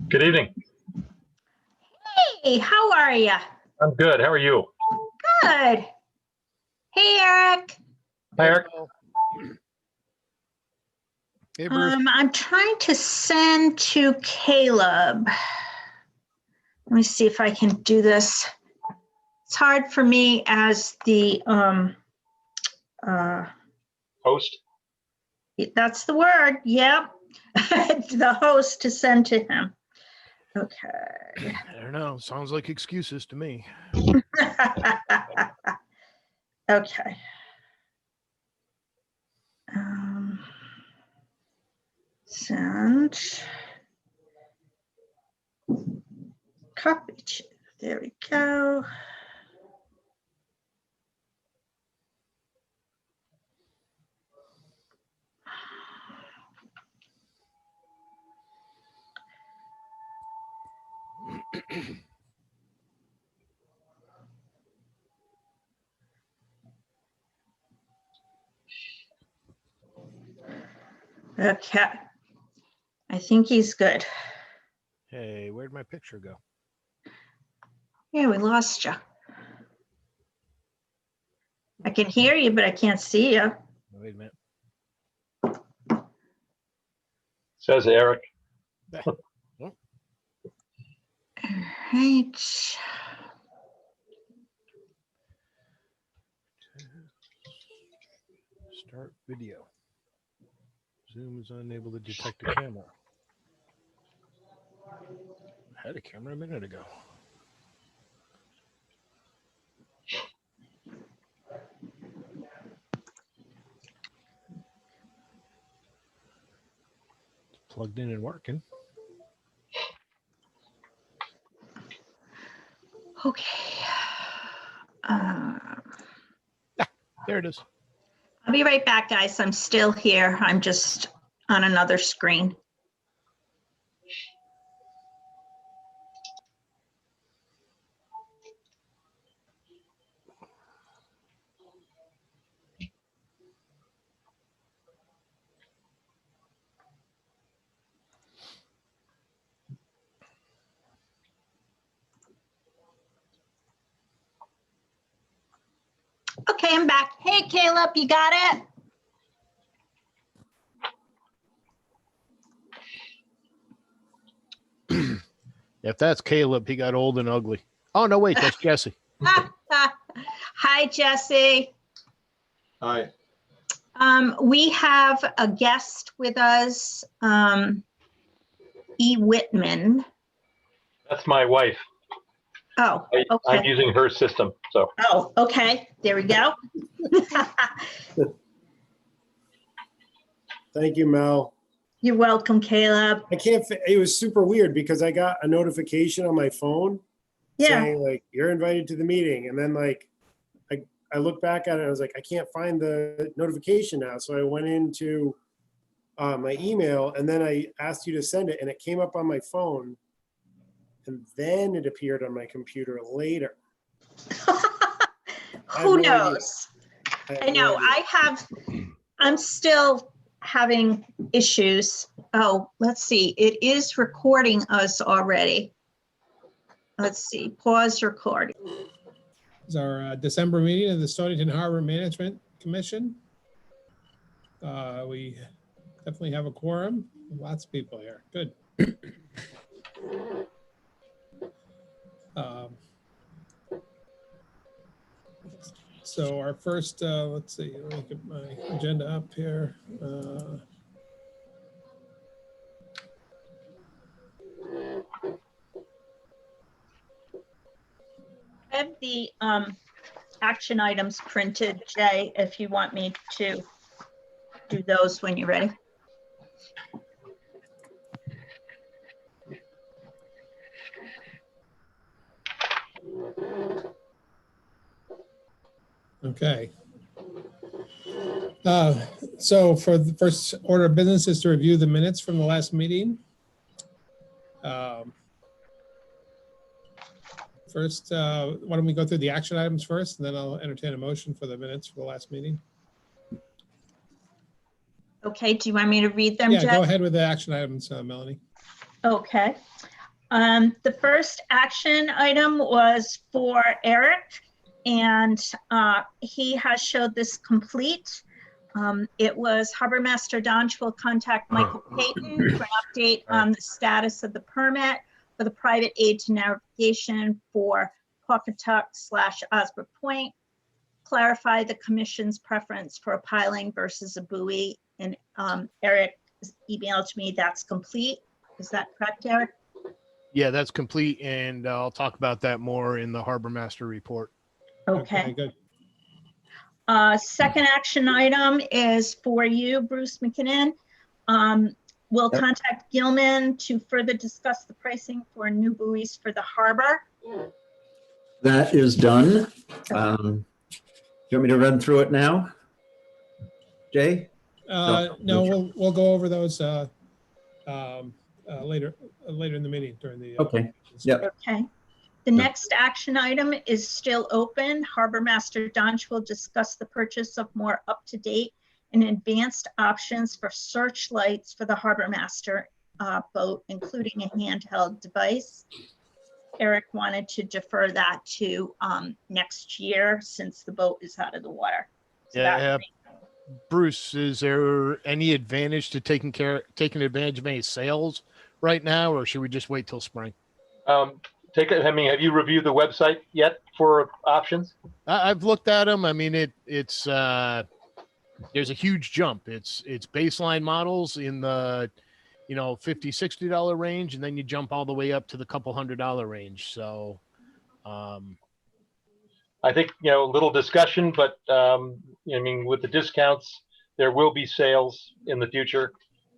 Good evening. Hey, how are you? I'm good. How are you? Good. Hey, Eric. Hi, Eric. Hey, Bruce. I'm trying to send to Caleb. Let me see if I can do this. It's hard for me as the Host. that's the word. Yep. The host to send to him. Okay. I don't know. Sounds like excuses to me. Okay. Send. Copy. There we go. Okay. I think he's good. Hey, where'd my picture go? Yeah, we lost you. I can hear you, but I can't see you. Wait a minute. Says Eric. All right. Start video. Zoom is unable to detect a camera. I had a camera a minute ago. It's plugged in and working. Okay. There it is. I'll be right back, guys. I'm still here. I'm just on another screen. Okay, I'm back. Hey, Caleb, you got it? If that's Caleb, he got old and ugly. Oh, no, wait, that's Jesse. Hi, Jesse. Hi. We have a guest with us, E. Whitman. That's my wife. Oh, I'm okay. using her system. So Oh, okay. There we go. Thank you, Mel. You're welcome, Caleb. It was super weird because I got a notification on my phone saying like, you're invited to the meeting. And then like, I looked back at it and I was like, I can't find the notification now. So I went into my email and then I asked you to send it and it came up on my phone. And then it appeared on my computer later. Who knows? I know. I'm still having issues. Oh, let's see. It is recording us already. Let's see. Pause recording. It's our December meeting of the Stonington Harbor Management Commission. We definitely have a quorum. Lots of people here. Good. So our first, let's see, let me get my agenda up here. I have the action items printed, Jay, if you want me to do those when you're ready. Okay. So for the first order of business is to review the minutes from the last meeting. First, why don't we go through the action items first, and then I'll entertain a motion for the minutes for the last meeting. Okay, do you want me to read them, Yeah, Jed? go ahead with the action items, Melanie. Okay. The first action item was for Eric, and he has showed this complete. It was Harbor Master Donch will contact Michael Payton for an update on the status of the permit for the private aid to navigation for Pawcatuck/Osborne Point, clarify the commission's preference for a piling versus a buoy. And Eric emailed me that's complete. Is that correct, Eric? Yeah, that's complete, and I'll talk about that more in the Harbor Master report. Okay. Good. Second action item is for you, Bruce McKinnon. We'll contact Gilman to further discuss the pricing for new buoys for the harbor. That is done. Do you want me to run through it now? Jay? No, we'll go over those later in the meeting during the. Okay. Yep. Okay. The next action item is still open. Harbor Master Donch will discuss the purchase of more up-to-date and advanced options for searchlights for the Harbor Master boat, including a handheld device. Eric wanted to defer that to next year since the boat is out of the water. So Yeah, Bruce, is there any advantage to taking advantage of any sales right now, or should we just wait till spring? Have you reviewed the website yet for options? I've looked at them. I mean, it's there's a huge jump. It's baseline models in the $50-$60 range, and then you jump all the way up to the couple $100 range. So I think, a little discussion, but with the discounts, there will be sales in the future.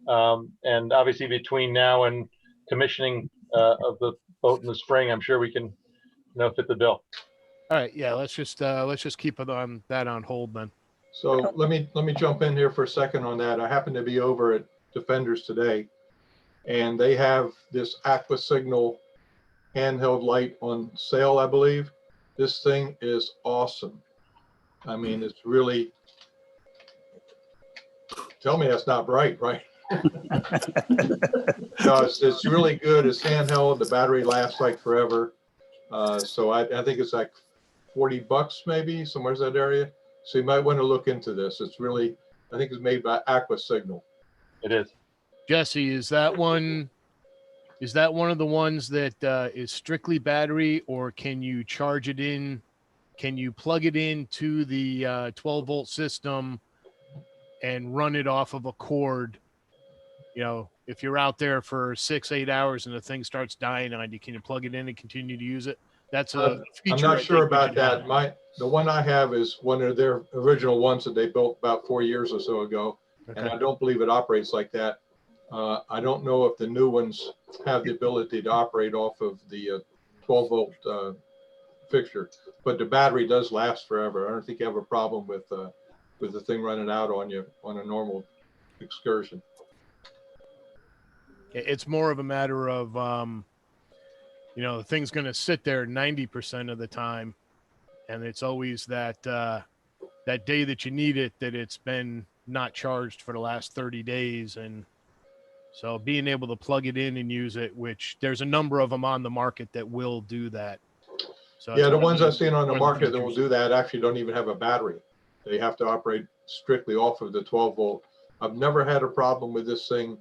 And obviously between now and commissioning of the boat in the spring, I'm sure we can, fit the bill. all right, yeah, let's just keep it on that on hold then. So let me jump in here for a second on that. I happen to be over at Defenders today, and they have this Aqua Signal handheld light on sale, I believe. This thing is awesome. I mean, it's really, tell me that's not bright, right? No, it's really good. It's handheld. The battery lasts like forever. So I think it's like $40 maybe, somewhere in that area. So you might want to look into this. It's really, I think it's made by Aqua Signal. It is. Jesse, is that one of the ones that is strictly battery, or can you charge it in? Can you plug it into the 12-volt system and run it off of a cord? If you're out there for 6-8 hours and the thing starts dying on you, can you plug it in and continue to use it? That's a feature. I'm not sure about that. The one I have is one of their original ones that they built about 4 years or so ago. Okay. And I don't believe it operates like that. I don't know if the new ones have the ability to operate off of the 12-volt fixture, but the battery does last forever. I don't think you have a problem with the thing running out on you on a normal excursion. It's more of a matter of, the thing's going to sit there 90% of the time, and it's always that day that you need it that it's been not charged for the last 30 days, and so being able to plug it in and use it, which there's a number of them on the market that will do that. So yeah, the ones I've seen on the market that will do that actually don't even have a battery. They have to operate strictly off of the 12-volt. I've never had a problem with this thing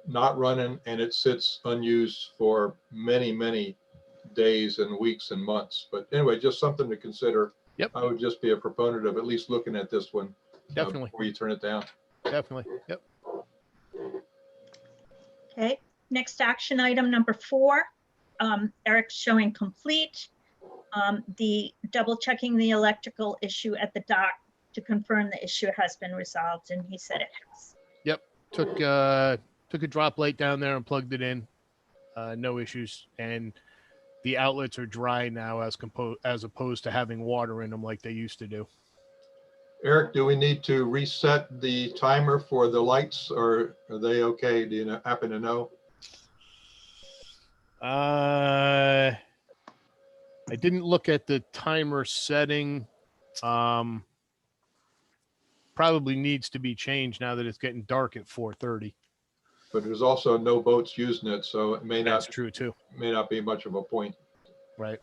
not running, and it sits unused for many, many days and weeks and months. But anyway, just something to consider. Yep. I would just be a proponent of at least looking at this one. Definitely. Before you turn it down. Definitely. Yep. Okay, next action item number 4. Eric's showing complete. The double checking the electrical issue at the dock to confirm the issue has been resolved, and he said it has. Yep. Took a drop light down there and plugged it in. No issues. And the outlets are dry now as opposed to having water in them like they used to do. Eric, do we need to reset the timer for the lights, or are they okay? Do you happen to know? I didn't look at the timer setting. Probably needs to be changed now that it's getting dark at 4:30. But there's also no boats using it, so it may That's not, true too. may not be much of a point. Right.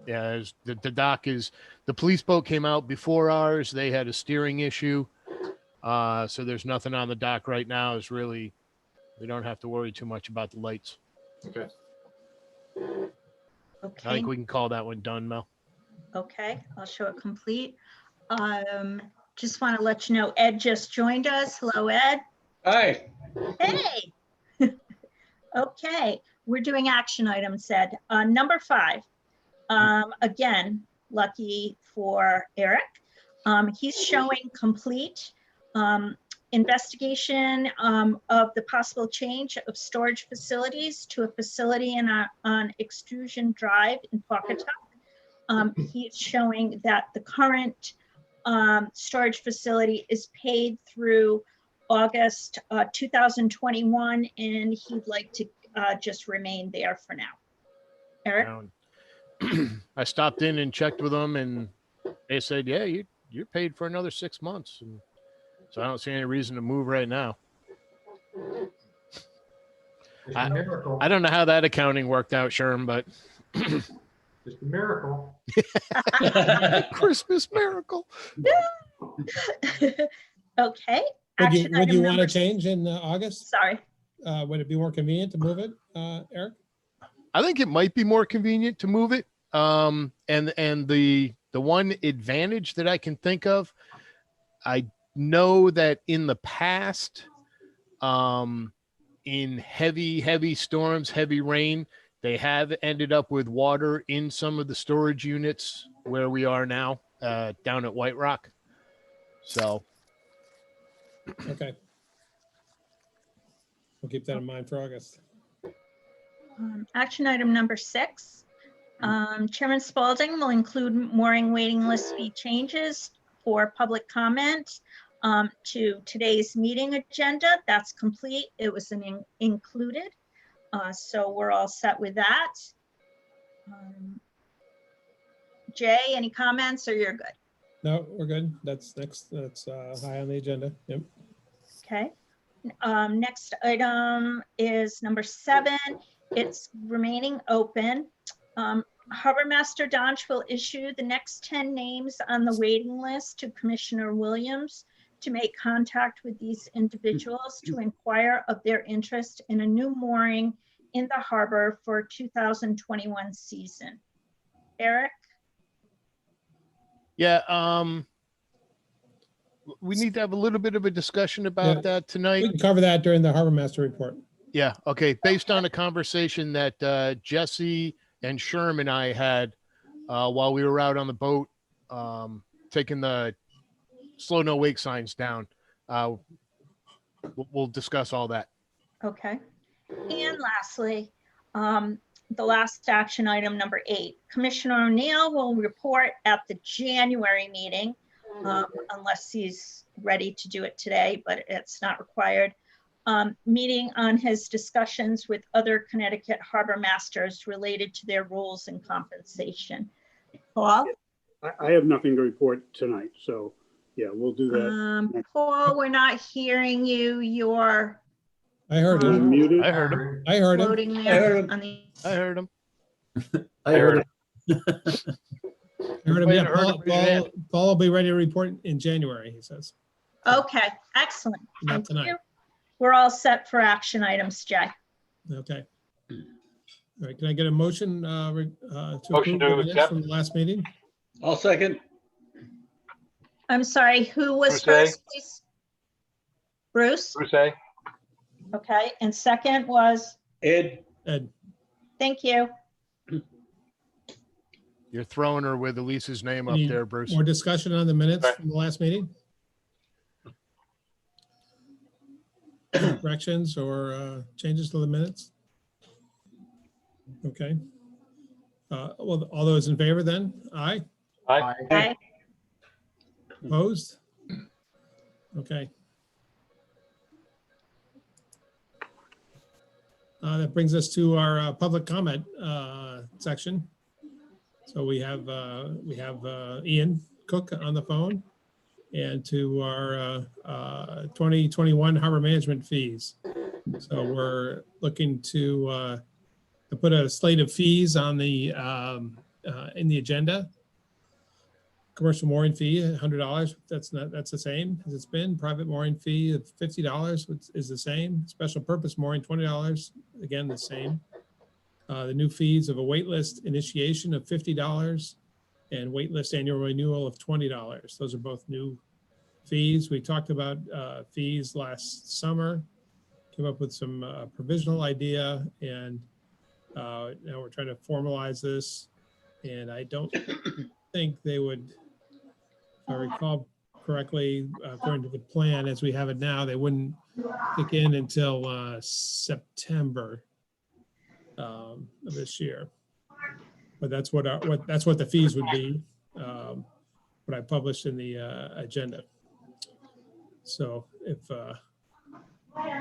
Yeah, the dock is, the police boat came out before ours. They had a steering issue. So there's nothing on the dock right now. Is really, we don't have to worry too much about the lights. Okay. I Okay, think we can call that one done, Mel. okay, I'll show it complete. Just want to let you know, Ed just joined us. Hello, Ed. Hi. Hey. Okay, we're doing action items, Ed. Number 5. Again, lucky for Eric. He's showing complete investigation of the possible change of storage facilities to a facility on Extrusion Drive in Pawcatuck. He's showing that the current storage facility is paid through August 2021, and he'd like to just remain there for now. Eric? I stopped in and checked with them, and they said, yeah, you're paid for another 6 months. And so I don't see any reason to move right now. I don't know how that accounting worked out, Sherm, but Just a miracle. Christmas miracle. Okay. Would action you item want to number- change in August? Sorry. Would it be more convenient to move it, Eric? I think it might be more convenient to move it. And the one advantage that I can think of, I know that in the past, in heavy storms, heavy rain, they have ended up with water in some of the storage units where we are now, down at White Rock. So, Okay. We'll keep that in mind for August. Action item number 6. Chairman Spalding will include mooring waiting list fee changes for public comment to today's meeting agenda. That's complete. It was included. So we're all set with that. Jay, any comments, or you're good? No, we're good. That's next. That's high on the agenda. Yep. Okay. Next item is number 7. It's remaining open. Harbor Master Donch will issue the next 10 names on the waiting list to Commissioner Williams to make contact with these individuals to inquire of their interest in a new mooring in the harbor for 2021 season. Eric? yeah, we need to have a little bit of a discussion about Yeah. that tonight. We can cover that during the Harbor Master report. Yeah. Okay. Based on a conversation that Jesse and Sherm and I had while we were out on the boat, taking the slow no wake signs down, we'll discuss all that. Okay. And lastly, the last action item, number 8, Commissioner O'Neill will report at the January meeting, unless he's ready to do it today, but it's not required. Meeting on his discussions with other Connecticut harbor masters related to their rules and compensation. Paul? I have nothing to report tonight, so yeah, we'll do that. Paul, we're not hearing you. You're I heard I'm him. muted. I heard him. I heard him. floating I there heard him. on the, I heard him. I heard it. I heard him. Wait, Yeah, I heard him. Paul will be ready to report in January, he says. okay, excellent. Not Thank tonight. you. We're all set for action items, Jay. Okay. All right, can I get a motion to Motion approve to the minutes accept. from the last meeting? I'll second. I'm sorry, who was Bruce A. first, please? Bruce? Bruce A. Okay, and second was, Ed, Ed, thank you. You're throwing her with Elise's name up Any there, Bruce. more discussion on the minutes Right. from the last meeting? Corrections or changes to the minutes? Okay. Well, all those in favor then? Aye. Aye. Aye. Opposed? Okay. That brings us to our public comment section. So we have Ian Cook on the phone, and to our 2021 harbor management fees. So we're looking to put a slate of fees on the in the agenda. Commercial mooring fee, $100. That's the same as it's been. Private mooring fee of $50 is the same. Special purpose mooring, $20, again, the same. The new fees of a waitlist initiation of $50 and waitlist annual renewal of $20. Those are both new fees. We talked about fees last summer, came up with some provisional idea, and now we're trying to formalize this. And I don't think they would, if I recall correctly, according to the plan as we have it now, they wouldn't kick in until September of this year. But that's what the fees would be, what I published in the agenda. So if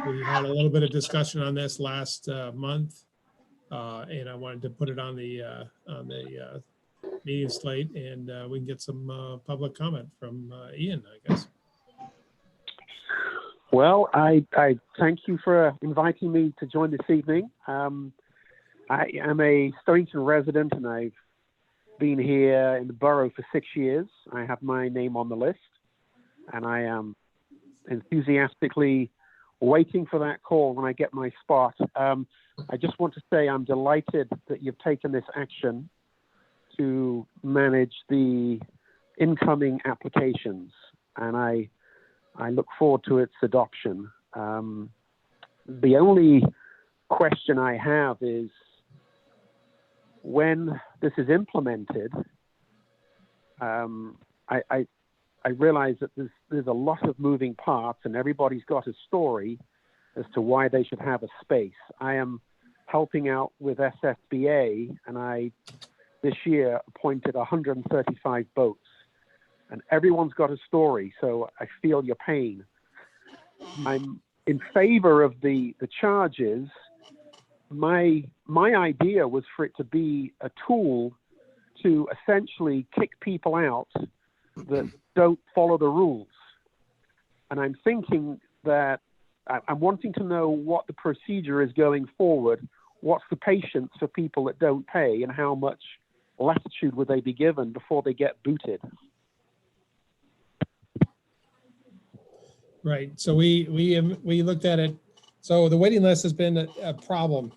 we had a little bit of discussion on this last month, and I wanted to put it on the meeting slate, and we can get some public comment from Ian, I guess. Well, I thank you for inviting me to join this evening. I am a Stonington resident, and I've been here in the borough for 6 years. I have my name on the list, and I am enthusiastically waiting for that call when I get my spot. I just want to say I'm delighted that you've taken this action to manage the incoming applications, and I look forward to its adoption. The only question I have is, when this is implemented, I realize that there's a lot of moving parts, and everybody's got a story as to why they should have a space. I am helping out with SFBA, and I this year appointed 135 boats, and everyone's got a story, so I feel your pain. I'm in favor of the charges. My idea was for it to be a tool to essentially kick people out that don't follow the rules. And I'm thinking that I'm wanting to know what the procedure is going forward. What's the patience for people that don't pay, and how much latitude would they be given before they get booted? Right. So we looked at it. So the waiting list has been a problem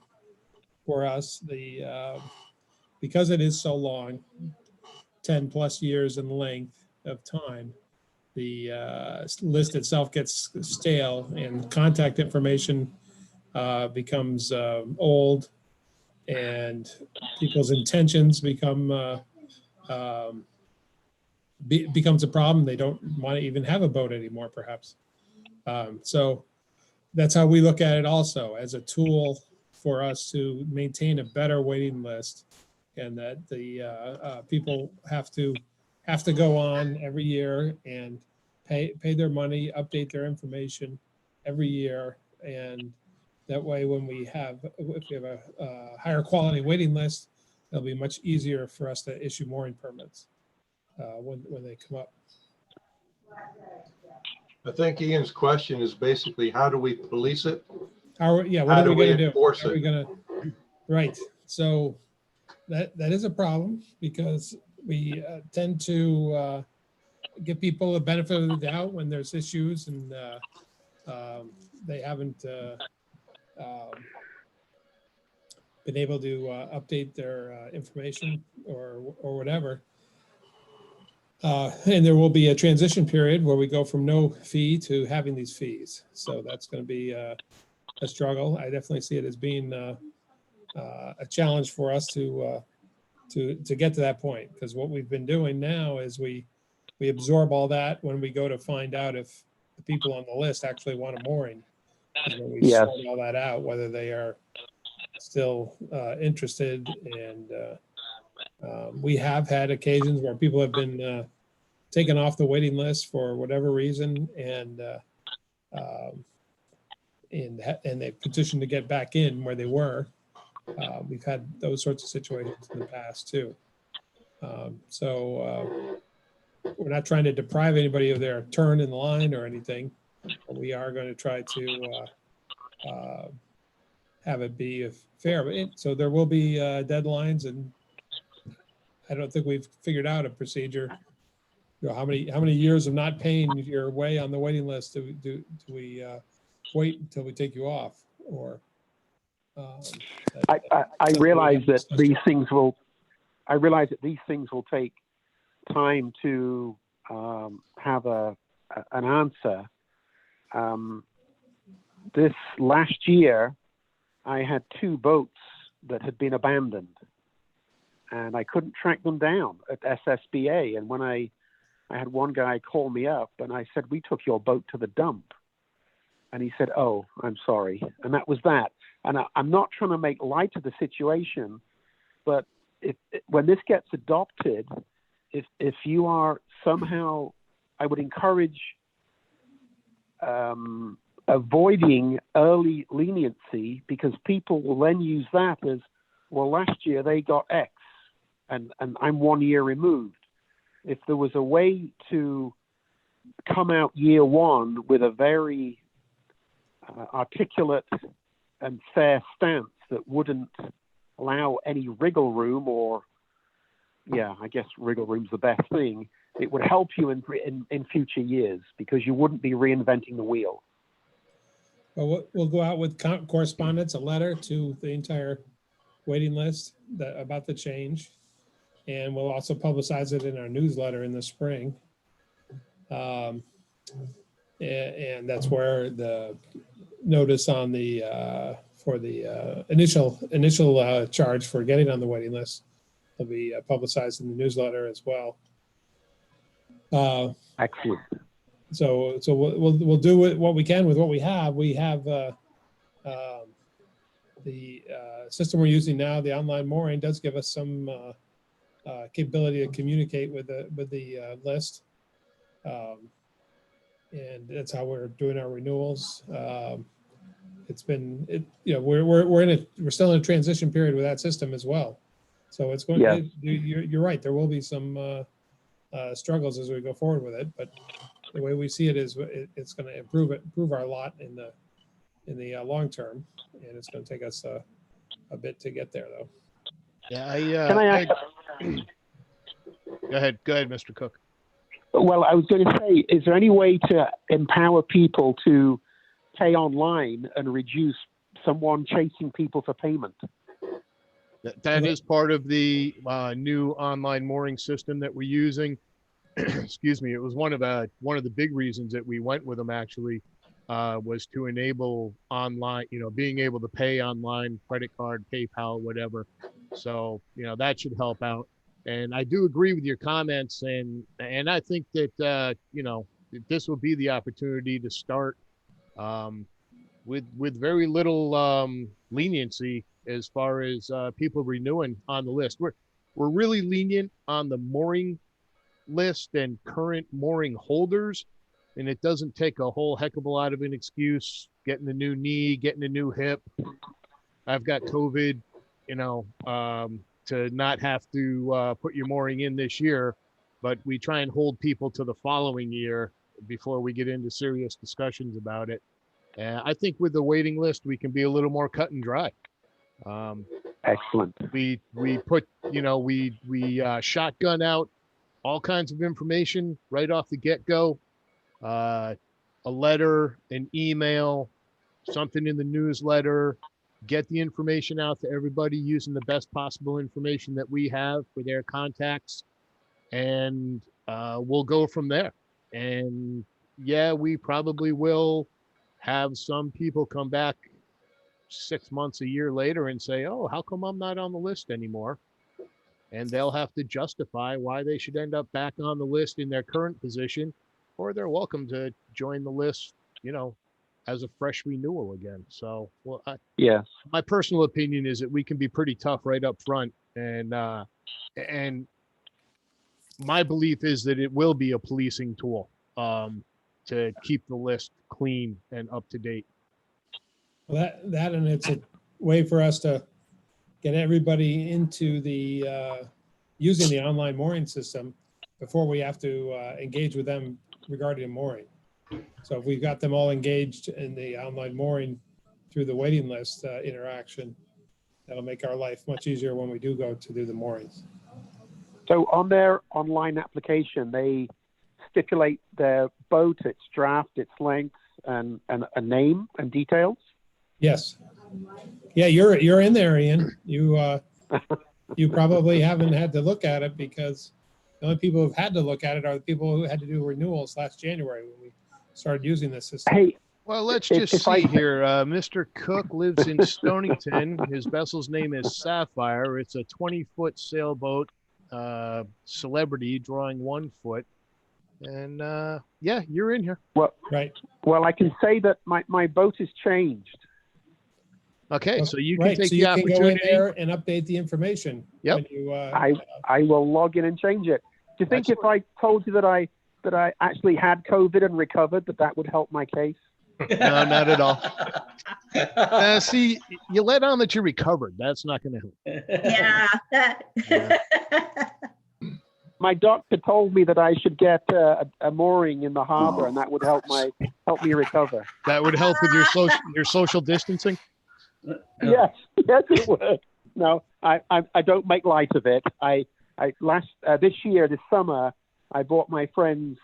for us. Because it is so long, 10 plus years in length of time, the list itself gets stale, and contact information becomes old, and people's intentions becomes a problem. They don't want to even have a boat anymore, perhaps. So that's how we look at it, also as a tool for us to maintain a better waiting list, and that the people have to go on every year and pay their money, update their information every year, and that way, if we have a higher quality waiting list, it'll be much easier for us to issue mooring permits when they come up. I think Ian's question is basically, how do we police it? What How are we going to do? enforce How are we it? going to? Right. So that is a problem, because we tend to give people the benefit of the doubt when there's issues, and they haven't been able to update their information or whatever. And there will be a transition period where we go from no fee to having these fees. So that's going to be a struggle. I definitely see it as being a challenge for us to get to that point, because what we've been doing now is we absorb all that when we go to find out if the people on the list actually want a mooring. And when we sort all that out, whether they are still interested, and We have had occasions where people have been taken off the waiting list for whatever reason, and they petitioned to get back in where they were. We've had those sorts of situations in the past too. So we're not trying to deprive anybody of their turn in line or anything, but we are going to try to have it be fair. So there will be deadlines, and I don't think we've figured out a procedure. You know, how many years of not paying your way on the waiting list do we wait until we take you off? Or I realize that these things will. I realize that these things will take time to have an answer. This last year, I had 2 boats that had been abandoned, and I couldn't track them down at SSBA. And when I had one guy call me up, and I said, "We took your boat to the dump," and he said, "Oh, I'm sorry," and that was that. And I'm not trying to make light of the situation, but when this gets adopted, if you are somehow, I would encourage avoiding early leniency, because people will then use that as, well, last year they got X and I'm 1 year removed. If there was a way to come out year one with a very articulate and fair stance that wouldn't allow any wriggle room, or I guess wriggle room's the best thing, it would help you in future years, because you wouldn't be reinventing the wheel. Well, we'll go out with correspondence, a letter to the entire waiting list about the change. And we'll also publicize it in our newsletter in the spring. And that's where the notice on the for the initial charge for getting on the waiting list will be publicized in the newsletter as well. Excellent. So we'll do what we can with what we have. We have the system we're using now, the online mooring, does give us some capability to communicate with the list, and that's how we're doing our renewals. We're still in a transition period with that system as well. So it's going. Yeah. You're right. There will be some struggles as we go forward with it, but the way we see it is it's going to improve our lot in the long term, and it's going to take us a bit to get there, though. Yeah, Can I ask? Go ahead, Mr. Cook. Well, I was going to say, is there any way to empower people to pay online and reduce someone chasing people for payment? That is part of the new online mooring system that we're using. Excuse me. It was one of the big reasons that we went with them, actually, was to enable online, being able to pay online, credit card, PayPal, whatever. So, that should help out. And I do agree with your comments, and I think that this will be the opportunity to start with very little leniency as far as people renewing on the list. We're really lenient on the mooring list and current mooring holders, and it doesn't take a whole heck of a lot of an excuse, getting a new knee, getting a new hip. I've got COVID, to not have to put your mooring in this year, but we try and hold people to the following year before we get into serious discussions about it. And I think with the waiting list, we can be a little more cut and dry. Excellent. We put, we shotgun out all kinds of information right off the get-go. A letter, an email, something in the newsletter, get the information out to everybody using the best possible information that we have for their contacts. And we'll go from there. And yeah, we probably will have some people come back 6 months, a year later and say, "Oh, how come I'm not on the list anymore?" And they'll have to justify why they should end up back on the list in their current position, or they're welcome to join the list, as a fresh renewal again. So, well, yes, my personal opinion is that we can be pretty tough right up front And my belief is that it will be a policing tool to keep the list clean and up to date. Well, that and it's a way for us to get everybody into the using the online mooring system before we have to engage with them regarding mooring. So if we've got them all engaged in the online mooring through the waiting list interaction, that'll make our life much easier when we do go to do the moorings. So on their online application, they stipulate their boat, its draft, its length, and a name and details? Yes. Yeah, you're in there, Ian. You you probably haven't had to look at it because the only people who've had to look at it are the people who had to do renewals last January when we started using this system. Hey, Well, let's just see here. Mr. Cook lives in Stonington. His vessel's name is Sapphire. It's a 20-foot sailboat, Celebrity, drawing 1 foot. And yeah, you're in here. Well, right. Well, I can say that my boat has changed. Okay, so you can take so the you can go in opportunity. there and update the information. Yep. When you, I will log in and change it. Do you think if I told you that I actually had COVID and recovered, that would help my case? No, not at all. See, you let on that you recovered. That's not going to help. Yeah. My doctor told me that I should get a mooring in the harbor, and that would help me recover. That would help with your social distancing. Yes, it would. No, I don't make light of it. This summer, I bought my friend's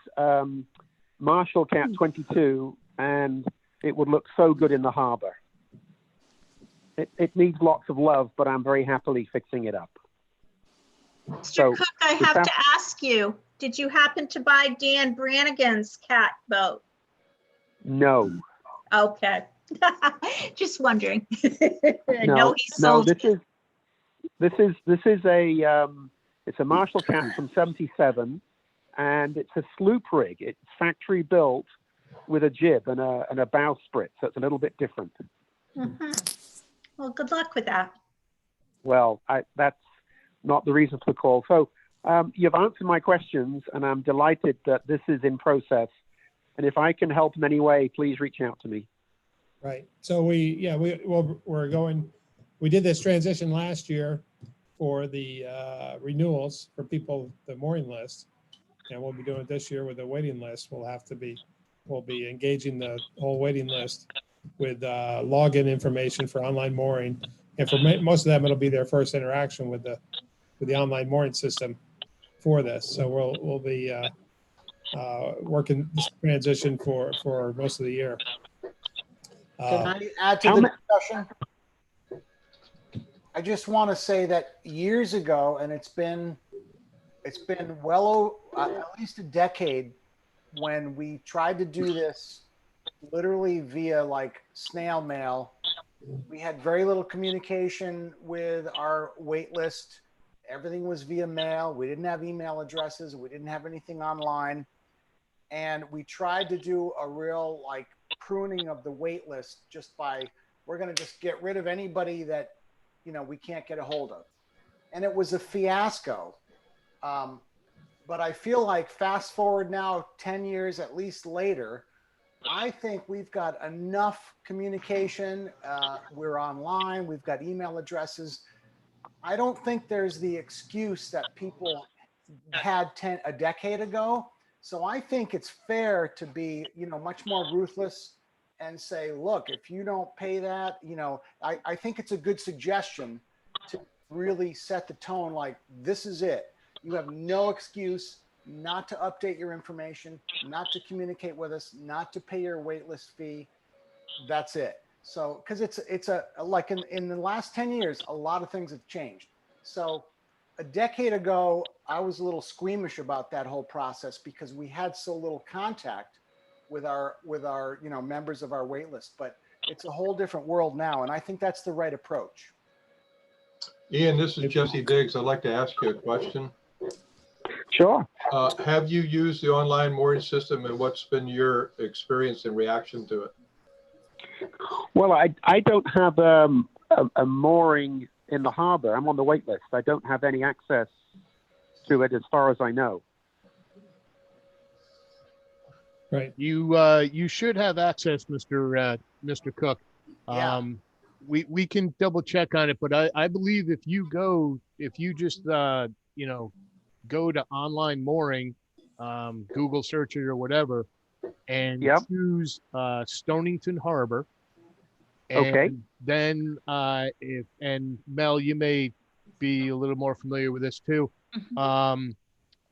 Marshall Cat 22, and it would look so good in the harbor. It needs lots of love, but I'm very happily fixing it up. Mr. Cook, I have to ask you, did you happen to buy Dan Brannigan's cat boat? No. Okay. Just wondering. I know he sold. This is it's a Marshall Cat from '77, and it's a sloop rig. It's factory built with a jib and a bowsprit, so it's a little bit different. Mm-hmm. Well, good luck with that. Well, that's not the reason for the call. So you've answered my questions, and I'm delighted that this is in process. And if I can help in any way, please reach out to me. Right. So we did this transition last year for the renewals for people, the mooring list, and we'll be doing it this year with the waiting list. We'll be engaging the whole waiting list with login information for online mooring, and for most of them, it'll be their first interaction with the online mooring system for this. So we'll be working this transition for most of the year. Can I add to the discussion? I just want to say that years ago, and it's been well at least a decade, when we tried to do this literally via like snail mail. We had very little communication with our wait list. Everything was via mail. We didn't have email addresses. We didn't have anything online. And we tried to do a real like pruning of the wait list just by, we're going to just get rid of anybody that, we can't get a hold of. And it was a fiasco. But I feel like fast forward now 10 years at least later, I think we've got enough communication. We're online. We've got email addresses. I don't think there's the excuse that people had a decade ago. So I think it's fair to be, much more ruthless and say, look, if you don't pay that, I think it's a good suggestion to really set the tone like, this is it. You have no excuse not to update your information, not to communicate with us, not to pay your waitlist fee. That's it. So, because it's like in the last 10 years, a lot of things have changed. So a decade ago, I was a little squeamish about that whole process because we had so little contact with our members of our waitlist. But it's a whole different world now, and I think that's the right approach. Ian, this is Jesse Diggs. I'd like to ask you a question. Sure. Have you used the online mooring system, and what's been your experience and reaction to it? Well, I don't have a mooring in the harbor. I'm on the wait list. I don't have any access to it as far as I know. Right. You should have access, Mr. Cook. Yeah. We can double check on it, but I believe if you just go to online mooring, Google search it or whatever, and choose Stonington Harbor. And Okay. then Mel, you may be a little more familiar with this too.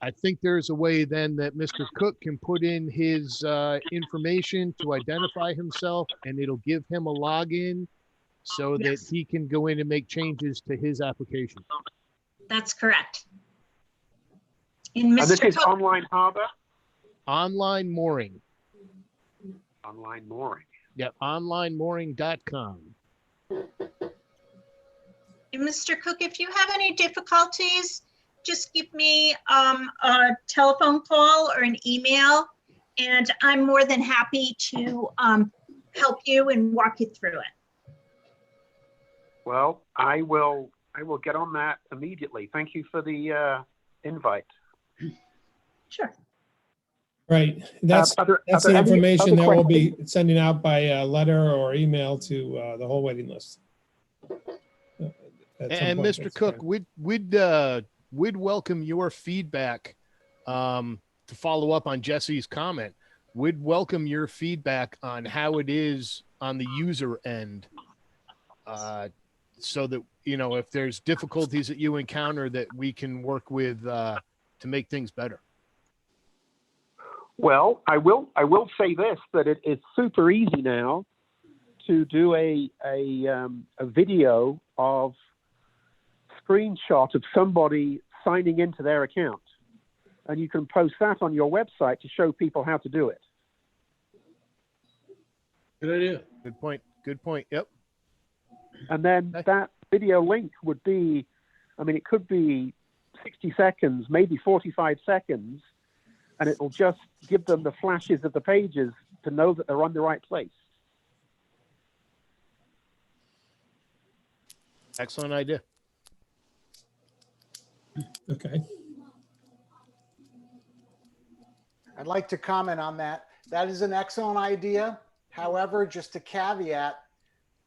I think there's a way then that Mr. Cook can put in his information to identify himself, and it'll give him a login so that he can go in and make changes to his application. That's correct. And this is online harbor? Online mooring. Online mooring. Yep, onlinemooring.com. Mr. Cook, if you have any difficulties, just give me a telephone call or an email, and I'm more than happy to help you and walk you through it. Well, I will get on that immediately. Thank you for the invite. Sure. Right. That's are there the any information other that we'll questions? be sending out by letter or email to the whole waiting list. And Mr. Cook, we'd welcome your feedback to follow up on Jesse's comment. We'd welcome your feedback on how it is on the user end, so that, if there's difficulties that you encounter, that we can work with to make things better. Well, I will say this, that it's super easy now to do a video of screenshot of somebody signing into their account, and you can post that on your website to show people how to do it. Good idea. Good point. Yep. And then that video link would be, it could be 60 seconds, maybe 45 seconds, and it will just give them the flashes of the pages to know that they're on the right place. Excellent idea. Okay. I'd like to comment on that. That is an excellent idea. However, just a caveat,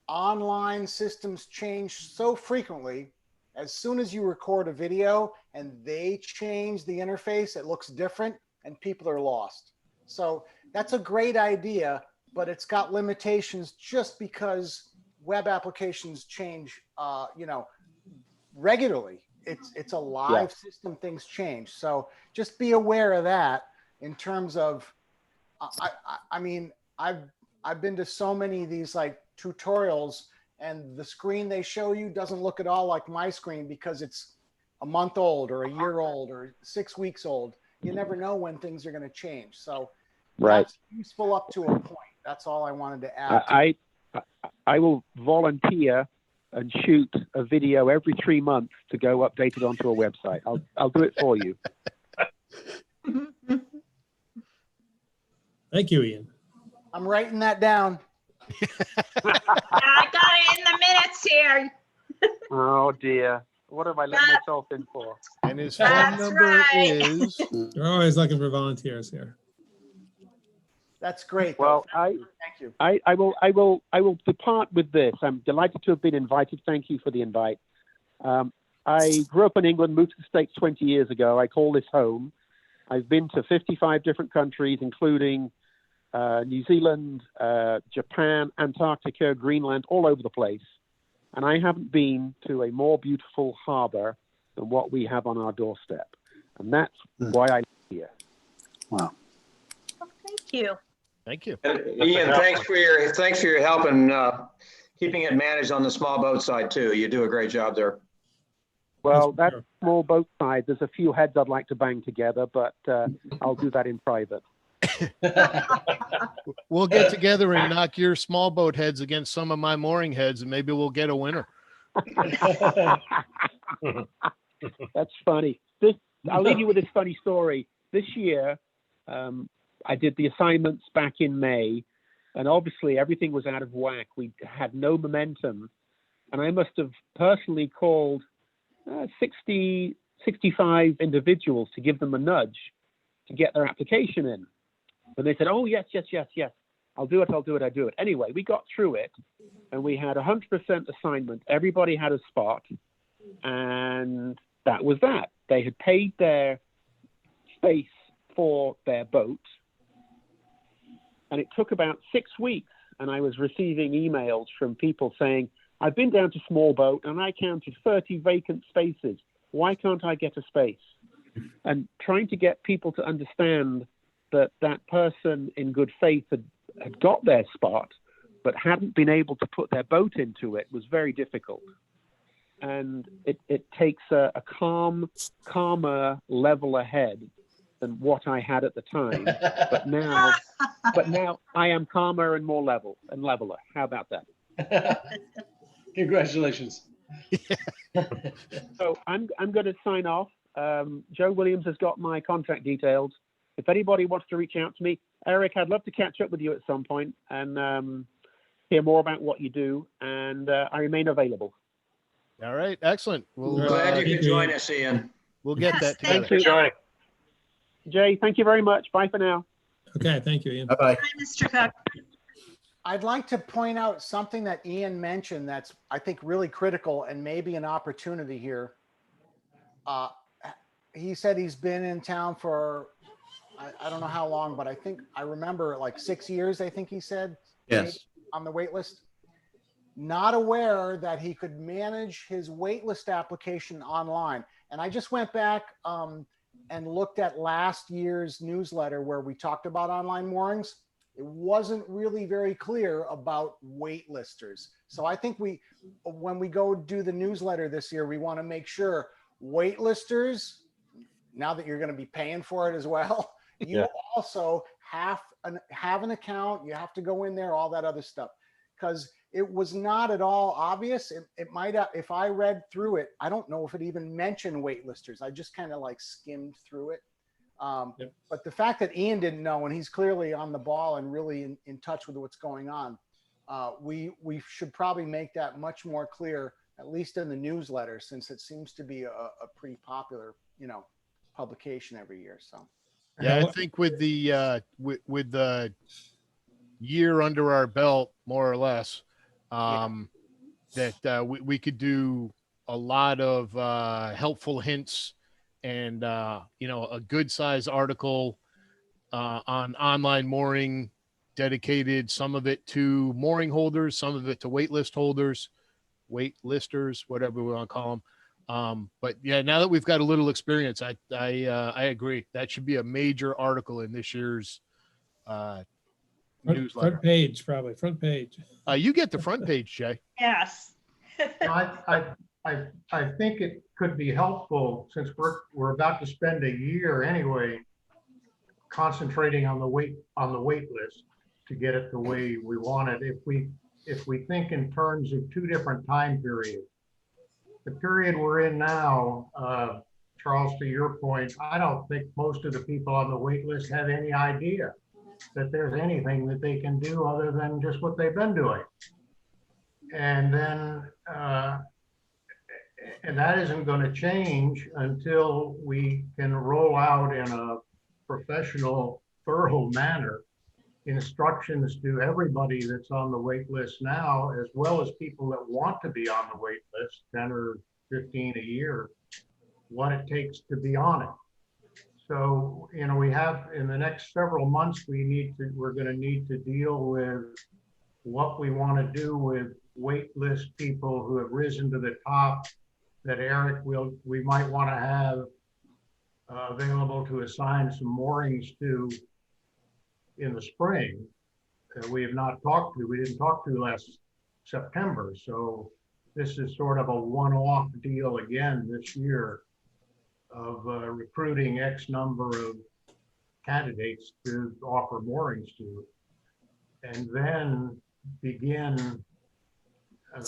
online systems change so frequently. As soon as you record a video and they change the interface, it looks different and people are lost. So that's a great idea, but it's got limitations just because web applications change, regularly. It's a live system, things change. So just be aware of that in terms of, I've been to so many of these like tutorials, and the screen they show you doesn't look at all like my screen because it's a month old or a year old or 6 weeks old. You never know when things are going to change. So that's useful up to a point. That's all I wanted to add. I will volunteer and shoot a video every 3 months to go update it onto a website. I'll do it for you. Thank you, Ian. I'm writing that down. I got it in the minutes here. Oh dear. What have I let myself in for? And his phone number is. You're always looking for volunteers here. That's great. Well, thank you. I will depart with this. I'm delighted to have been invited. Thank you for the invite. I grew up in England, moved to the States 20 years ago. I call this home. I've been to 55 different countries, including New Zealand, Japan, Antarctica, Greenland, all over the place. And I haven't been to a more beautiful harbor than what we have on our doorstep. And that's why I live here. Wow. Well, thank you. Thank you. And Ian, thanks for your help in keeping it managed on the small boat side too. You do a great job there. Well, that small boat side, there's a few heads I'd like to bang together, but I'll do that in private. We'll get together and knock your small boat heads against some of my mooring heads, and maybe we'll get a winner. That's funny. I'll leave you with this funny story. This year, I did the assignments back in May, and obviously everything was out of whack. We had no momentum. and I must have personally called 60, 65 individuals to give them a nudge to get their application in. And they said, oh, yes, yes, yes, yes. I'll do it, I'll do it, I'll do it. Anyway, we got through it and we had 100% assignment. Everybody had a spot and that was that. They had paid their space for their boat. And it took about 6 weeks and I was receiving emails from people saying, I've been down to small boat and I counted 30 vacant spaces. Why can't I get a space? And trying to get people to understand that that person in good faith had got their spot, but hadn't been able to put their boat into it was very difficult. And it takes a calmer, leveler head than what I had at the time. But now I am calmer and more leveler. How about that? Congratulations. So I'm going to sign off. Joe Williams has got my contact details. If anybody wants to reach out to me, Eric, I'd love to catch up with you at some point and hear more about what you do. And I remain available. All right, excellent. We'll, Glad you could join us, Ian. We'll get that together. Thank you. Joining. Jay, thank you very much. Bye for now. Okay, thank you, Ian. Bye-bye. Hi, Mr. Cook. I'd like to point out something that Ian mentioned that's, I think, really critical and maybe an opportunity here. He said he's been in town for, I don't know how long, but I remember like 6 years, I think he said. Yes. On the wait list. Not aware that he could manage his waitlist application online. And I just went back and looked at last year's newsletter where we talked about online moorings. It wasn't really very clear about waitlisters. So I think when we go do the newsletter this year, we want to make sure waitlisters, now that you're going to be paying for it as well, you also have an account. You have to go in there, all that other stuff. Because it was not at all obvious. It might have, if I read through it, I don't know if it even mentioned waitlisters. I just kind of like skimmed through it. But the fact that Ian didn't know, and he's clearly on the ball and really in touch with what's going on, we should probably make that much more clear, at least in the newsletter, since it seems to be a pretty popular, publication every year. So. Yeah, I think with the year under our belt, more or less, that we could do a lot of helpful hints and a good size article on online mooring, dedicated, some of it to mooring holders, some of it to waitlist holders, waitlisters, whatever we want to call them. But yeah, now that we've got a little experience, I agree that should be a major article in this year's newsletter. Front page, probably front page. You get the front page, Jay. Yes. I think it could be helpful, since we're about to spend a year anyway concentrating on the wait list to get it the way we want it. If we think in terms of two different time periods, the period we're in now, Charles, to your point, I don't think most of the people on the wait list have any idea that there's anything that they can do other than just what they've been doing. And then, and that isn't going to change until we can roll out in a professional, thorough manner instructions to everybody that's on the wait list now, as well as people that want to be on the wait list, 10 or 15 a year, what it takes to be on it. So, we have, in the next several months, we're going to need to deal with what we want to do with wait list people who have risen to the top that Eric we might want to have available to assign some moorings to in the spring that we have not talked to. We didn't talk to last September. So this is sort of a one-off deal again this year of recruiting X number of candidates to offer moorings to, and then begin, in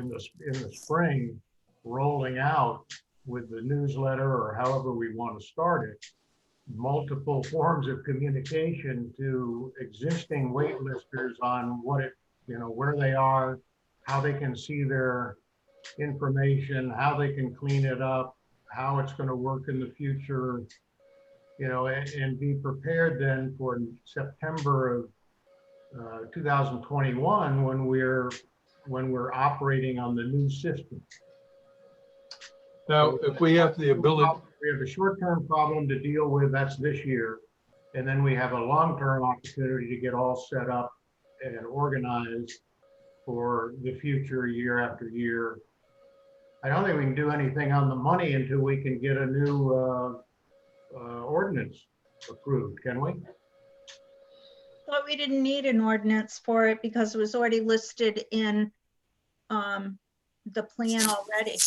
the spring, rolling out with the newsletter or however we want to start it, multiple forms of communication to existing waitlisters on where they are, how they can see their information, how they can clean it up, how it's going to work in the future, and be prepared then for September of 2021 when we're operating on the new system. Now, if we have the ability, we have a short-term problem to deal with, that's this year. And then we have a long-term opportunity to get all set up and organized for the future year after year. I don't think we can do anything on the money until we can get a new ordinance approved, can we? But we didn't need an ordinance for it because it was already listed in the plan already.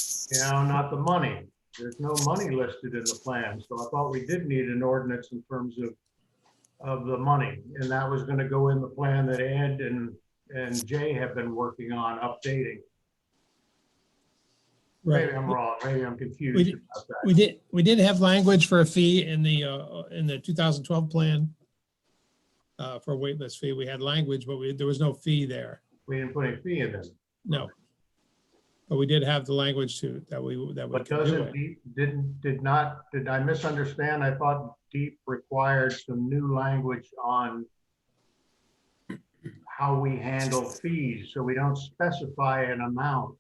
Not the money. There's no money listed in the plan. So I thought we did need an ordinance in terms of the money. And that was going to go in the plan that Ed and Jay have been working on updating. Right. Maybe I'm wrong. Maybe I'm confused about that. We did have language for a fee in the 2012 plan for a waitlist fee. We had language, but there was no fee there. We didn't put any fee in there. No. But we did have the language that we But could do doesn't it. did I misunderstand? I thought DEEP required some new language on how we handle fees, so we don't specify an amount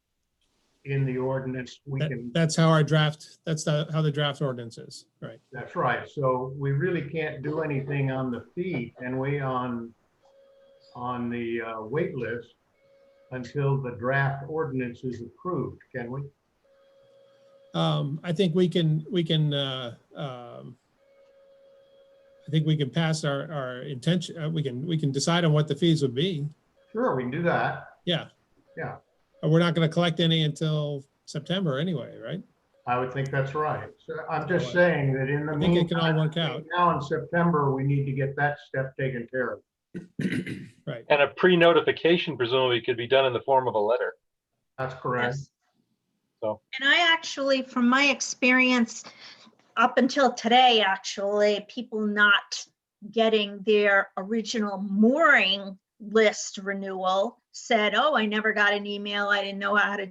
in the ordinance. That's how our draft. That's how the draft ordinance is. Right. That's right. So we really can't do anything on the fee, and we on the wait list until the draft ordinance is approved, can we? I think we can. I think we can pass our intention. We can decide on what the fees would be. Sure, we can do that. Yeah. Yeah. We're not going to collect any until September anyway, right? I would think that's right. So I'm just saying that in the I think it can all meantime, work out. now in September, we need to get that step taken care of. Right. And a pre-notification presumably could be done in the form of a letter. That's correct. Yes. So. And I actually, from my experience, up until today, actually, people not getting their original mooring list renewal said, oh, I never got an email. I didn't know how to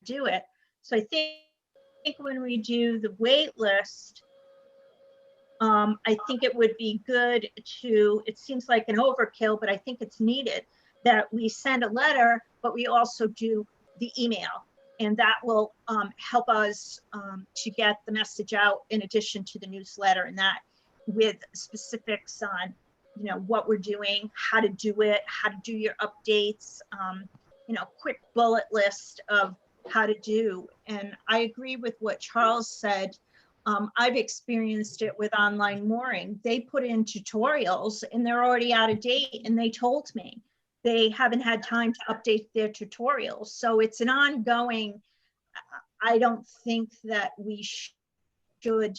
do it. So I think when we do the wait list, I think it would be good to, it seems like an overkill, but I think it's needed that we send a letter, but we also do the email. And that will help us to get the message out in addition to the newsletter, and that with specifics on, what we're doing, how to do it, how to do your updates, quick bullet list of how to do. And I agree with what Charles said. I've experienced it with online mooring. They put in tutorials and they're already out of date, and they told me they haven't had time to update their tutorials. So it's an ongoing, I don't think that we should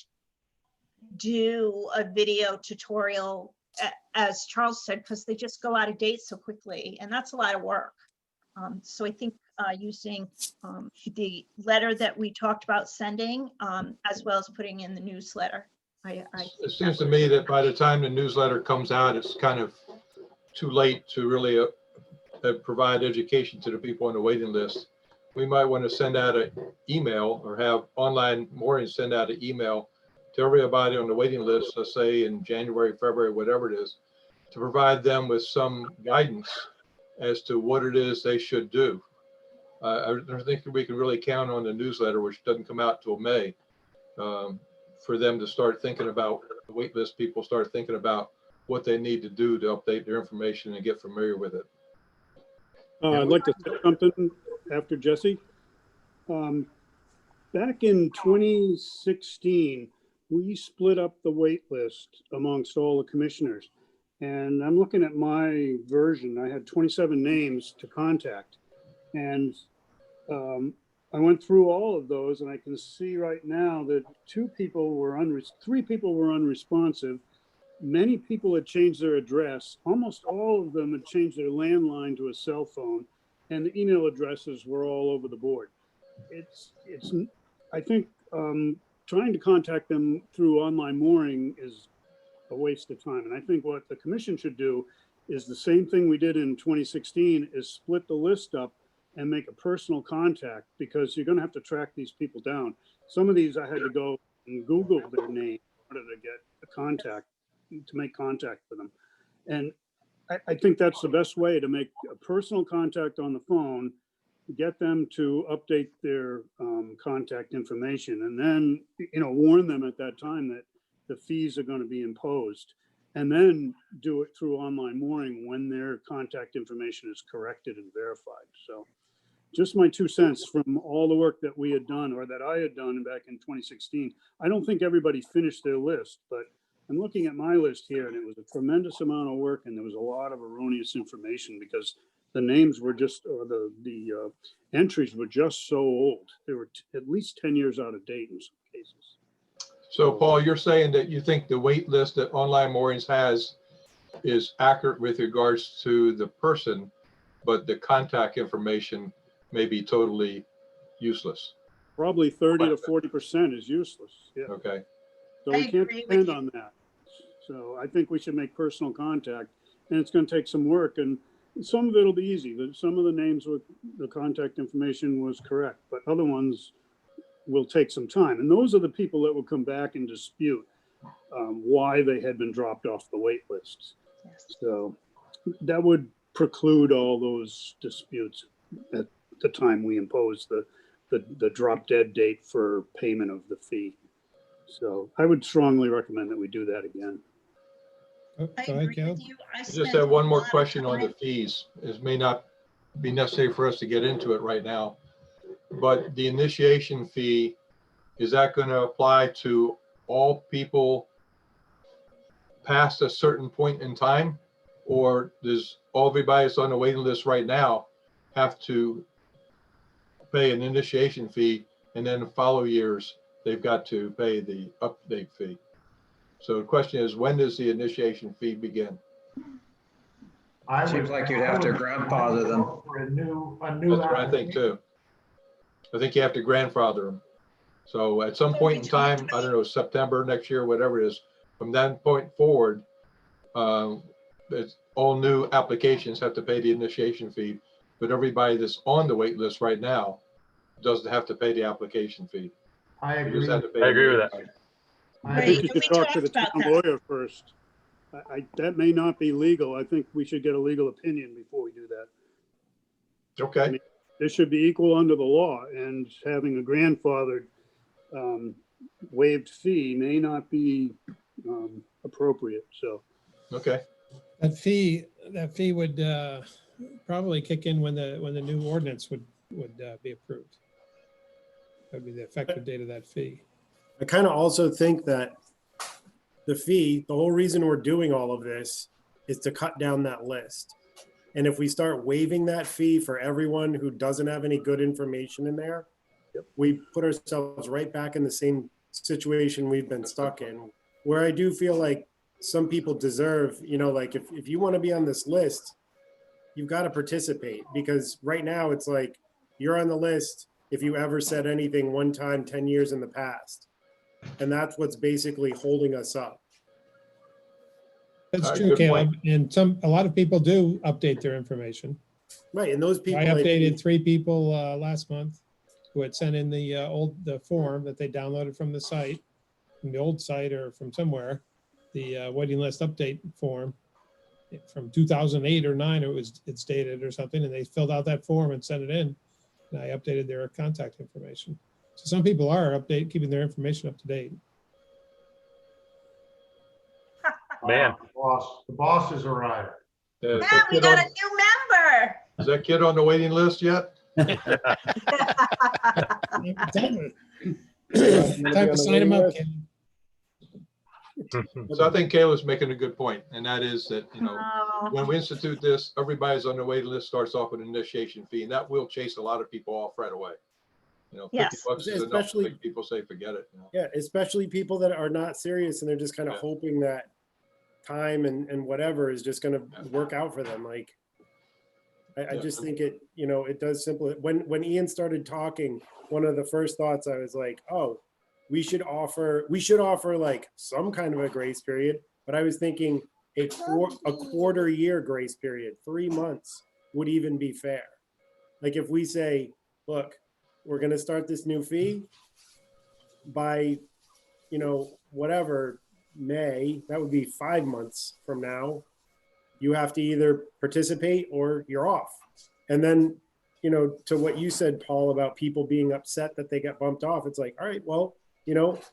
do a video tutorial, as Charles said, because they just go out of date so quickly, and that's a lot of work. So I think using the letter that we talked about sending, as well as putting in the newsletter. It seems to me that by the time the newsletter comes out, it's kind of too late to really provide education to the people on the waiting list. We might want to send out an email or have online mooring send out an email to everybody on the waiting list, let's say in January, February, whatever it is, to provide them with some guidance as to what it is they should do. I don't think we can really count on the newsletter, which doesn't come out till May, for them to start thinking about, the waitlist people start thinking about what they need to do to update their information and get familiar with it. I'd like to say something after Jesse. Back in 2016, we split up the wait list amongst all the commissioners. And I'm looking at my version. I had 27 names to contact. And I went through all of those, and I can see right now that 3 people were unresponsive. Many people had changed their address. Almost all of them had changed their landline to a cell phone, and the email addresses were all over the board. I think trying to contact them through online mooring is a waste of time. And I think what the commission should do is the same thing we did in 2016, is split the list up and make a personal contact, because you're gonna have to track these people down. Some of these I had to go and Google their name in order to get a contact, to make contact with them. And I think that's the best way to make a personal contact on the phone, get them to update their contact information, and then, warn them at that time that the fees are going to be imposed, and then do it through online mooring when their contact information is corrected and verified. So just my 2 cents from all the work that we had done, or that I had done back in 2016. I don't think everybody finished their list, but I'm looking at my list here, and it was a tremendous amount of work, and there was a lot of erroneous information because the names were just, or the entries were just so old. They were at least 10 years out of date in some cases. So Paul, you're saying that you think the wait list that Online Moorings has is accurate with regards to the person, but the contact information may be totally useless. Probably 30 to 40% is useless. Yeah. Okay. So we can't depend on that. So I think we should make personal contact, and it's going to take some work, and some of it'll be easy. Some of the names with the contact information was correct, but other ones will take some time. And those are the people that will come back and dispute why they had been dropped off the wait list. So that would preclude all those disputes at the time we impose the drop dead date for payment of the fee. So I would strongly recommend that we do that again. Go ahead, Caleb. I just have one more question on the fees. It may not be necessary for us to get into it right now, but the initiation fee, is that going to apply to all people past a certain point in time? Or does everybody that's on the waiting list right now have to pay an initiation fee, and then the following years they've got to pay the update fee? So the question is, when does the initiation fee begin? Seems like you'd have to grandfather them. For a new That's what I think too. I think you have to grandfather them. So at some point in time, I don't know, September next year, whatever it is, from that point forward, it's all new applications have to pay the initiation fee, but everybody that's on the wait list right now doesn't have to pay the application fee. I You agree. just have to pay I agree with that. I think you should talk to the town lawyer first. That may not be legal. I think we should get a legal opinion before we do that. Okay. I mean, this should be equal under the law, and having a grandfathered waived fee may not be appropriate. So, okay. That fee would probably kick in when the new ordinance would be approved. That would be the effective date of that fee. I kind of also think that the fee, the whole reason we're doing all of this is to cut down that list. And if we start waiving that fee for everyone who doesn't have any good information in there, we put ourselves right back in the same situation we've been stuck in, where I do feel like some people deserve, like if you want to be on this list, you've got to participate, because right now it's like you're on the list if you ever said anything one time 10 years in the past. And that's what's basically holding us up. That's true, Caleb. And a lot of people do update their information. Right, and those people. I updated 3 people last month who had sent in the form that they downloaded from the site, from the old site or from somewhere, the waiting list update form from 2008 or 9. It's dated or something, and they filled out that form and sent it in. And I updated their contact information. So some people are keeping their information up to date. Man, The boss has arrived. Man, we got a new member. Is that kid on the waiting list yet? Time to sign him up, Caleb. So I think Caleb's making a good point, and that is that, when we institute this, everybody's on the waiting list starts off with an initiation fee, and that will chase a lot of people off right away. 50 bucks is enough to make people say, forget it. Yeah, especially people that are not serious and they're just kind of hoping that time and whatever is just going to work out for them. Like, I just think it, it does simple. When Ian started talking, one of the first thoughts I was like, oh, we should offer like some kind of a grace period. But I was thinking a quarter year grace period, 3 months would even be fair. Like if we say, look, we're going to start this new fee by, whatever, May, that would be 5 months from now. You have to either participate or you're off. And then, to what you said, Paul, about people being upset that they got bumped off, it's like, all right, well,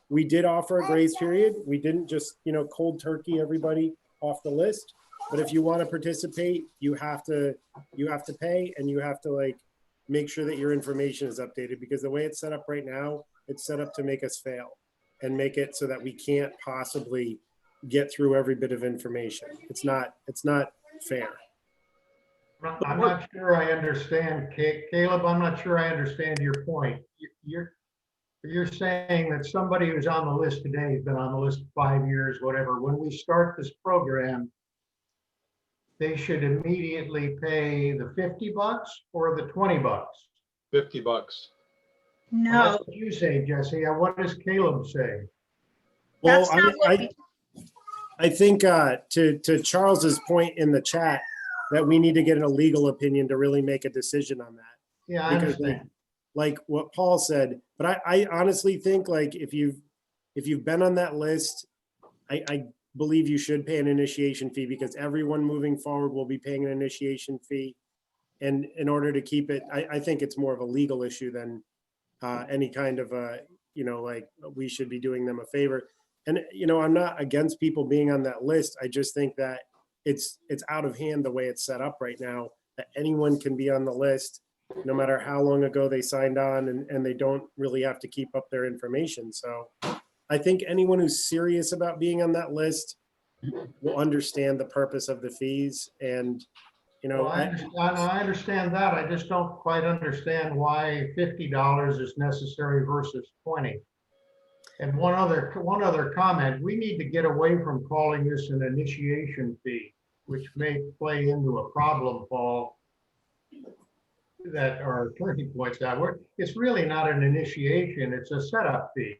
we did offer a grace period. We didn't just, cold turkey everybody off the list. But if you want to participate, you have to pay, and you have to make sure that your information is updated, because the way it's set up right now, it's set up to make us fail and make it so that we can't possibly get through every bit of information. It's not fair. I'm not sure I understand, Caleb. I'm not sure I understand your point. You're saying that somebody who's on the list today has been on the list 5 years, whatever. When we start this program, they should immediately pay the $50 or the $20? $50. No. Well, that's what you say, Jesse. What does Caleb say? Well, That's not what we- I think to Charles's point in the chat, that we need to get a legal opinion to really make a decision on that. Yeah, I understand. Like what Paul said, but I honestly think if you've been on that list, I believe you should pay an initiation fee, because everyone moving forward will be paying an initiation fee. And in order to keep it, I think it's more of a legal issue than any kind of we should be doing them a favor. And I'm not against people being on that list. I just think that it's out of hand the way it's set up right now, that anyone can be on the list, no matter how long ago they signed on, and they don't really have to keep up their information. So I think anyone who's serious about being on that list will understand the purpose of the fees. And, Well, I understand that. I just don't quite understand why $50 is necessary versus 20. And one other comment, we need to get away from calling this an initiation fee, which may play into a problem, Paul, that our attorney points out. It's really not an initiation, it's a setup fee.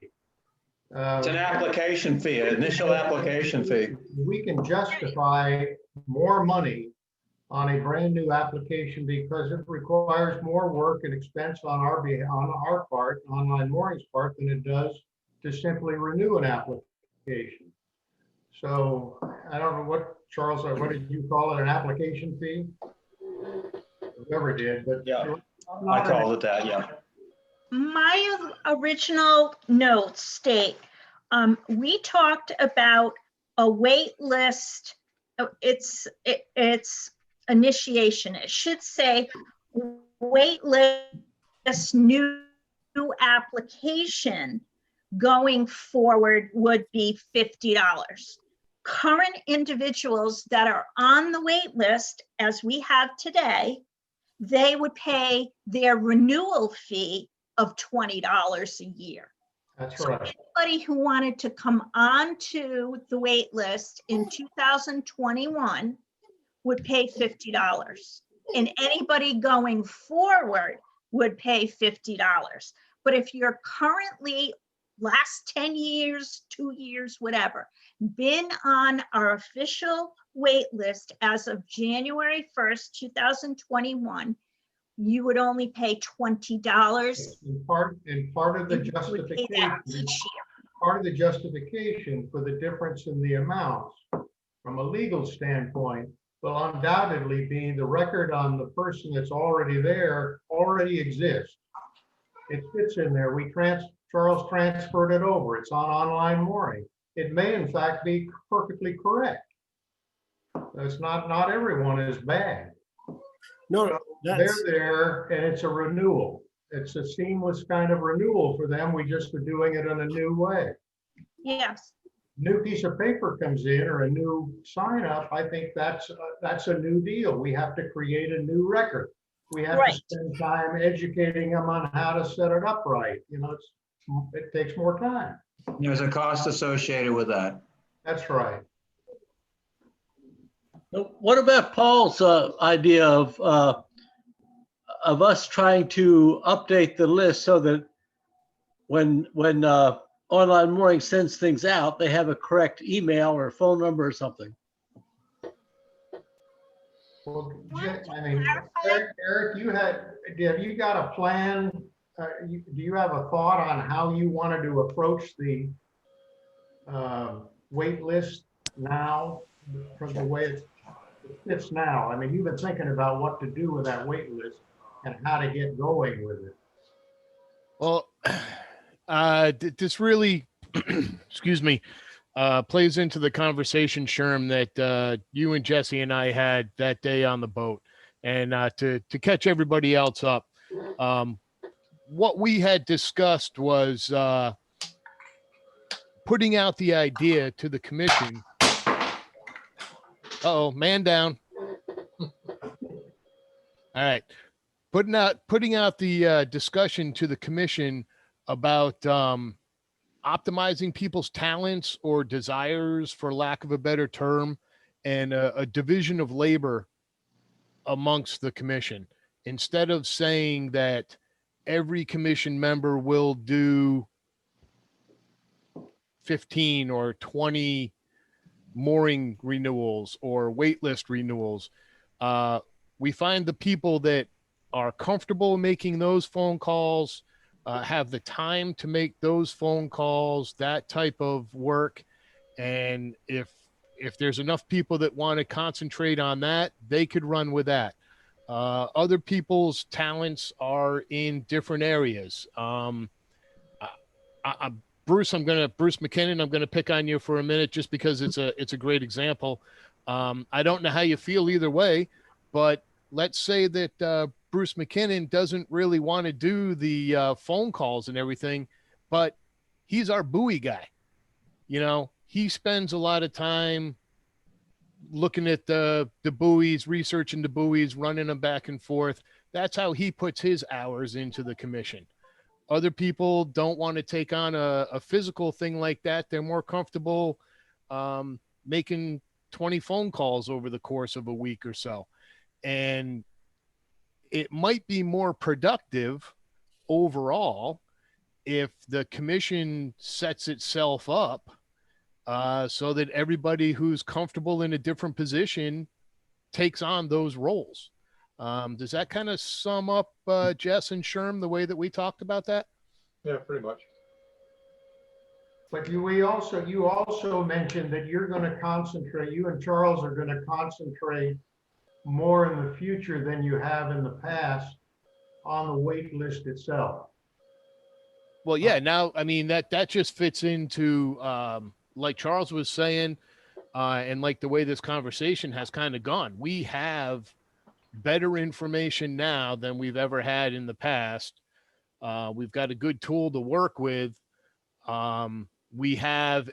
It's an application fee, an initial application fee. We can justify more money on a brand new application because it requires more work and expense on our part, Online Mooring's part, than it does to simply renew an application. So I don't know what, Charles, what did you call it, an application fee? Whoever did, but yeah, I called it that, yeah. My original notes state, we talked about a wait list. It's initiation. It should say wait list new application going forward would be $50. Current individuals that are on the wait list, as we have today, they would pay their renewal fee of $20 a year. That's right. So anybody who wanted to come onto the wait list in 2021 would pay $50. And anybody going forward would pay $50. But if you're currently last 10 years, 2 years, whatever, been on our official wait list as of January 1st, 2021, you would only pay $20. In part of the justification, part of the justification for the difference in the amounts from a legal standpoint will undoubtedly be the record on the person that's already there already exists. It fits in there. Charles transferred it over. It's on Online Mooring. It may in fact be perfectly correct. It's not everyone is bad. No, they're there and it's a renewal. It's a seamless kind of renewal for them. We just are doing it in a new way. Yes. New piece of paper comes in or a new sign up. I think that's a new deal. We have to create a new record. We have to spend time educating them on how to set it up right. It takes more time. There's a cost associated with that. That's right. What about Paul's idea of us trying to update the list so that when Online Mooring sends things out, they have a correct email or phone number or something? Well, I mean, Eric, have you got a plan? Do you have a thought on how you wanted to approach the wait list now from the way it fits now? I mean, you've been thinking about what to do with that wait list and how to get going with it. Well, this really, excuse me, plays into the conversation, Sherm, that you and Jesse and I had that day on the boat. And to catch everybody else up, what we had discussed was putting out the idea to the commission. Uh-oh, man down. All right. Putting out the discussion to the commission about optimizing people's talents or desires, for lack of a better term, and a division of labor amongst the commission. Instead of saying that every commission member will do 15 or 20 mooring renewals or waitlist renewals, we find the people that are comfortable making those phone calls, have the time to make those phone calls, that type of work. And if there's enough people that want to concentrate on that, they could run with that. Other people's talents are in different areas. Bruce McKinnon, I'm gonna pick on you for a minute just because it's a great example. I don't know how you feel either way, but let's say that Bruce McKinnon doesn't really want to do the phone calls and everything, but he's our buoy guy. You know, he spends a lot of time looking at the buoys, researching the buoys, running them back and forth. That's how he puts his hours into the commission. Other people don't want to take on a physical thing like that. They're more comfortable making 20 phone calls over the course of a week or so. And it might be more productive overall if the commission sets itself up so that everybody who's comfortable in a different position takes on those roles. Does that kind of sum up Jess and Sherm, the way that we talked about that? Yeah, pretty much. But you also mentioned that you're going to concentrate, you and Charles are going to concentrate more in the future than you have in the past on the wait list itself. Well, yeah, now, I mean, that just fits into, like Charles was saying, and like the way this conversation has kind of gone. We have better information now than we've ever had in the past. We've got a good tool to work with. We have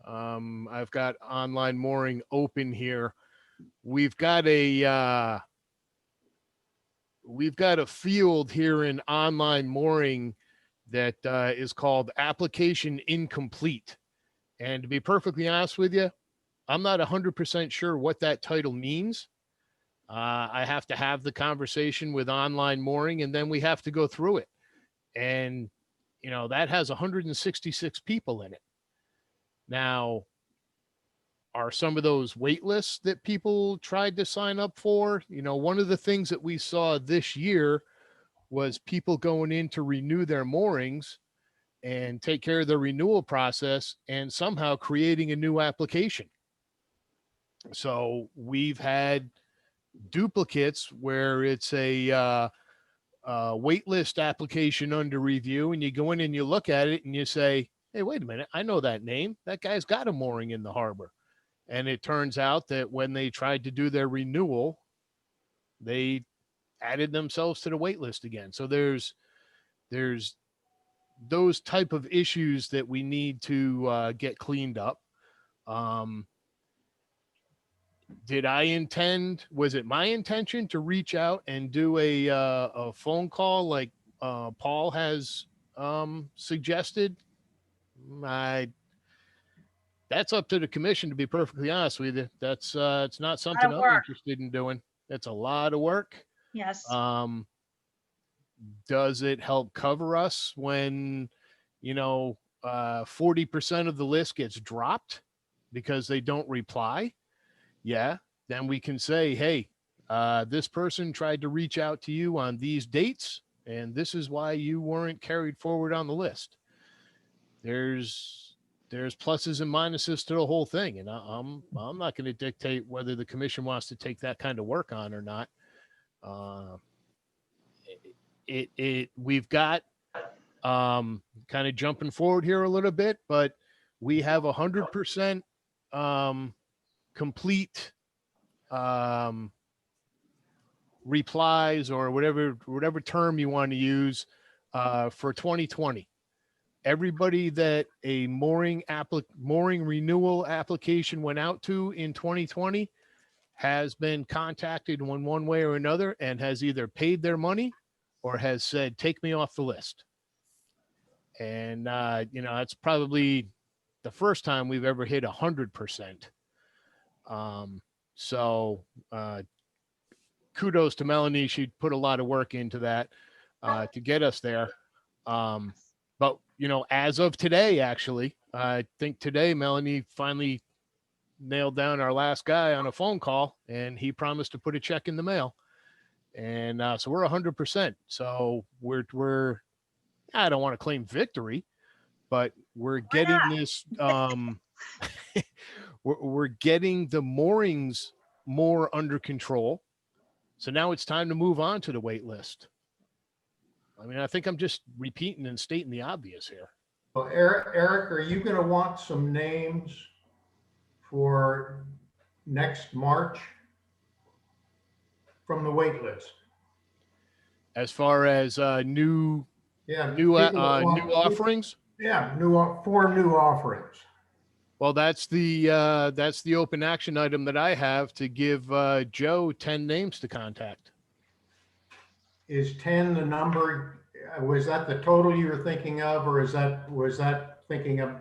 I've got online mooring open here. We've got a field here in online mooring that is called application incomplete. And to be perfectly honest with you, I'm not 100% sure what that title means. I have to have the conversation with online mooring, and then we have to go through it. And, you know, that has 166 people in it. Now, are some of those wait lists that people tried to sign up for? You know, one of the things that we saw this year was people going in to renew their moorings and take care of the renewal process and somehow creating a new application. So we've had duplicates where it's a wait list application under review, and you go in and you look at it and you say, hey, wait a minute, I know that name. That guy's got a mooring in the harbor. And it turns out that when they tried to do their renewal, they added themselves to the wait list again. So there's those type of issues that we need to get cleaned up. Was it my intention to reach out and do a phone call like Paul has suggested? That's up to the commission, to be perfectly honest with you. That's it's not something I'm interested in doing. It's a lot of work. Yes. Does it help cover us when, 40% of the list gets dropped because they don't reply? yeah, then we can say, hey, this person tried to reach out to you on these dates, and this is why you weren't carried forward on the list. There's pluses and minuses to the whole thing, and I'm not going to dictate whether the commission wants to take that kind of work on or not. We've got kind of jumping forward here a little bit, but we have 100% complete replies, or whatever term you want to use, for 2020. Everybody that a mooring renewal application went out to in 2020 has been contacted in one way or another, and has either paid their money or has said, take me off the list. And, that's probably the first time we've ever hit 100%. So kudos to Melanie. She put a lot of work into that to get us there. But, as of today, actually, I think today, Melanie finally nailed down our last guy on a phone call, and he promised to put a check in the mail. And so we're 100%. So we're I don't want to claim victory, but we're getting this. We're getting the moorings more under control. So now it's time to move on to the wait list. I mean, I think I'm just repeating and stating the obvious here. Well, Eric, are you going to want some names for next March from the wait list? As far as new offerings? Yeah, four new offerings. Well, that's the open action item that I have to give Joe 10 names to contact. Is 10 the number? Was that the total you were thinking of, or was that thinking of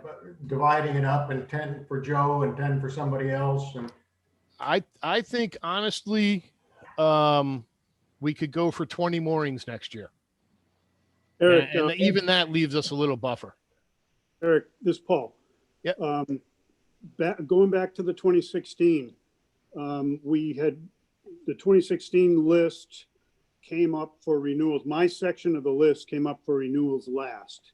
dividing it up and 10 for Joe and 10 for somebody else? And I think honestly, we could go for 20 moorings next year. Eric, and even that leaves us a little buffer. Eric, this is Paul. Yep. Going back to the 2016, we had the 2016 list came up for renewals. My section of the list came up for renewals last,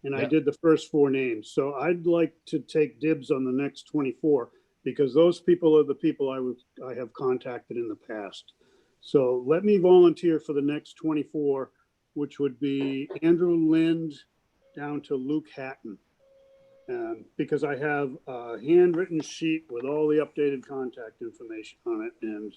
and I did the first 4 names. So I'd like to take dibs on the next 24, because those people are the people I have contacted in the past. So let me volunteer for the next 24, which would be Andrew Lind down to Luke Hatton. Because I have a handwritten sheet with all the updated contact information on it, and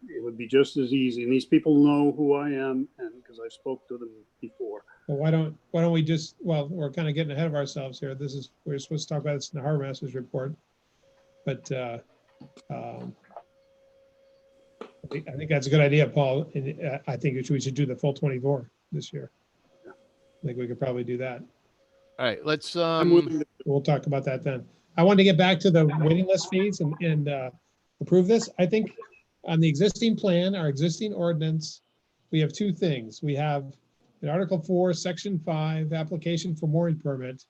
it would be just as easy. And these people know who I am, and because I spoke to them before. Well, why don't we just, we're kind of getting ahead of ourselves here. We're supposed to talk about this in the Harbor Master's report, but I think that's a good idea, Paul. And I think we should do the full 24 this year. I think we could probably do that. All right, let's. We'll talk about that then. I wanted to get back to the waiting list fees and approve this. I think on the existing plan, our existing ordinance, we have 2 things. We have in Article 4, Section 5, application for mooring permit.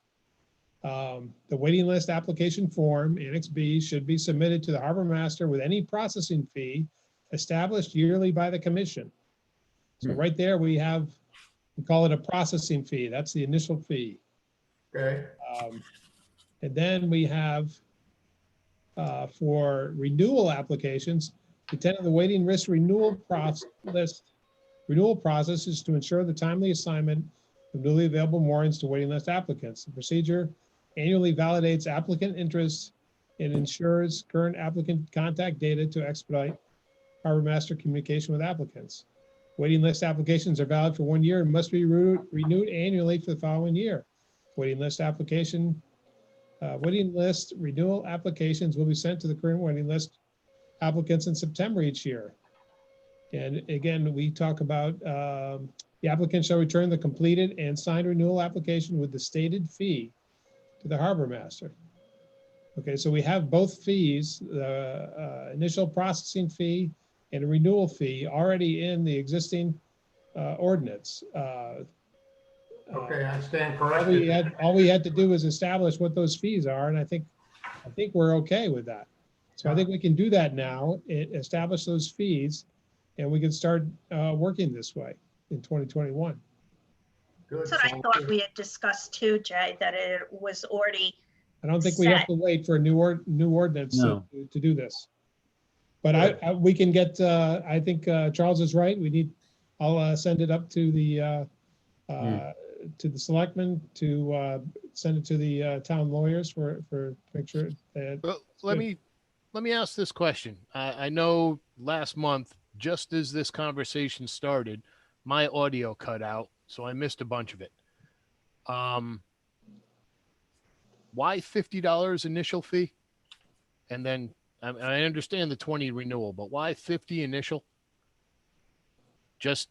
The waiting list application form, Annex B, should be submitted to the harbor master with any processing fee established yearly by the commission. So right there we call it a processing fee. That's the initial fee. Okay. And then we have for renewal applications, the intent of the waiting list renewal process is to ensure the timely assignment of newly available moorings to waiting list applicants. The procedure annually validates applicant interests and ensures current applicant contact data to expedite harbor master communication with applicants. Waiting list applications are valid for 1 year and must be renewed annually for the following year. Waiting list renewal applications will be sent to the current waiting list applicants in September each year. And again, we talk about the applicant shall return the completed and signed renewal application with the stated fee to the harbor master. Okay, so we have both fees, the initial processing fee and a renewal fee already in the existing ordinance. Okay, I stand corrected. All we had to do was establish what those fees are, and I think we're okay with that. So I think we can do that now, establish those fees, and we can start working this way in 2021. Good. That's what I sounds thought good. we had discussed too, Jay, that it was already, I don't think we have set. to wait for a new ordinance No. to do this. But we can get, I think Charles is right. I'll send it up to the selectmen to send it to the town lawyers for make sure that. Well, let me ask this question. I know last month, just as this conversation started, my audio cut out, so I missed a bunch of it. Why $50 initial fee? And then I understand the 20 renewal, but why 50 initial? Just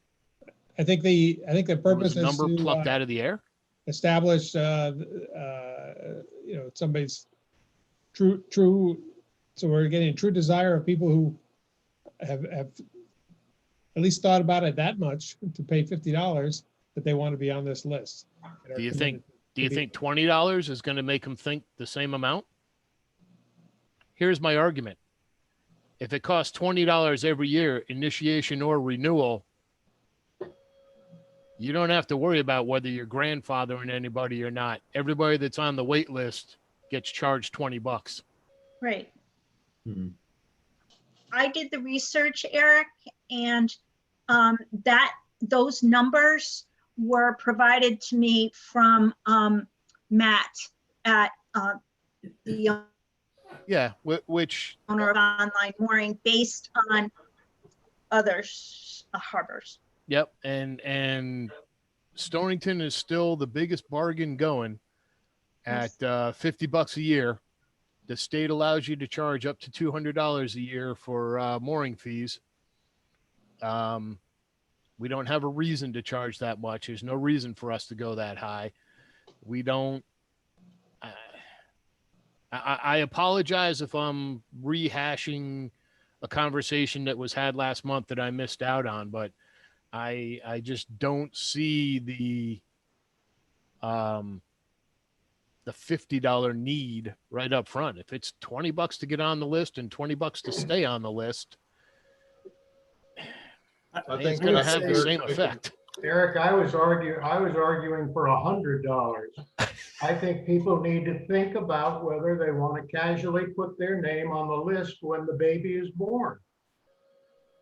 I think the purpose is number to plucked out of the air. establish, somebody's true. So we're getting a true desire of people who have at least thought about it that much to pay $50 that they want to be on this list. Do you think $20 is going to make them think the same amount? Here's my argument. If it costs $20 every year, initiation or renewal, you don't have to worry about whether you're grandfathering anybody or not. Everybody that's on the wait list gets charged $20. right. Mhm. I did the research, Eric, and those numbers were provided to me from Matt at the Yeah, which owner of Online Mooring, based on others harbors. Yep, and Stonington is still the biggest bargain going at $50 a year. The state allows you to charge up to $200 a year for mooring fees. We don't have a reason to charge that much. There's no reason for us to go that high. We don't. I apologize if I'm rehashing a conversation that was had last month that I missed out on, but I just don't see the $50 need right up front. If it's $20 to get on the list and $20 to stay on the list, I it's think going to that's have the fair. same effect. Eric, I was arguing for $100. I think people need to think about whether they want to casually put their name on the list when the baby is born.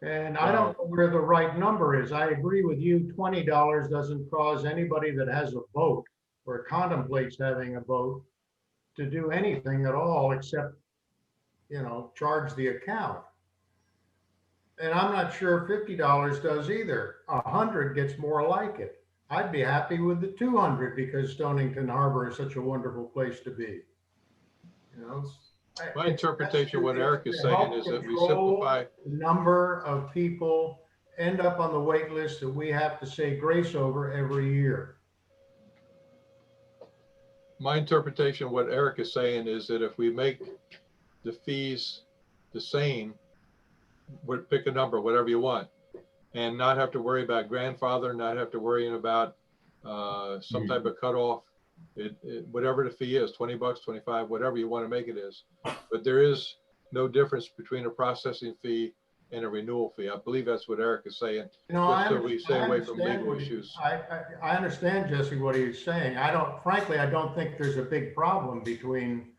And I don't know where the right number is. I agree with you, $20 doesn't cause anybody that has a boat or contemplates having a boat to do anything at all except, charge the account. And I'm not sure $50 does either. 100 gets more like it. I'd be happy with the 200 because Stonington Harbor is such a wonderful place to be. My interpretation, what Eric is saying is that we simplify. The number of people end up on the wait list that we have to say grace over every year. My interpretation, what Eric is saying is that if we make the fees the same, pick a number, whatever you want, and not have to worry about grandfather, not have to worry about some type of cutoff, whatever the fee is, $20, 25, whatever you want to make it is. But there is no difference between a processing fee and a renewal fee. I believe that's what Eric is saying. So we stay away from legal issues. I understand, Jesse, what he's saying. Frankly, I don't think there's a big problem between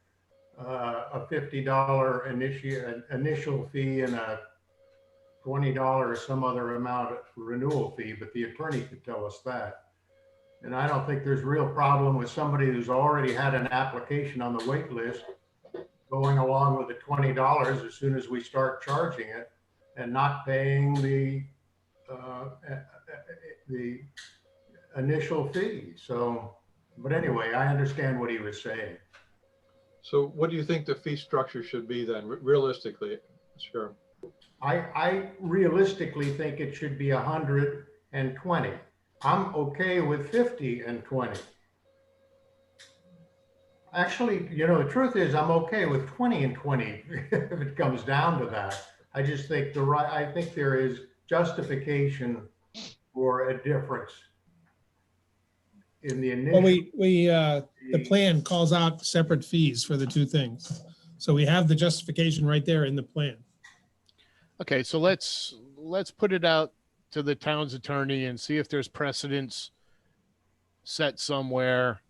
a $50 initial fee and a $20 or some other amount of renewal fee, but the attorney could tell us that. And I don't think there's a real problem with somebody who's already had an application on the wait list going along with the $20 as soon as we start charging it and not paying the initial fee. So, but anyway, I understand what he was saying. So what do you think the fee structure should be then, realistically? Sure. I realistically think it should be 120. I'm okay with 50 and 20. Actually, the truth is I'm okay with 20 and 20 if it comes down to that. I just think I think there is justification for a difference in the initial. Well, the plan calls out separate fees for the two things. So we have the justification right there in the plan. Okay, so let's put it out to the town's attorney and see if there's precedents set somewhere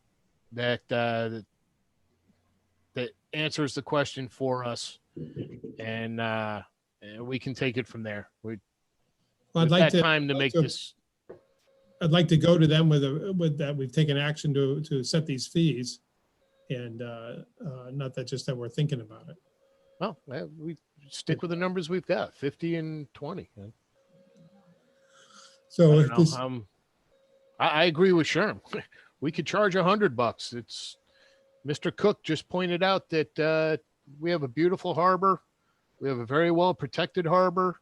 that that answers the question for us, and we can take it from there. Well, We've had time to make this. I'd like to go to them with that. We've taken action to set these fees, and not that just that we're thinking about it. Well, we stick with the numbers we've got, 50 and 20. So I if don't this, know, I agree with Sherm. We could charge $100. It's Mr. Cook just pointed out that we have a beautiful harbor. We have a very well protected harbor.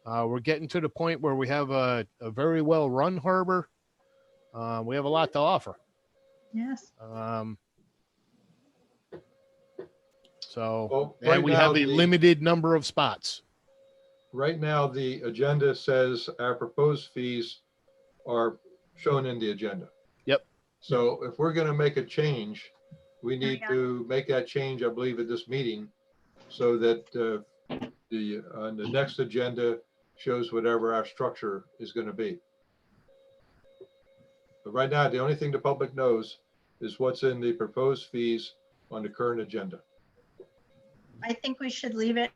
We're getting to the point where we have a very well run harbor. We have a lot to offer. Yes. So Well, and right we now, have a limited number of spots. Right now, the agenda says our proposed fees are shown in the agenda. Yep. So if we're going to make a change, we need to make that change, I believe, at this meeting, so that the next agenda shows whatever our structure is going to be. But right now, the only thing the public knows is what's in the proposed fees on the current agenda. I think we should leave it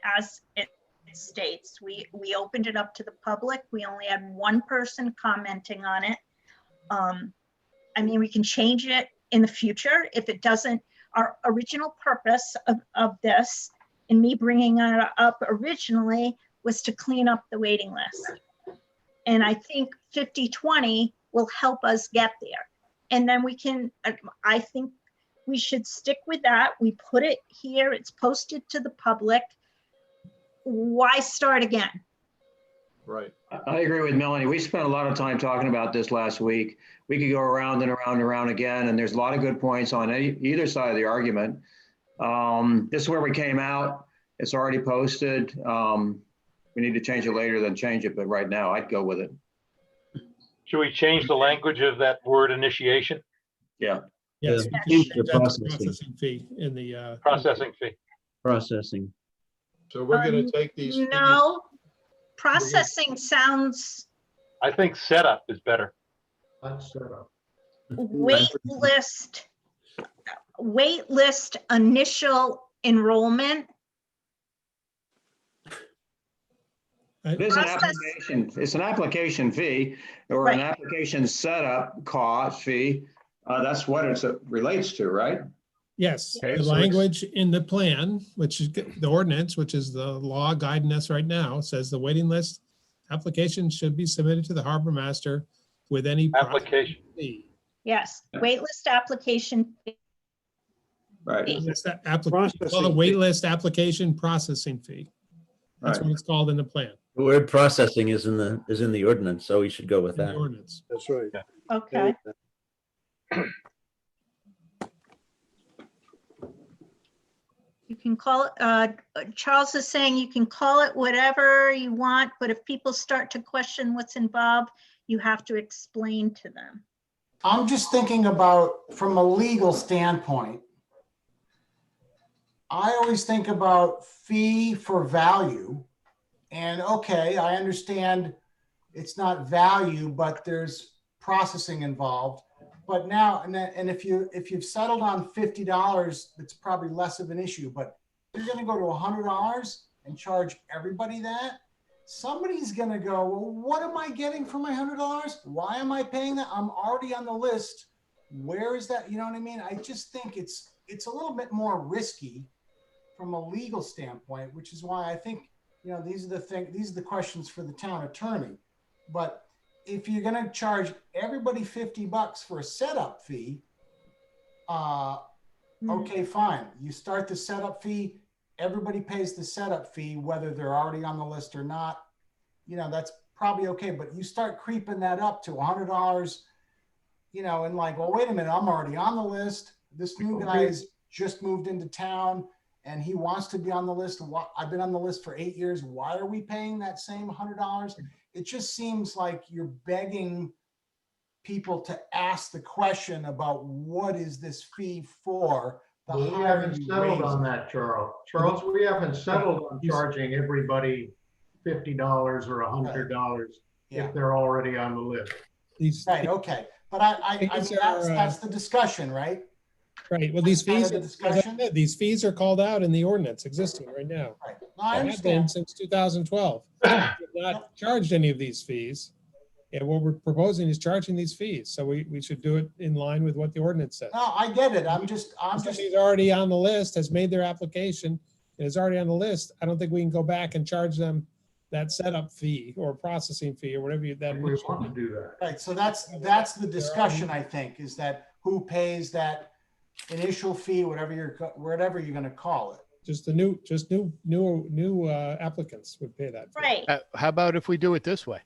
as it states. We opened it up to the public. We only had one person commenting on it. I mean, we can change it in the future if it doesn't. Our original purpose of this, and me bringing it up originally, was to clean up the waiting list. And I think 50/20 will help us get there. And then we can, I think we should stick with that. We put it here, it's posted to the public. Why start again? Right. I agree with Melanie. We spent a lot of time talking about this last week. We could go around and around and around again, and there's a lot of good points on either side of the argument. This is where we came out. It's already posted. We need to change it later than change it, but right now I'd go with it. Should we change the language of that word initiation? Yeah. yes, Yeah. we Change can the add the processing. processing fee in the Processing fee. Processing. So we're going to take these fees. No, processing sounds I think setup is better. Let's set up. wait list initial enrollment. It is an Process- application. It's an application fee or an Right. application setup cost fee. That's what it relates to, right? Yes, Okay, the so language in the plan, which is the ordinance, which is the law guiding us right now, says the waiting list application should be submitted to the harbor master with any Application. fee. Yes, waitlist application. Right. It's that application, called a Processing wait fee. list application processing fee. That's Right. what it's called in the plan, The word processing is in the ordinance, so we should go with in the that. ordinance. That's right. Okay. You can call it, Charles is saying you can call it whatever you want, but if people start to question what's involved, you have to explain to them. I'm just thinking about, from a legal standpoint, I always think about fee for value. And okay, I understand it's not value, but there's processing involved. But now, and if you've settled on $50, it's probably less of an issue, but you're gonna go to $100 and charge everybody that? Somebody's gonna go, well, what am I getting for my $100? Why am I paying that? I'm already on the list. Where is that? You know what I mean? I just think it's a little bit more risky from a legal standpoint, which is why I think, these are the questions for the town attorney. But if you're gonna charge everybody $50 for a setup fee, okay, fine. You start the setup fee, everybody pays the setup fee, whether they're already on the list or not. That's probably okay, but you start creeping that up to $100, and like, well, wait a minute, I'm already on the list. This new guy's just moved into town and he wants to be on the list. I've been on the list for 8 years. Why are we paying that same $100? It just seems like you're begging people to ask the question about what is this fee for the Well, we higher haven't you settled raise on it. that, Charles. Charles, we haven't settled on charging everybody $50 or $100 Yeah. if they're already on the list. These, Right, okay. But I mean, These that's the discussion, right? right, well, these Kind fees, of the as I discussion? said, these fees are called out in the ordinance existing right now. Right. No, I They have been understand. since 2012. We have not charged any of these fees. And what we're proposing is charging these fees. So we should do it in line with what the ordinance says. No, I get it. I'm just, Somebody's already on the list, has made their application, and is already on the list. I don't think we can go back and charge them that setup fee or processing fee or whatever that. We want to do that. right. So that's the discussion, I think, is that who pays that initial fee, whatever you're going to call it. Just new applicants would pay that fee. Right. How about if we do it this way?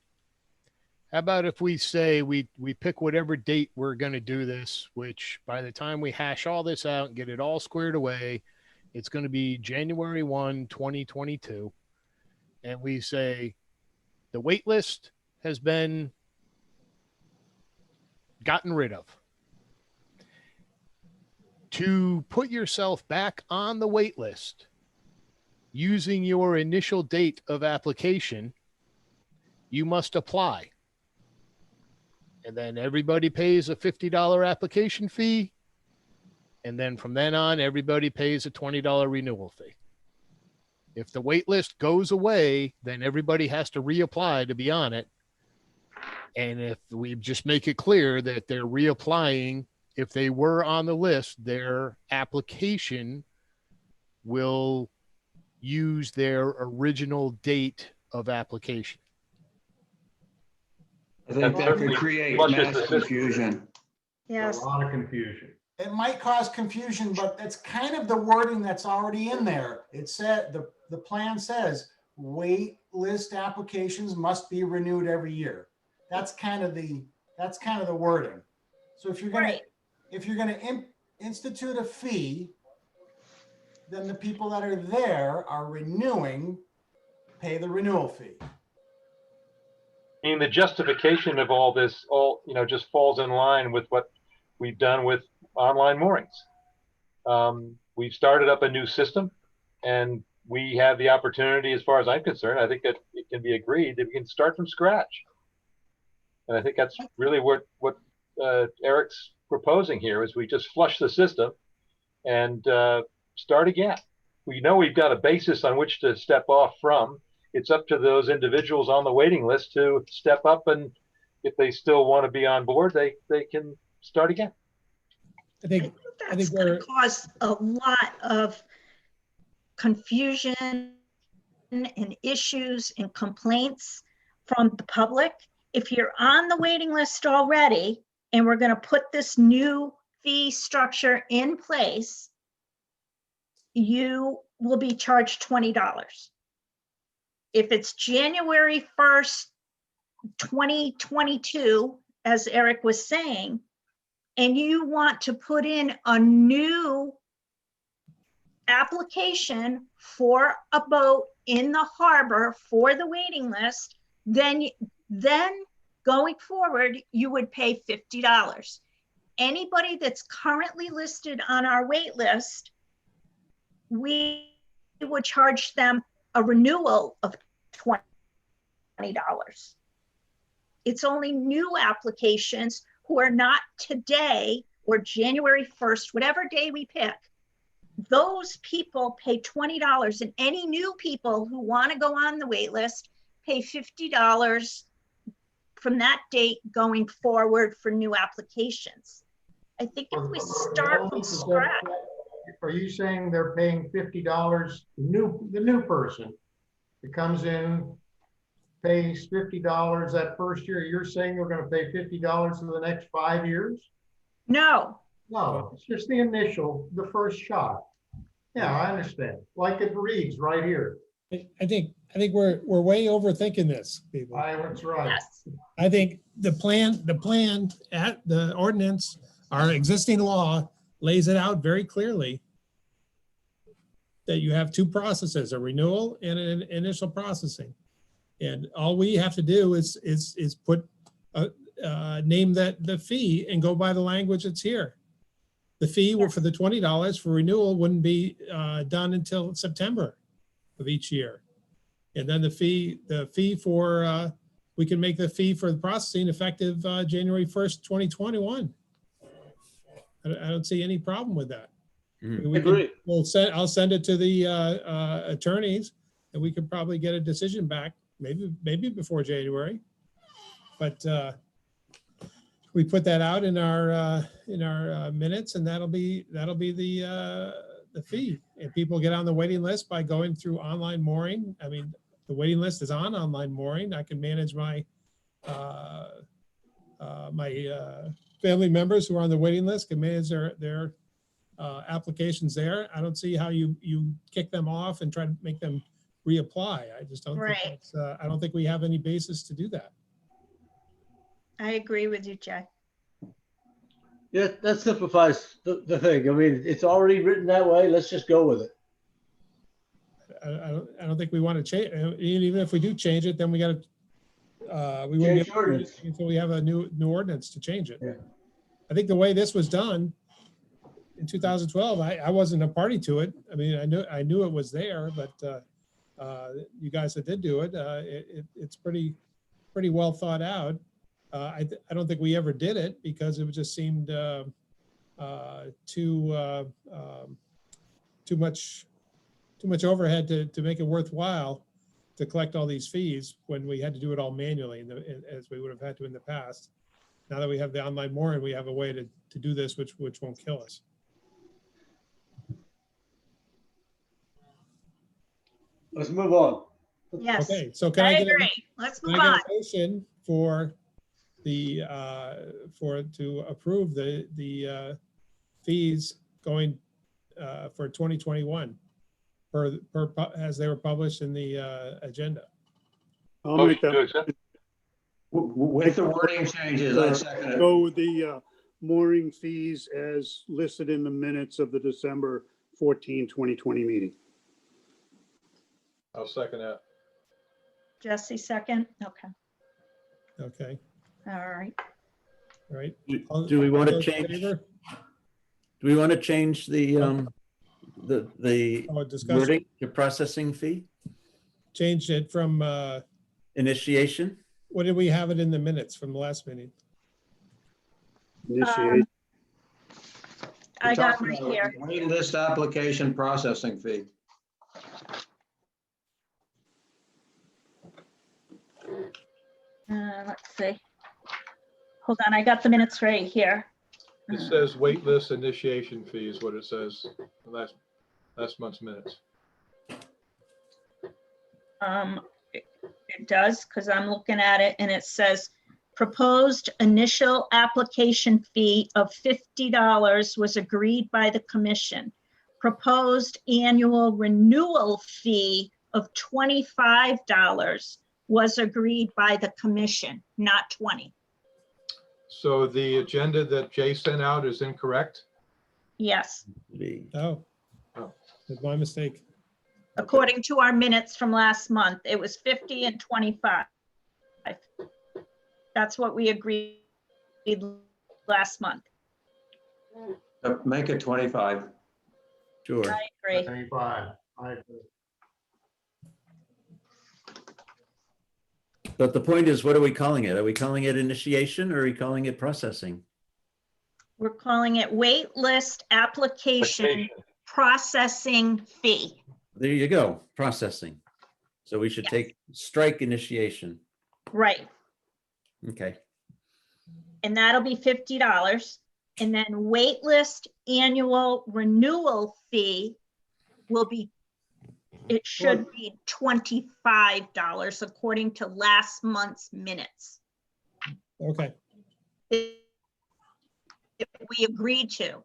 How about if we say we pick whatever date we're going to do this, which by the time we hash all this out and get it all squared away, it's going to be January 1, 2022. And we say the wait list has been gotten rid of. To put yourself back on the wait list using your initial date of application, you must apply. And then everybody pays a $50 application fee. And then from then on, everybody pays a $20 renewal fee. If the wait list goes away, then everybody has to reapply to be on it. And if we just make it clear that they're reapplying, if they were on the list, their application will use their original date of application. I think that could create mass confusion. Yes. A lot of confusion. It might cause confusion, but that's kind of the wording that's already in there. It said, the plan says, wait list applications must be renewed every year. That's kind of the wording. So if you're gonna institute a fee, then the people that are there are renewing, pay the renewal fee. I mean, the justification of all this, just falls in line with what we've done with online moorings. We've started up a new system, and we have the opportunity, as far as I'm concerned, I think that it can be agreed that we can start from scratch. And I think that's really what Eric's proposing here, is we just flush the system and start again. We know we've got a basis on which to step off from. It's up to those individuals on the waiting list to step up, and if they still want to be on board, they can start again. I think that's going to cause a lot of confusion and issues and complaints from the public. If you're on the waiting list already, and we're going to put this new fee structure in place, you will be charged $20. If it's January 1st, 2022, as Eric was saying, and you want to put in a new application for a boat in the harbor for the waiting list, then going forward, you would pay $50. Anybody that's currently listed on our wait list, we would charge them a renewal of $20. It's only new applications who are not today or January 1st, whatever day we pick. Those people pay $20, and any new people who want to go on the wait list pay $50 from that date going forward for new applications. I think if we start from scratch. Are you saying they're paying $50, the new person that comes in, pays $50 that first year? You're saying they're going to pay $50 for the next 5 years? No. No, it's just the first shot. Yeah, I understand. Like it reads right here. I think we're way overthinking this, people. That's right. Yes. I think the plan at the ordinance, our existing law lays it out very clearly that you have two processes, a renewal and an initial processing. And all we have to do is put name the fee and go by the language that's here. the fee for the $20 for renewal wouldn't be done until September of each year. And then the fee for, we can make the fee for the processing effective January 1st, 2021. I don't see any problem with that. Agree. I'll send it to the attorneys, and we could probably get a decision back maybe before January. But we put that out in our minutes, and that'll be the fee. And people get on the waiting list by going through online mooring. I mean, the waiting list is on online mooring. I can manage my family members who are on the waiting list can manage their applications there. I don't see how you kick them off and try to make them reapply. I just don't think that's, I don't think we have any basis to do that. I agree with you, Jay. Yeah, that simplifies the thing. I mean, it's already written that way. Let's just go with it. I don't think we want to change. Even if we do change it, then we got to we wouldn't get until we have a new ordinance to change it. Yeah. I think the way this was done in 2012, I wasn't a party to it. I mean, I knew it was there, but you guys that did do it, it's pretty well thought out. I don't think we ever did it because it just seemed too much overhead to make it worthwhile to collect all these fees when we had to do it all manually as we would have had to in the past. Now that we have the online mooring, we have a way to do this, which won't kill us. Let's move on. Yes. Okay, so can I agree. Let's move can I on. get a motion for the to approve the fees going for 2021 as they were published in the agenda? I'll make Motion to that. accept. With the wording changes, I second it. Go with the mooring fees as listed in the minutes of the December 14, 2020 meeting. I'll second that. Jesse, second. Okay. Okay, All right. all right. Do we want All to those in change? favor? Do we want to change the Oh, discussion. wording, the processing fee, Changed it from, initiation? what did we have it in the minutes from the last meeting? Initiate. I got right here. Wait list application processing fee. Let's see. Hold on, I got the minutes right here. It says waitlist initiation fee is what it says, last month's minutes. It does, because I'm looking at it and it says proposed initial application fee of $50 was agreed by the commission. Proposed annual renewal fee of $25 was agreed by the commission, not 20. So the agenda that Jay sent out is incorrect? Yes, Oh, Oh. that's my mistake. according to our minutes from last month, it was 50 and 25. That's what we agreed last month. Make it 25. Sure. I agree. 25. I agree. But the point is, what are we calling it? Are we calling it initiation or are we calling it processing? We're calling it wait list application processing fee. There you go, processing. So we should Yes. strike initiation. Right. Okay. And that'll be $50. And then wait list annual renewal fee will be, it should be $25 according to last month's minutes. Okay, If we agreed to.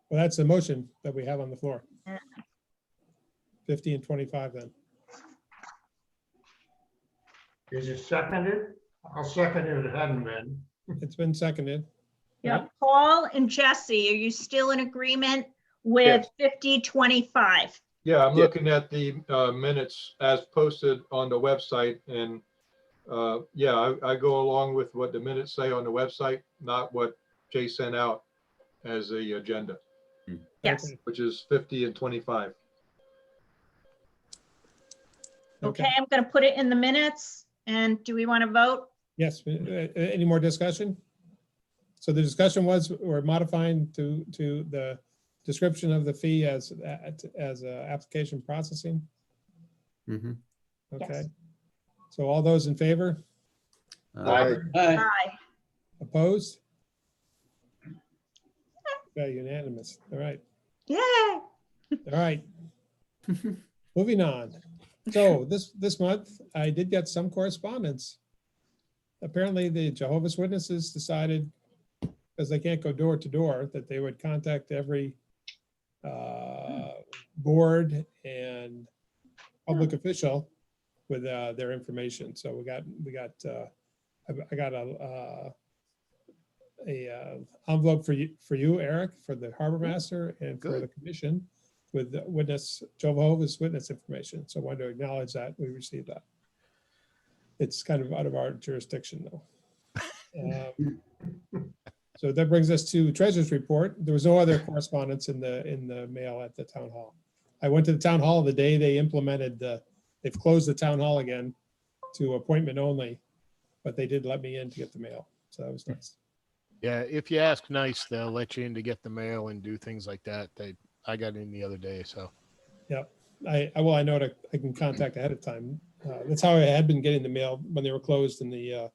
well, that's the motion that we have on the floor. Yeah. 50 and 25 then. Is it seconded? I'll second it if it hadn't been. It's been seconded. Yeah, Paul and Jesse, are you still in agreement with 50, 25? Yeah, I'm looking at the minutes as posted on the website, and yeah, I go along with what the minutes say on the website, not what Jay sent out. as the agenda, Yes. which is 50 and 25. Okay, I'm going to put it in the minutes. And do we want to vote? Yes, any more discussion? So the discussion was, we're modifying to the description of the fee as application processing. Mhm. Okay. Yes. So all those in favor? Aye. Aye. Opposed? Okay, unanimous. All right. Yay. All right. Moving on. So this month, I did get some correspondence. Apparently, the Jehovah's Witnesses decided, because they can't go door to door, that they would contact every board and public official with their information. So I got a envelope for you, Eric, for the harbor master, and for Good. the commission with Jehovah's Witness information. So I wanted to acknowledge that we received that. It's kind of out of our jurisdiction, though. So that brings us to treasurer's report. There was no other correspondence in the mail at the town hall. I went to the town hall the day they implemented they've closed the town hall again to appointment only, but they did let me in to get the mail. So that was nice. Yeah, if you ask nice, they'll let you in to get the mail and do things like that. I got in the other day, so. Yeah, I know that I can contact ahead of time. That's how I had been getting the mail when they were closed in the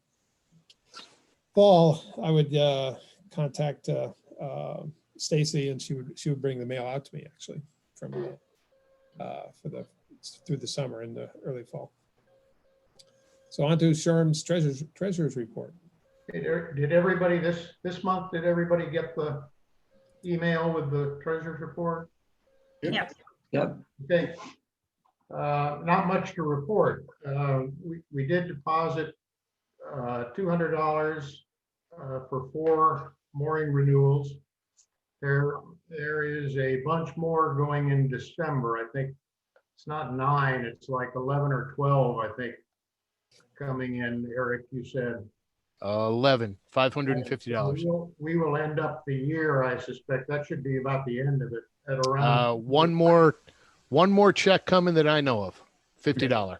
fall. I would contact Stacy, and she would bring the mail out to me, actually, from through the summer and the early fall. So on to Sherm's treasurer's report. Did everybody this month, did everybody get the email with the treasurer's report? Yes. Yep. Okay. Not much to report. We did deposit $200 for 4 mooring renewals. There is a bunch more going in December. I think it's not 9, it's like 11 or 12, I think, coming in. Eric, you said 11, $550. we will end up the year, I suspect. That should be about the end of it at around. One more check coming that I know of, $50. I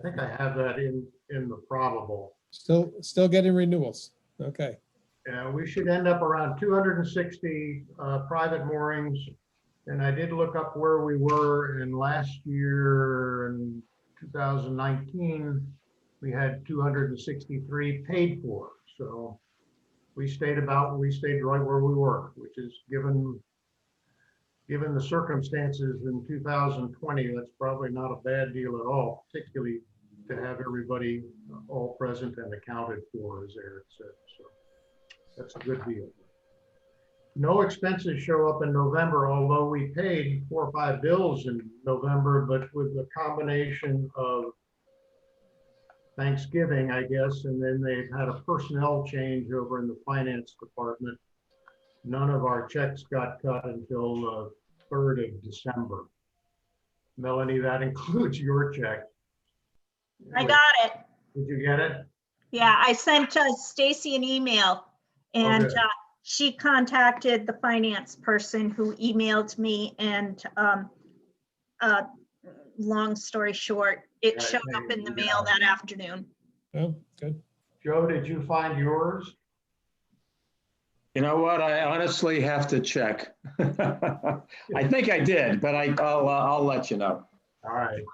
think I have that in the probable. Still getting renewals. Okay. Yeah, we should end up around 260 private moorings. And I did look up where we were in last year in 2019. We had 263 paid for. So we stayed right where we were, which is given the circumstances in 2020, that's probably not a bad deal at all, particularly to have everybody all present and accounted for, as Eric said. So that's a good deal. No expenses show up in November, although we paid 4 or 5 bills in November, but with the combination of Thanksgiving, I guess, and then they've had a personnel change over in the finance department. None of our checks got cut until the 3rd of December. Melanie, that includes your check. I got it. Did you get it? Yeah, I sent Stacy an email, and Okay. She contacted the finance person who emailed me, and long story short, it Yeah, showed up in the yeah. mail that afternoon. Oh, good. Joe, did you find yours? You know what? I honestly have to check. I think I did, but I'll let you know. All right.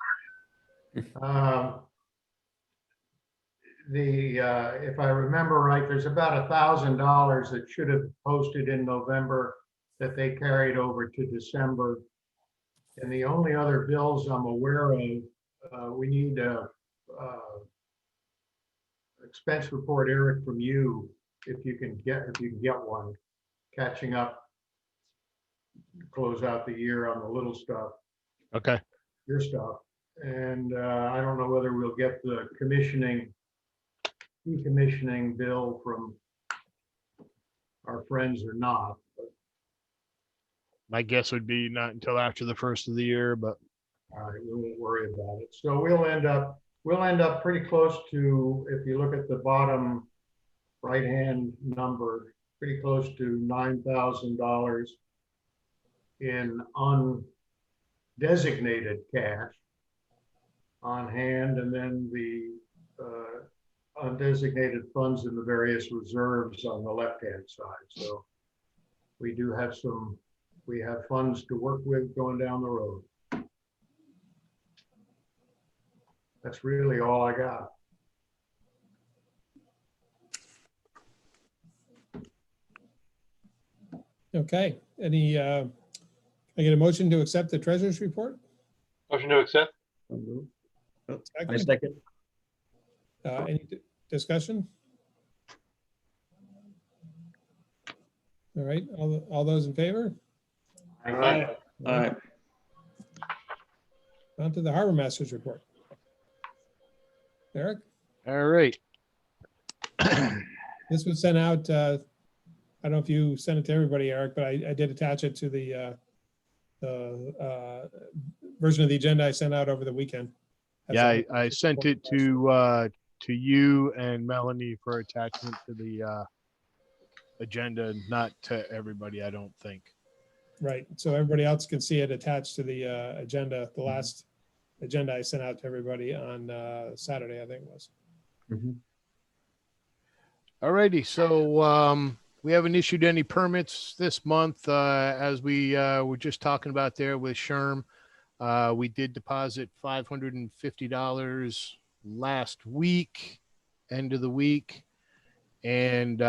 If I remember right, there's about $1,000 that should have posted in November that they carried over to December. And the only other bills I'm aware of, we need a expense report, Eric, from you, if you can get one, catching up, close out the year on the little stuff. Okay. Your stuff. And I don't know whether we'll get the decommissioning bill from our friends or not. But, My guess would be not until after the 1st of the year, but. all right, we won't worry about it. So we'll end up pretty close to, if you look at the bottom right-hand number, pretty close to $9,000 in undesignated cash on hand, and then the undesignated funds in the various reserves on the left-hand side. So we do have we have funds to work with going down the road. That's really all I got. Okay, any, I get a motion to accept the treasurer's report? Motion to accept? I second. Any discussion? All right, all those in favor? Aye. All right. On to the harbor master's report. Eric, All right. this was sent out, I don't know if you sent it to everybody, Eric, but I did attach it to the version of the agenda I sent out over the weekend. Yeah, I sent it to you and Melanie for attachment to the agenda, not to everybody, I don't think. Right, so everybody else can see it attached to the agenda, the last agenda I sent out to everybody on Saturday, I think it was. All righty, so we haven't issued any permits this month, as we were just talking about there with Sherm. We did deposit $550 last week, end of the week, and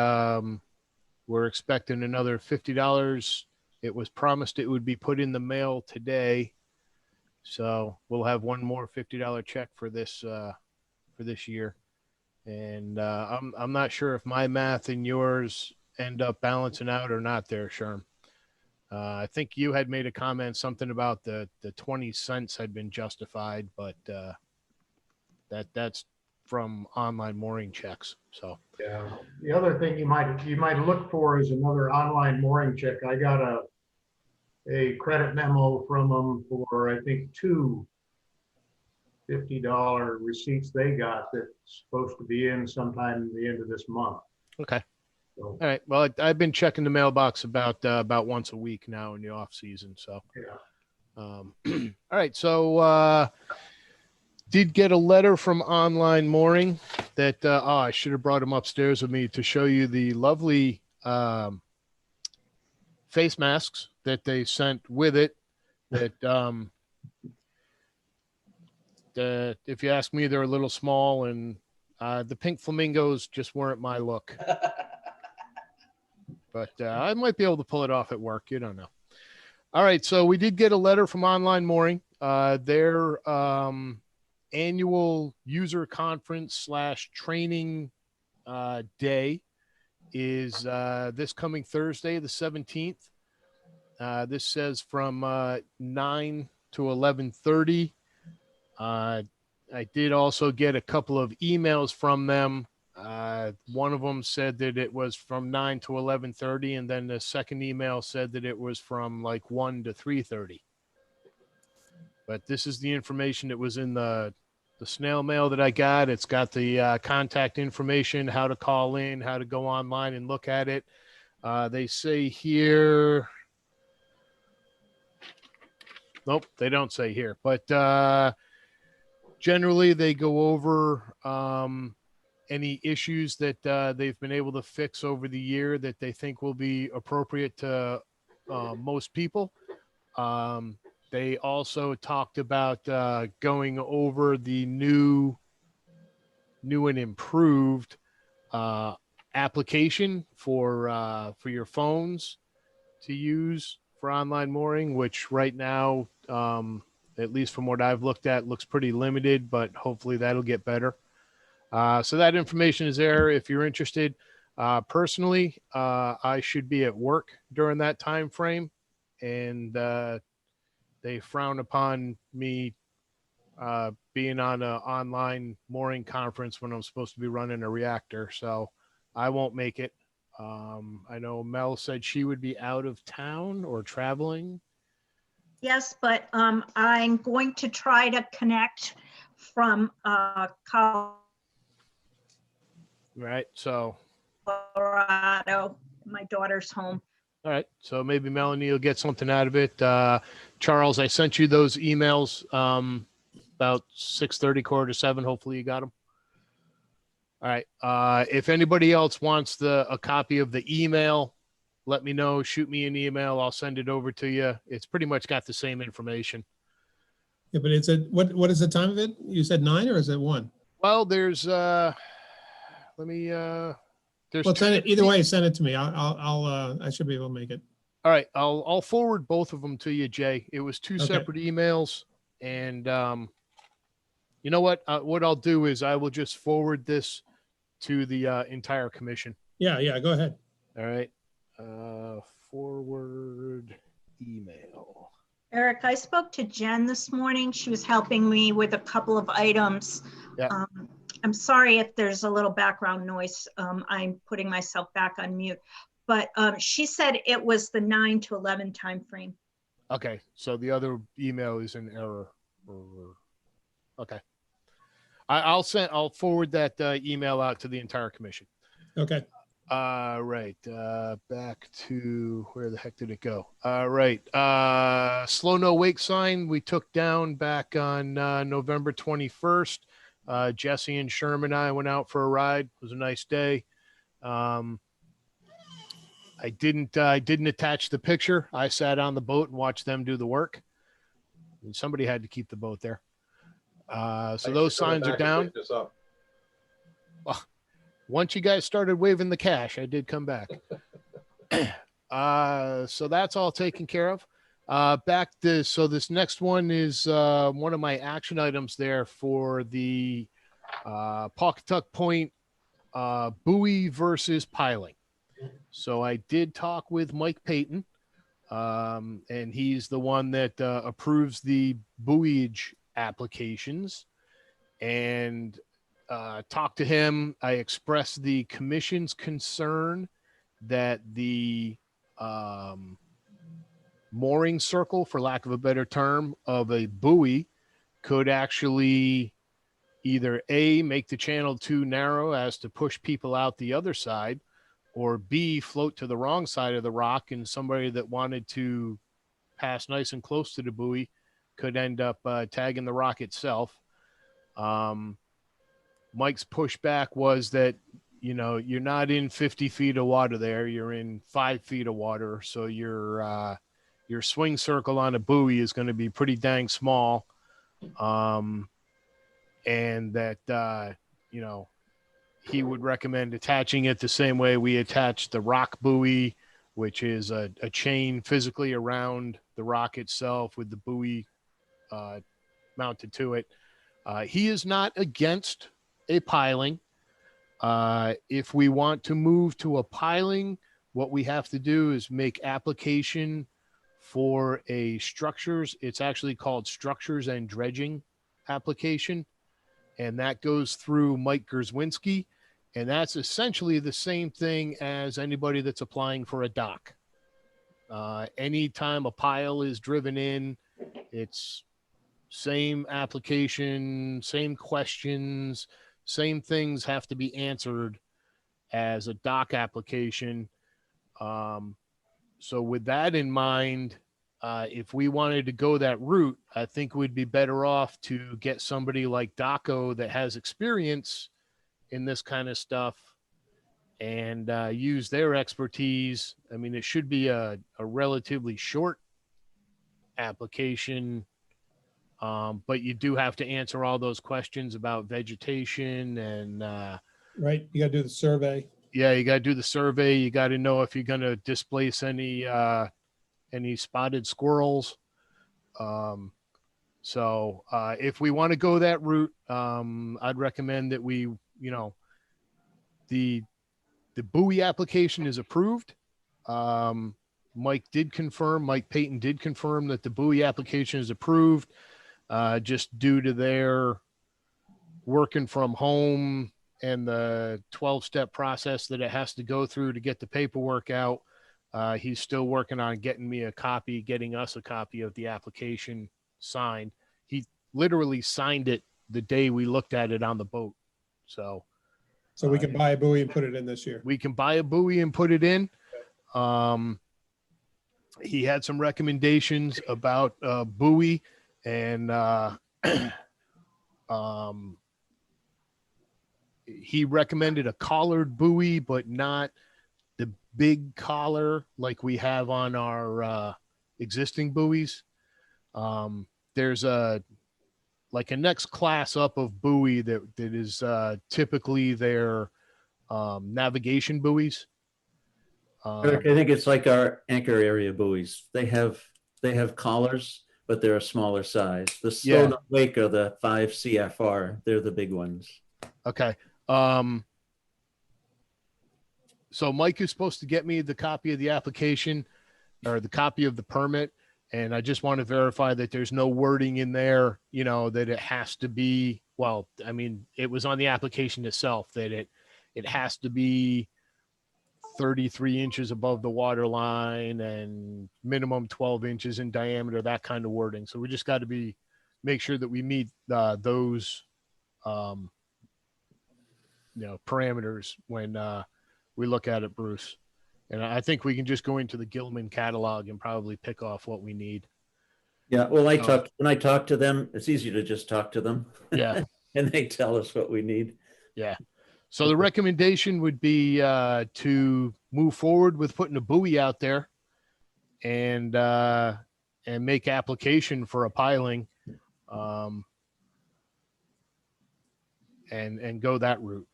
we're expecting another $50. It was promised it would be put in the mail today, so we'll have one more $50 check for this year. And I'm not sure if my math and yours end up balancing out or not there, Sherm. I think you had made a comment, something about the 20 cents had been justified, but that's from online mooring checks. So yeah, the other thing you might look for is another online mooring check. I got a credit memo from them for, I think, two $50 receipts they got that's supposed to be in sometime at the end of this month. okay. So, All right. Well, I've been checking the mailbox about once a week now in the off season. So, yeah. all right. So, did get a letter from Online Mooring that, I should have brought him upstairs with me to show you the lovely, face masks that they sent with it. That, if you ask me, they're a little small, and, the pink flamingos just weren't my look. But I might be able to pull it off at work. You don't know. All right. So we did get a letter from Online Mooring. Their annual user conference / training day is this coming Thursday, the 17th. This says from 9 to 11:30. I did also get a couple of emails from them. One of them said that it was from 9 to 11:30, and then the second email said that it was from like 1 to 3:30. But this is the information that was in the snail mail that I got. It's got the contact information, how to call in, how to go online and look at it. They say here, nope, they don't say here, but generally they go over any issues that they've been able to fix over the year that they think will be appropriate to most people. They also talked about going over the new and improved application for your phones to use for online mooring, which right now, at least from what I've looked at, looks pretty limited, but hopefully that'll get better. So that information is there if you're interested. Personally, I should be at work during that time frame, and they frown upon me being on an online mooring conference when I'm supposed to be running a reactor. So I won't make it. I know Mel said she would be out of town or traveling. Yes, but I'm going to try to connect from Right. So Colorado my daughter's home. All right. So maybe Melanie will get something out of it. Charles, I sent you those emails about 6:30, 6:45. Hopefully you got them. All right. If anybody else wants a copy of the email, let me know. Shoot me an email. I'll send it over to you. It's pretty much got the same information. Yeah, but it's what is the time of it? You said 9 or is it 1? Well, there's there's Well, send it either way. Send it to me. I should be able to make it. All right. I'll forward both of them to you, Jay. It was two Okay. separate emails, and you know what? What I'll do is I will just forward this to the entire commission. Yeah. Go ahead. All right. Forward email. Eric, I spoke to Jen this morning. She was helping me with a couple of items. Yeah. I'm sorry if there's a little background noise. I'm putting myself back on mute, but she said it was the 9 to 11 timeframe. Okay. So the other email is an error. Okay. I'll forward that email out to the entire commission. Okay. Right. Back to where the heck did it go? Right. Slow no wake sign we took down back on November 21st. Jesse and Sherm and I went out for a ride. It was a nice day. I didn't attach the picture. I sat on the boat and watched them do the work. And somebody had to keep the boat there. So those signs are down. Well, once you guys started waving the cash, I did come back. So that's all taken care of. So this next one is one of my action items there for the Pawcatuck Point buoy versus piling. So I did talk with Mike Payton, and he's the one that approves the buoyage applications, and talked to him. I expressed the commission's concern that the mooring circle, for lack of a better term, of a buoy could actually either A, make the channel too narrow as to push people out the other side, or B, float to the wrong side of the rock, and somebody that wanted to pass nice and close to the buoy could end up tagging the rock itself. Mike's pushback was that, you're not in 50 feet of water there. You're in 5 feet of water. So your swing circle on a buoy is going to be pretty dang small. And that, he would recommend attaching it the same way we attach the rock buoy, which is a chain physically around the rock itself with the buoy mounted to it. He is not against a piling. If we want to move to a piling, what we have to do is make application for a structures. It's actually called structures and dredging application. And that goes through Mike Gerswinski. And that's essentially the same thing as anybody that's applying for a dock. Anytime a pile is driven in, it's same application, same questions, same things have to be answered as a dock application. So with that in mind, if we wanted to go that route, I think we'd be better off to get somebody like Daco that has experience in this kind of stuff and use their expertise. I mean, it should be a relatively short application, but you do have to answer all those questions about vegetation and Right. You got to do the survey. Yeah, you got to do the survey. You got to know if you're going to displace any spotted squirrels. So if we want to go that route, I'd recommend that we, the buoy application is approved. Mike Payton did confirm that the buoy application is approved, just due to their working from home and the 12-step process that it has to go through to get the paperwork out. He's still working on getting us a copy of the application signed. He literally signed it the day we looked at it on the boat. So we can buy a buoy and put it in this year. We can buy a buoy and put it in. He had some recommendations about buoy and he recommended a collared buoy, but not the big collar like we have on our existing buoys. There's a next class up of buoy that is typically their navigation buoys. Eric, I think it's like our anchor area buoys. They have collars, but they're a smaller size. The Sonar Wake are the 5 CFR. They're the big ones. Okay. So Mike is supposed to get me the copy of the application or the copy of the permit. And I just want to verify that there's no wording in there, that it has to be, well, I mean, it was on the application itself that it has to be 33 inches above the water line and minimum 12 inches in diameter, that kind of wording. So we just got to make sure that we meet those, parameters when we look at it, Bruce. And I think we can just go into the Gilman catalog and probably pick off what we need. Yeah. Well, when I talk to them, it's easy to just talk to them. Yeah. And they tell us what we need. Yeah. So the recommendation would be to move forward with putting a buoy out there and make application for a piling and go that route.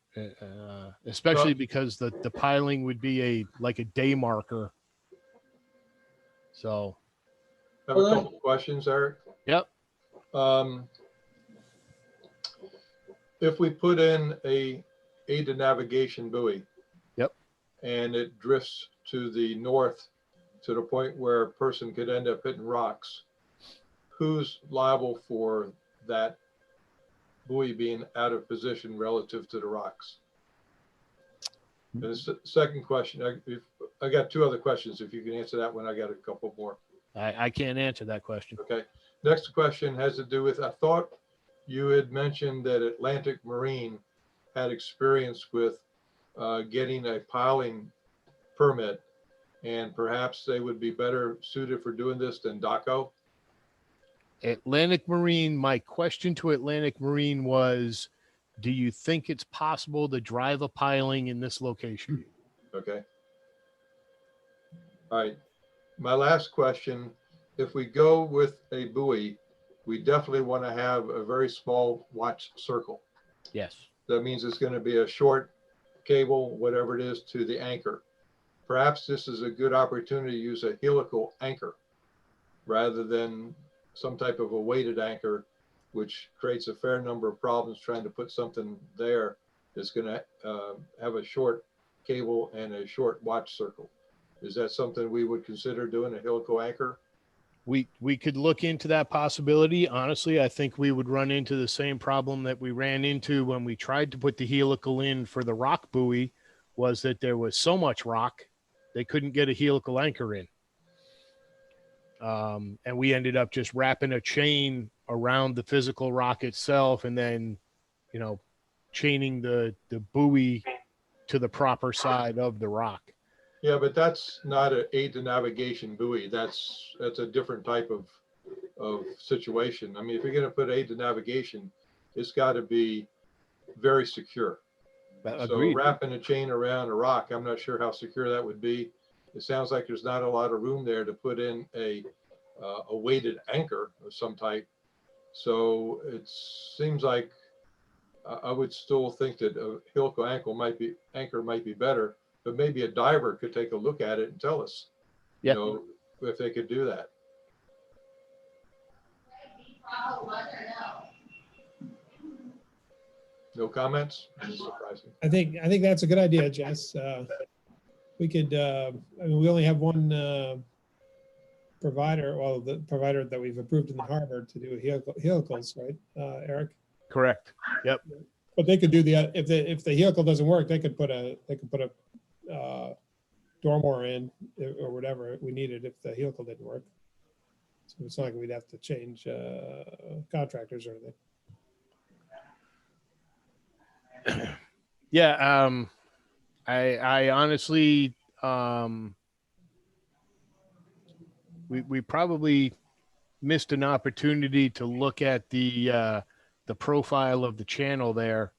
Especially because the piling would be like a day marker. So I have a couple of questions, Eric. Yep. If we put in a aided navigation buoy. Yep. And it drifts to the north to the point where a person could end up hitting rocks, who's liable for that buoy being out of position relative to the rocks? And the second question, I got two other questions. If you can answer that one, I got a couple more. I can't answer that question. Okay. Next question has to do with, I thought you had mentioned that Atlantic Marine had experience with getting a piling permit, and perhaps they would be better suited for doing this than DACO. Atlantic Marine, my question to Atlantic Marine was, do you think it's possible to drive a piling in this location? Okay. All right. My last question, if we go with a buoy, we definitely want to have a very small watch circle. Yes. That means it's going to be a short cable, whatever it is, to the anchor. Perhaps this is a good opportunity to use a helical anchor rather than some type of a weighted anchor, which creates a fair number of problems trying to put something there that's going to have a short cable and a short watch circle. Is that something we would consider doing, a helical anchor? We could look into that possibility. Honestly, I think we would run into the same problem that we ran into when we tried to put the helical in for the rock buoy, was that there was so much rock, they couldn't get a helical anchor in. And we ended up just wrapping a chain around the physical rock itself and then, chaining the buoy to the proper side of the rock. Yeah, but that's not an aid to navigation buoy. That's a different type of situation. I mean, if you're going to put aid to navigation, it's got to be very secure. Agreed. So wrapping a chain around a rock, I'm not sure how secure that would be. It sounds like there's not a lot of room there to put in a weighted anchor of some type. So it seems like I would still think that a helical anchor might be better. But maybe a diver could take a look at it and tell us, if they could do that. No comments? Surprising. I think that's a good idea, Jess. We could, we only have one provider, well, the provider that we've approved in the harbor to do helicals, right, Eric? Correct. Yep. But they could do if the helical doesn't work, they could put a dormer in or whatever we needed if the helical didn't work. So it's not like we'd have to change contractors or anything. Yeah. I honestly, we probably missed an opportunity to look at the profile of the channel there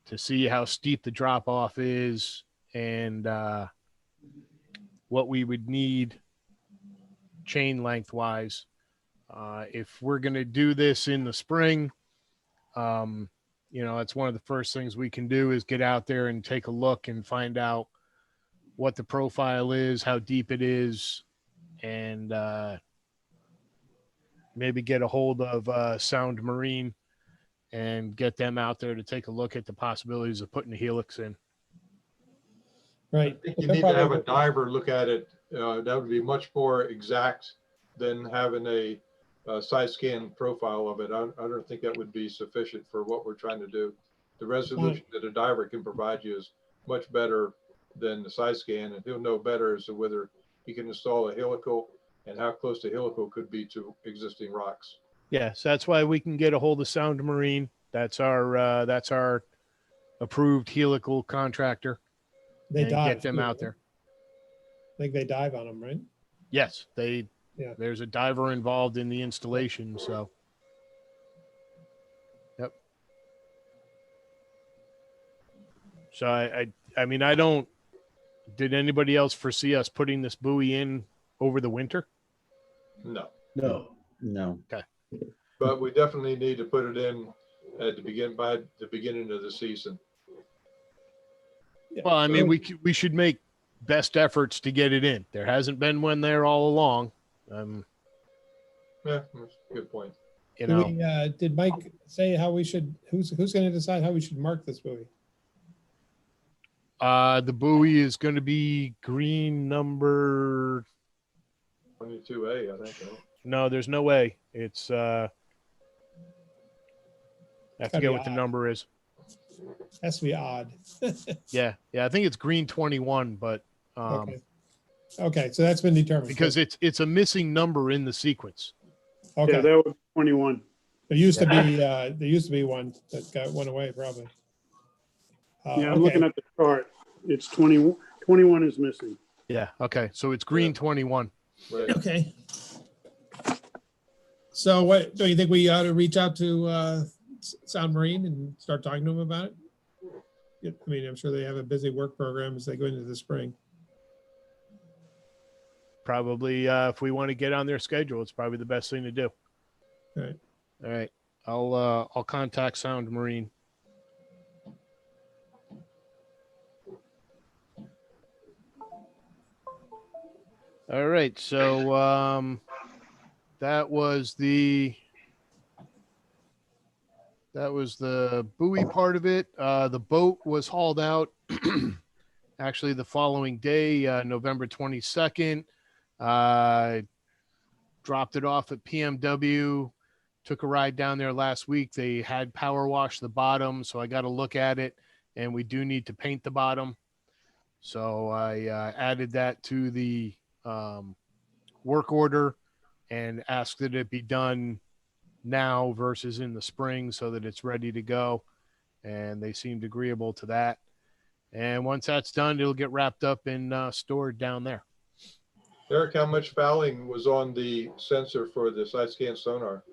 to see how steep the drop off is and what we would need chain length wise. If we're going to do this in the spring, that's one of the first things we can do is get out there and take a look and find out what the profile is, how deep it is, and maybe get a hold of Sound Marine and get them out there to take a look at the possibilities of putting a helix in. Right. I think you need to have a diver look at it. That would be much more exact than having a side scan profile of it. I don't think that would be sufficient for what we're trying to do. The resolution that a diver can provide you is much better than the side scan, and he'll know better as to whether he can install a helical and how close the helical could be to existing rocks. Yes, that's why we can get a hold of Sound Marine. That's our approved helical contractor. They and dive get them too, out right? there. I think they dive on them, right? Yes, Yeah. there's a diver involved in the installation. So, yep. So I mean, did anybody else foresee us putting this buoy in over the winter? No. No. Okay. But we definitely need to put it in by the beginning of the season. Well, I mean, we should make best efforts to get it in. There hasn't been one there all along. Yeah, that's a good point. Did Mike say how we should? Who's going to decide how we should mark this buoy? The buoy is going to be green number 22A, I think. Right? No, there's no way. It's I forget what the number is. Has to be odd. Yeah, I think it's green 21, but okay, so that's been determined because it's a missing number in the sequence. Okay, Yeah, that was 21. there used to be one that went away probably. Yeah, I'm looking at the chart. It's 20, 21 is missing. Yeah. Okay. So it's green 21. Right. Okay. So what do you think we ought to reach out to Sound Marine and start talking to them about it? I mean, I'm sure they have a busy work program as they go into the spring. Probably, if we want to get on their schedule, it's probably the best thing to do. All right. All right. I'll contact Sound Marine. All right. So that was the buoy part of it. The boat was hauled out actually the following day, November 22nd. Dropped it off at PMW, took a ride down there last week. They had power washed the bottom, so I got to look at it, and we do need to paint the bottom. So I added that to the work order and asked that it be done now versus in the spring so that it's ready to go. And they seemed agreeable to that. And once that's done, it'll get wrapped up and stored down there. Eric, how much fouling was on the sensor for the side scan sonar?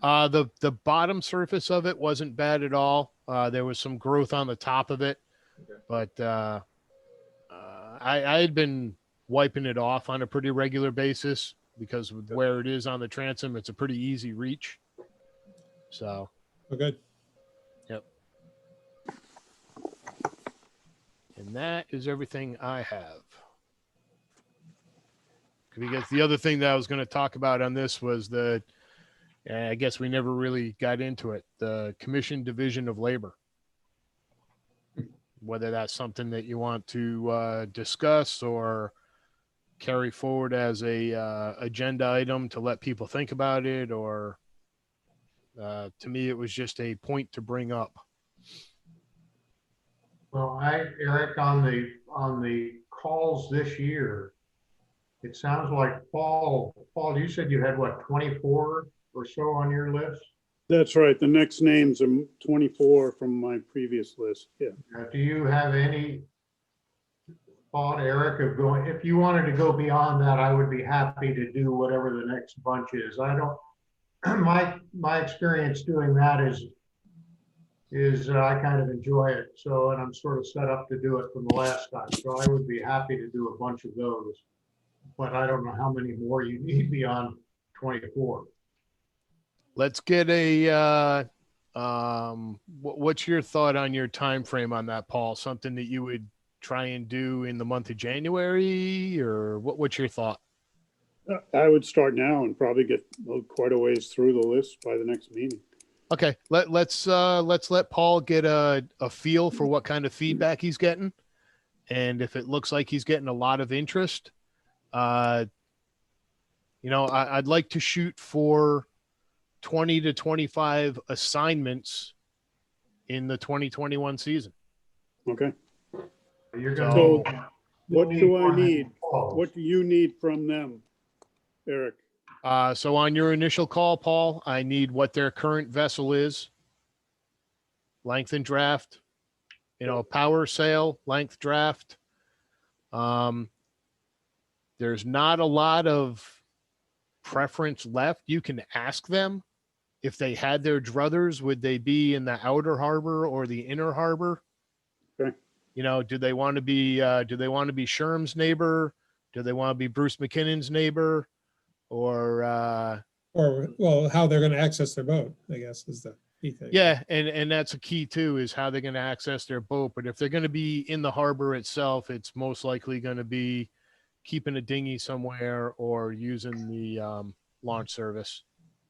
The bottom surface of it wasn't bad at all. There was some growth on the top of it, Okay. but I had been wiping it off on a pretty regular basis because with where it is on the transom, it's a pretty easy reach. So. Oh, good. Yep. And that is everything I have. Because the other thing that I was going to talk about on this was I guess we never really got into it, the Commission Division of Labor. Whether that's something that you want to discuss or carry forward as a agenda item to let people think about it, or to me, it was just a point to bring up. Well, Eric, on the calls this year, it sounds like Paul, you said you had what, 24 or so on your list? That's right. The next names are 24 from my previous list. Yeah. Do you have any thought, Eric, of going, if you wanted to go beyond that, I would be happy to do whatever the next bunch is. I don't, my experience doing that is I kind of enjoy it. So, and I'm sort of set up to do it from the last time. So I would be happy to do a bunch of those, but I don't know how many more you need beyond 24. Let's get a, what's your thought on your time frame on that, Paul? Something that you would try and do in the month of January, or what's your thought? I would start now and probably get quite a ways through the list by the next meeting. Okay, let's let Paul get a feel for what kind of feedback he's getting, and if it looks like he's getting a lot of interest, I'd like to shoot for 20 to 25 assignments in the 2021 season. Okay. You're So gonna what do I need? What do you need from them, Eric? So on your initial call, Paul, I need what their current vessel is, length and draft, power sail, length, draft. There's not a lot of preference left. You can ask them if they had their druthers, would they be in the outer harbor or the inner harbor? Okay. Do they want to be Sherm's neighbor? Do they want to be Bruce McKinnon's neighbor? Or how they're going to access their boat, I guess, is the key thing. Yeah, and that's a key too, is how they're going to access their boat. But if they're going to be in the harbor itself, it's most likely going to be keeping a dinghy somewhere or using the launch service.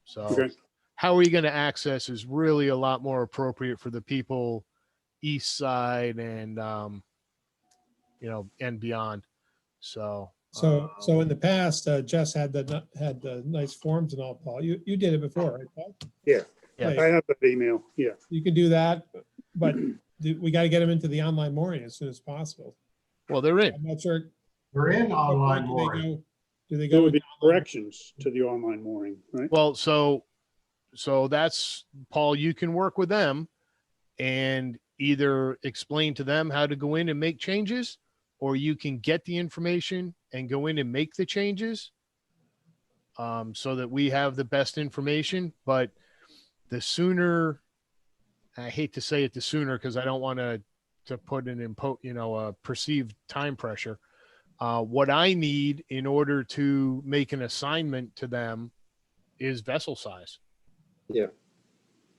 So Okay. how are you going to access is really a lot more appropriate for the people east side and and beyond. So in the past, Jess had the nice forms and all, Paul. You did it before, right, Paul? Yeah. Yeah. I have that email. Yeah. You can do that, but we got to get them into the online mooring as soon as possible. Well, they're in. I'm not sure. We're in online mooring. Do they There go would with be corrections to the online mooring, right? Well, so that's, Paul, you can work with them and either explain to them how to go in and make changes, or you can get the information and go in and make the changes, so that we have the best information. But the sooner, I hate to say it, the sooner, because I don't want to put a perceived time pressure. What I need in order to make an assignment to them is vessel size. Yeah.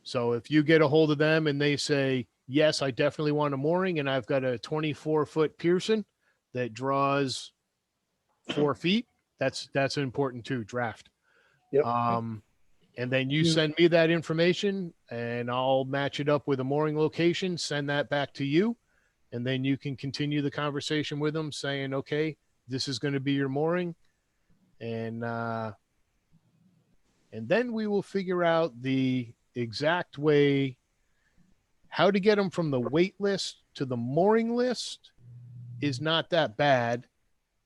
So if you get a hold of them and they say, yes, I definitely want a mooring, and I've got a 24-foot Pearson that draws 4 feet, that's important too, draft. Yep. And then you send me that information and I'll match it up with a mooring location, send that back to you. And then you can continue the conversation with them saying, okay, this is going to be your mooring. And then we will figure out the exact way, how to get them from the wait list to the mooring list is not that bad.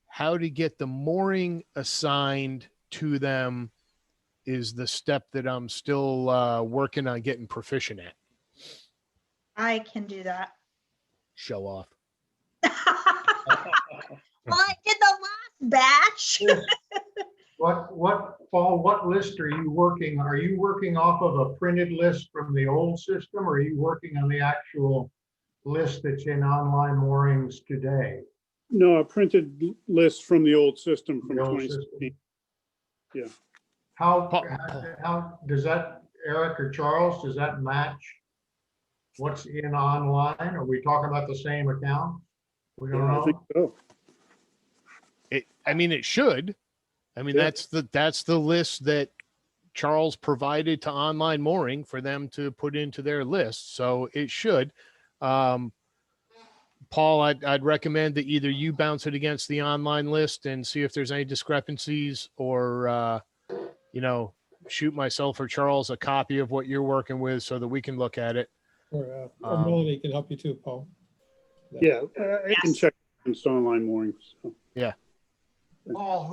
How to get the mooring assigned to them is the step that I'm still working on getting proficient at. I can do that. Show off. Well, I did the last batch. What list are you working? Are you working off of a printed list from the old system, or are you working on the actual list that's in online moorings today? No, a printed list from the old system from The old 2016. Yeah. How does that, Eric or Charles, does that match what's in online? Are we talking about the same account? We don't know. I think so. It should. I mean, Yeah. that's the list that Charles provided to online mooring for them to put into their list. So it should. Paul, I'd recommend that either you bounce it against the online list and see if there's any discrepancies, or, shoot myself or Charles a copy of what you're working with so that we can look at it. Or Melanie can help you too, Paul. Yeah, I can check against online moorings. So. Yeah. Paul,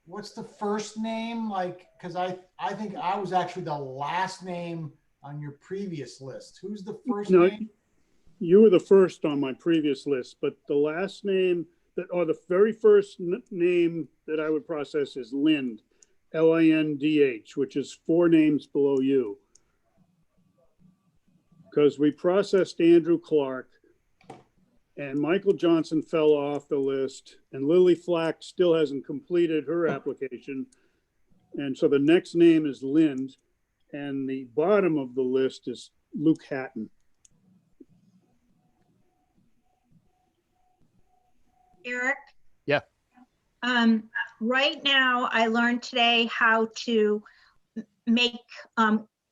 what's the first name? Like, because I think I was actually the last name on your previous list. Who's the first name? you were the first on my previous list, but the last name that, or the very first name that I would process is Lind, L-I-N-D-H, which is 4 names below you. Because we processed Andrew Clark and Michael Johnson fell off the list and Lily Flack still hasn't completed her application. And so the next name is Lind, and the bottom of the list is Luke Hatton. Eric? Yeah. Right now, I learned today how to make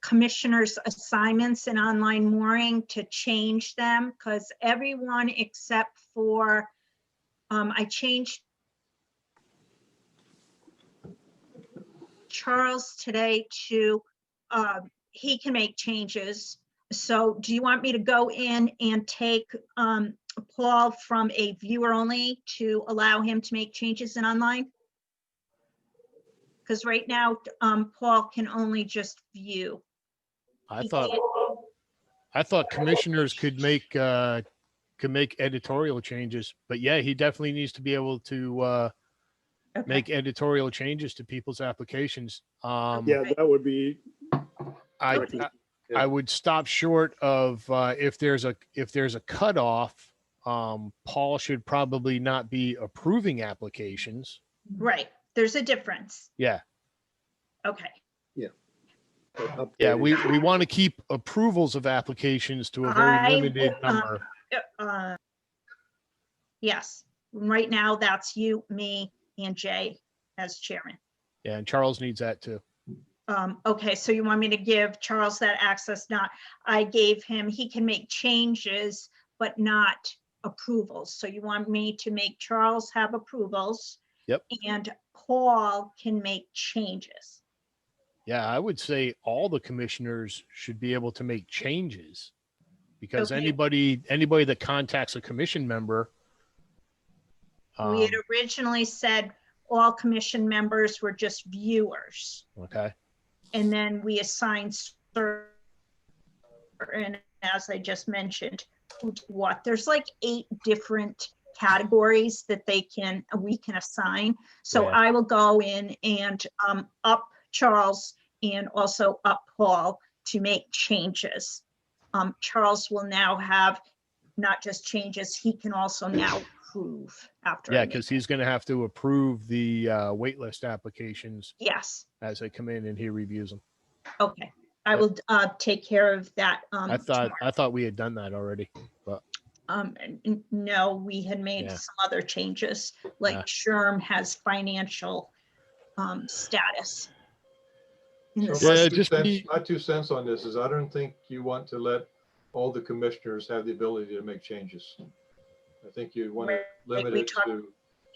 commissioners' assignments in online mooring to change them, because everyone except for, I changed Charles today to, he can make changes. So do you want me to go in and take Paul from a viewer only to allow him to make changes in online? Because right now, Paul can only just view. I thought commissioners could make editorial changes, but yeah, he definitely needs to be able to make editorial changes to people's applications. Yeah, that would be. I would stop short of if there's a cutoff. Paul should probably not be approving applications. Right. There's a difference. Yeah. Okay. Yeah. Yeah, we want to keep approvals of applications to a very limited number. Yes. Right now, that's you, me, and Jay as chairman. Yeah, and Charles needs that too. Okay, so you want me to give Charles that access? Not, I gave him, he can make changes, but not approvals. So you want me to make Charles have approvals? Yep. And Paul can make changes. Yeah, I would say all the commissioners should be able to make changes, because Okay. anybody that contacts a commission member. We had originally said all commission members were just viewers. Okay. And then we assigned certain, as I just mentioned, who do what. There's like 8 different categories that we can assign. So Yeah. I will go in and up Charles and also up Paul to make changes. Charles will now have not just changes, he can also now approve after. Yeah, because he's going to have to approve the waitlist applications. Yes. As they come in and he reviews them. Okay. I will take care of that. I thought we had done that already, but no, we had made some other changes, like Sherm has financial status. So my 2 cents on this is I don't think you want to let all the commissioners have the ability to make changes. I think you want to limit it to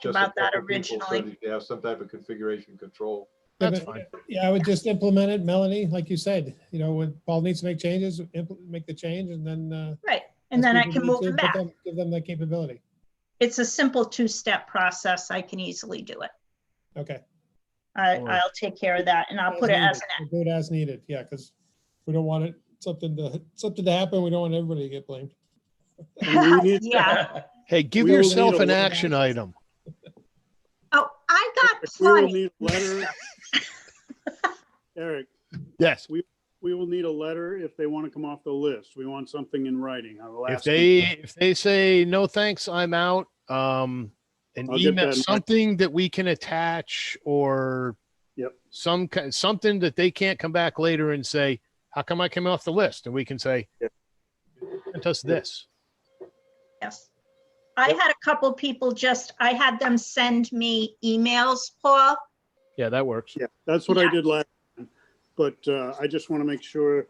just about that people so originally. that you have some type of configuration control. That's fine. Yeah, I would just implement it, Melanie, like you said, when Paul needs to make changes, make the change and then. Right, and then I can move them back. Give them that capability. It's a simple 2-step process. I can easily do it. Okay. I'll take care of that and I'll put it as an. Do it as needed, yeah, because we don't want something to happen. We don't want everybody to get blamed. Yeah. Hey, give yourself an action item. Oh, I got We will plenty. need a letter. Eric. Yes. We will need a letter if they want to come off the list. We want something in writing. I will ask If they say no thanks, I'm out. An I'll get email, that in something that we can attach, or something that they can't come back later and say, how come I came off the list? And we can say, sent us this. Yes. I had a couple people I had them send me emails, Paul. Yeah, that works. Yeah, that's what I did last time. But I just want to make sure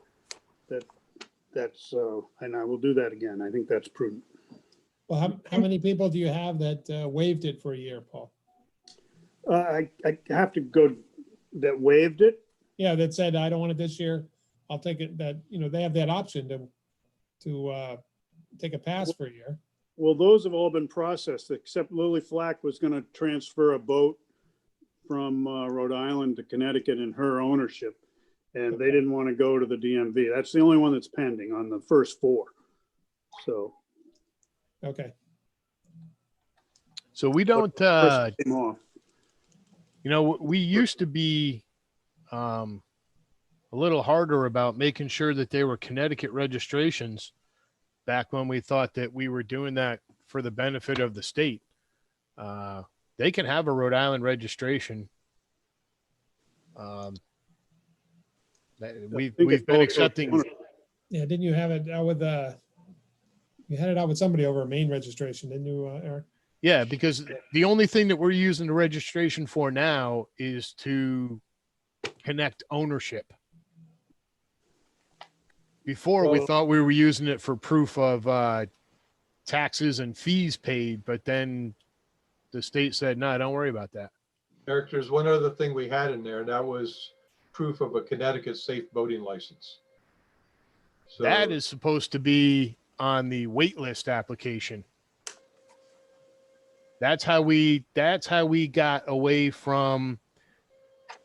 that's, and I will do that again. I think that's prudent. Well, how many people do you have that waived it for a year, Paul? I have to go, that waived it? Yeah, that said, I don't want it this year. I'll take it, that, they have that option to take a pass for a year. Well, those have all been processed, except Lily Flack was going to transfer a boat from Rhode Island to Connecticut in her ownership. And they didn't want to go to the DMV. That's the only one that's pending on the first 4. So. Okay. So we don't, First came off. you know, we used to be a little harder about making sure that they were Connecticut registrations back when we thought that we were doing that for the benefit of the state. They can have a Rhode Island registration. We've been accepting. Yeah, didn't you have it out with you had it out with somebody over a Maine registration, didn't you, Eric? Yeah, because the only thing that we're using the registration for now is to connect ownership. Before we thought we were using it for proof of taxes and fees paid, but then the state said, no, don't worry about that. Eric, there's one other thing we had in there, and that was proof of a Connecticut safe boating license. So That is supposed to be on the waitlist application. That's how we got away from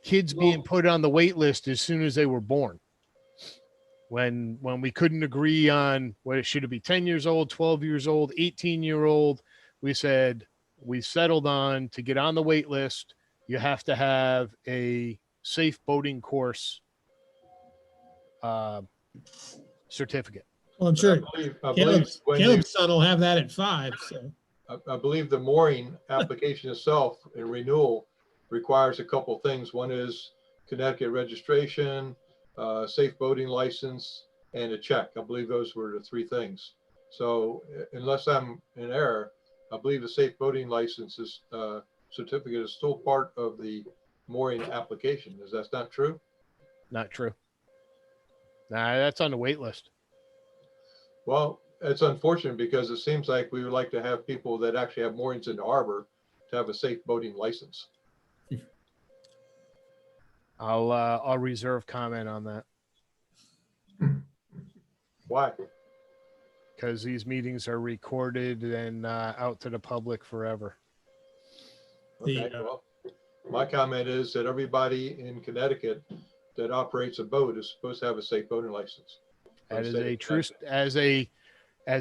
kids being put on the wait list as soon as they were born. When we couldn't agree on what it should be 10 years old, 12 years old, 18-year-old, we settled on to get on the wait list, you have to have a safe boating course certificate. Well, I'm sure I believe Caleb's son will have that at 5. So I believe the mooring application itself and renewal requires a couple things. One is Connecticut registration, safe boating license, and a check. I believe those were the 3 things. So unless I'm in error, I believe the safe boating license is, certificate is still part of the mooring application. Is that not true? Not true. Nah, that's on the wait list. Well, it's unfortunate because it seems like we would like to have people that actually have moorings in the harbor to have a safe boating license. I'll reserve comment on that. Why? Because these meetings are recorded and out to the public forever. Okay, well, my comment is that everybody in Connecticut that operates a boat is supposed to have a safe boating license. That is a true, as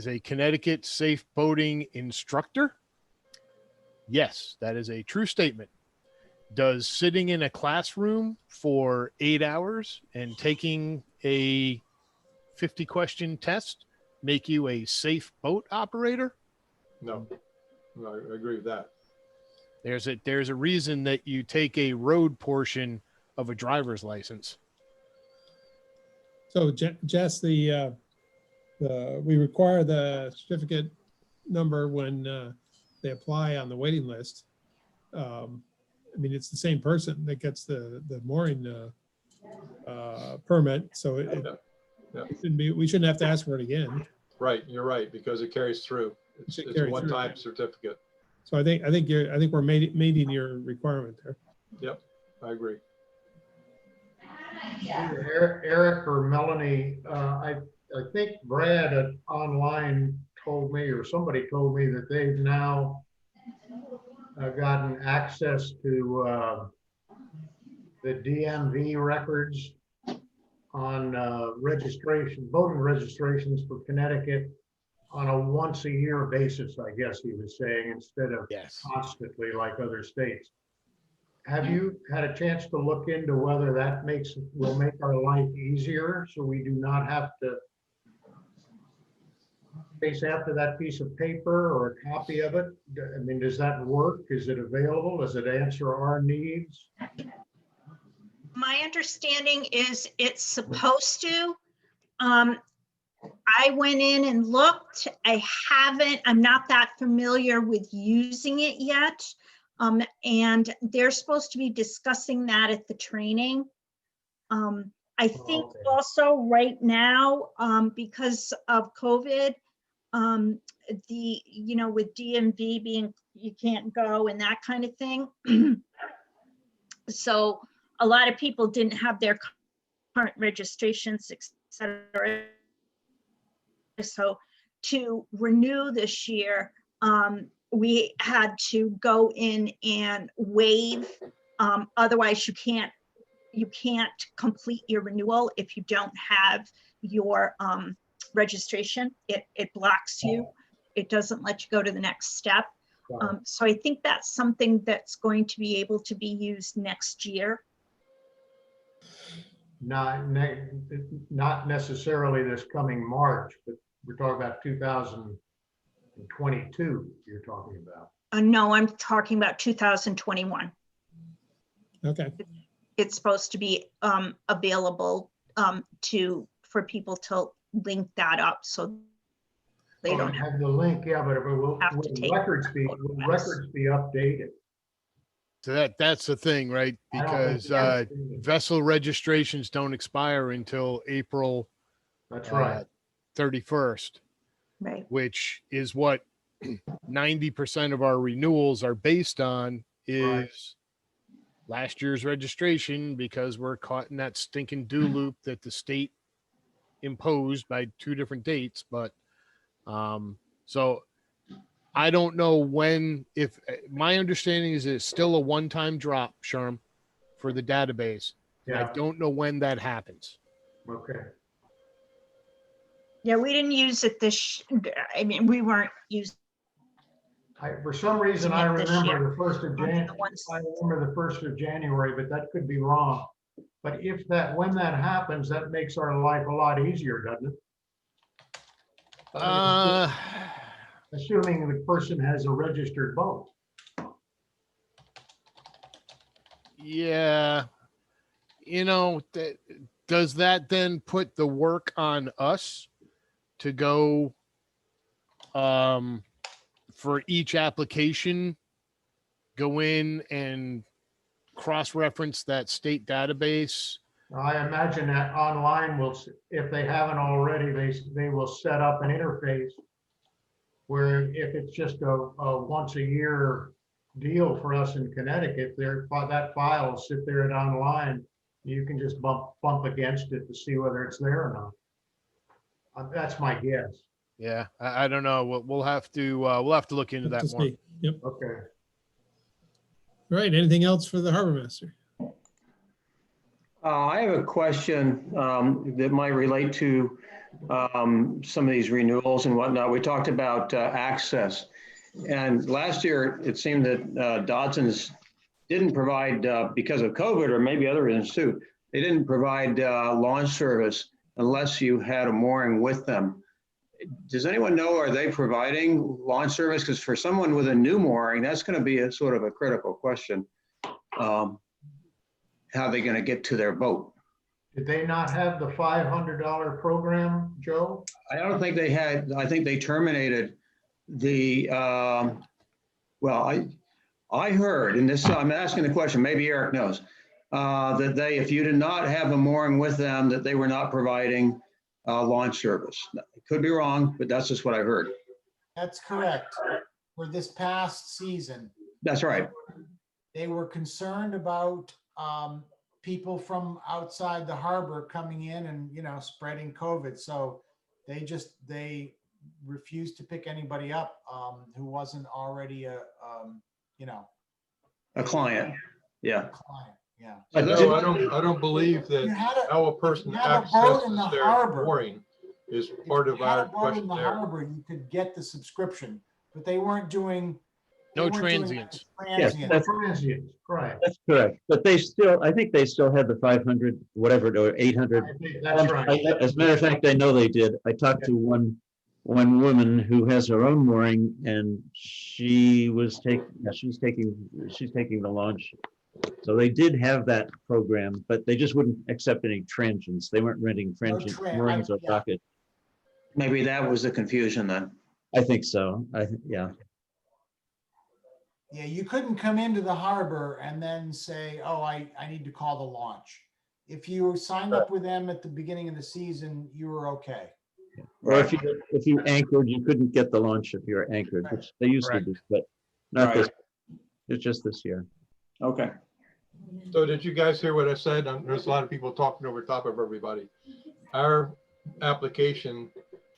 a Connecticut safe boating instructor. Yes, that is a true statement. Does sitting in a classroom for 8 hours and taking a 50-question test make you a safe boat operator? No, I agree with that. There's a reason that you take a road portion of a driver's license. So Jess, we require the certificate number when they apply on the waiting list. I mean, it's the same person that gets the mooring permit, so we shouldn't have to ask for it again. Right, you're right, because it carries through. It's a one-time certificate. So I think we're meeting your requirement there. Yep, I agree. Eric or Melanie, I think Brad online told me, or somebody told me, that they've now gotten access to the DMV records on voting registrations for Connecticut on a once-a-year basis, I guess he was saying, instead of constantly like other states. Have you had a chance to look into whether that will make our life easier, so we do not have to chase after that piece of paper or a copy of it? I mean, does that work? Is it available? Does it answer our needs? My understanding is it's supposed to. I went in and looked. I'm not that familiar with using it yet. And they're supposed to be discussing that at the training. I think also right now, because of COVID, with DMV being, you can't go and that kind of thing. So a lot of people didn't have their current registrations, et cetera. So to renew this year, we had to go in and waive. Otherwise, you can't complete your renewal if you don't have your registration. It blocks you. It doesn't let you go to the next step. So I think that's something that's going to be able to be used next year. Not necessarily this coming March, but we're talking about 2022 you're talking about. No, I'm talking about 2021. Okay. It's supposed to be available for people to link that up, so they don't have the link. Yeah, but will records be updated? So that's the thing, right? Because vessel registrations don't expire until April. That's right. 31st. Right. Which is what 90% of our renewals are based on is last year's registration, because we're caught in that stinking do loop that the state imposed by 2 different dates. But so I don't know when, if my understanding is it's still a one-time drop, Sherm, for the database. And I don't know when that happens. Okay. Yeah, we didn't use it I mean, we weren't using. For some reason, I remember the 1st of January. I remember the 1st of January, but that could be wrong. But when that happens, that makes our life a lot easier, doesn't it? Assuming the person has a registered boat. Yeah. You know, does that then put the work on us to go for each application, go in and cross-reference that state database? I imagine that online if they haven't already, they will set up an interface where if it's just a once a year deal for us in Connecticut, that file will sit there and online. You can just bump against it to see whether it's there or not. That's my guess. Yeah, I don't know. We'll have to look into that more. Yep. Okay. All right. Anything else for the harbor master? I have a question that might relate to some of these renewals and whatnot. We talked about access, and last year it seemed that Dodson's didn't provide, because of COVID or maybe other reasons too, they didn't provide launch service unless you had a mooring with them. Does anyone know, are they providing launch service? Because for someone with a new mooring, that's going to be a sort of a critical question. How are they going to get to their boat? Did they not have the $500 program, Joe? I don't think they had. I think they terminated the, well, I heard, and this, I'm asking the question, maybe Eric knows, that if you did not have a mooring with them, that they were not providing launch service. It could be wrong, but that's just what I heard. That's correct. For this past season. That's right. They were concerned about people from outside the harbor coming in and, spreading COVID. So they refused to pick anybody up who wasn't already a client. Yeah. A client. Yeah. No, I don't believe that how a person accesses their mooring is part of our question in the there. harbor, you could get the subscription, but they weren't doing. No transients. Yes, that's transients, right. That's correct. But I think they still had the 500, whatever, or 800. That's right. As a matter of fact, I know they did. I talked to one woman who has her own mooring, and she's taking the launch. So they did have that program, but they just wouldn't accept any transients. They weren't renting transient moorings or docket. Maybe that was the confusion then. I think so. Yeah. Yeah, you couldn't come into the harbor and then say, oh, I need to call the launch. If you signed up with them at the beginning of the season, you were okay. Yeah. Or if you anchored, you couldn't get the launch if you were anchored, which they used to do, but not this. It's just this year. Okay. So did you guys hear what I said? There's a lot of people talking over top of everybody. Our application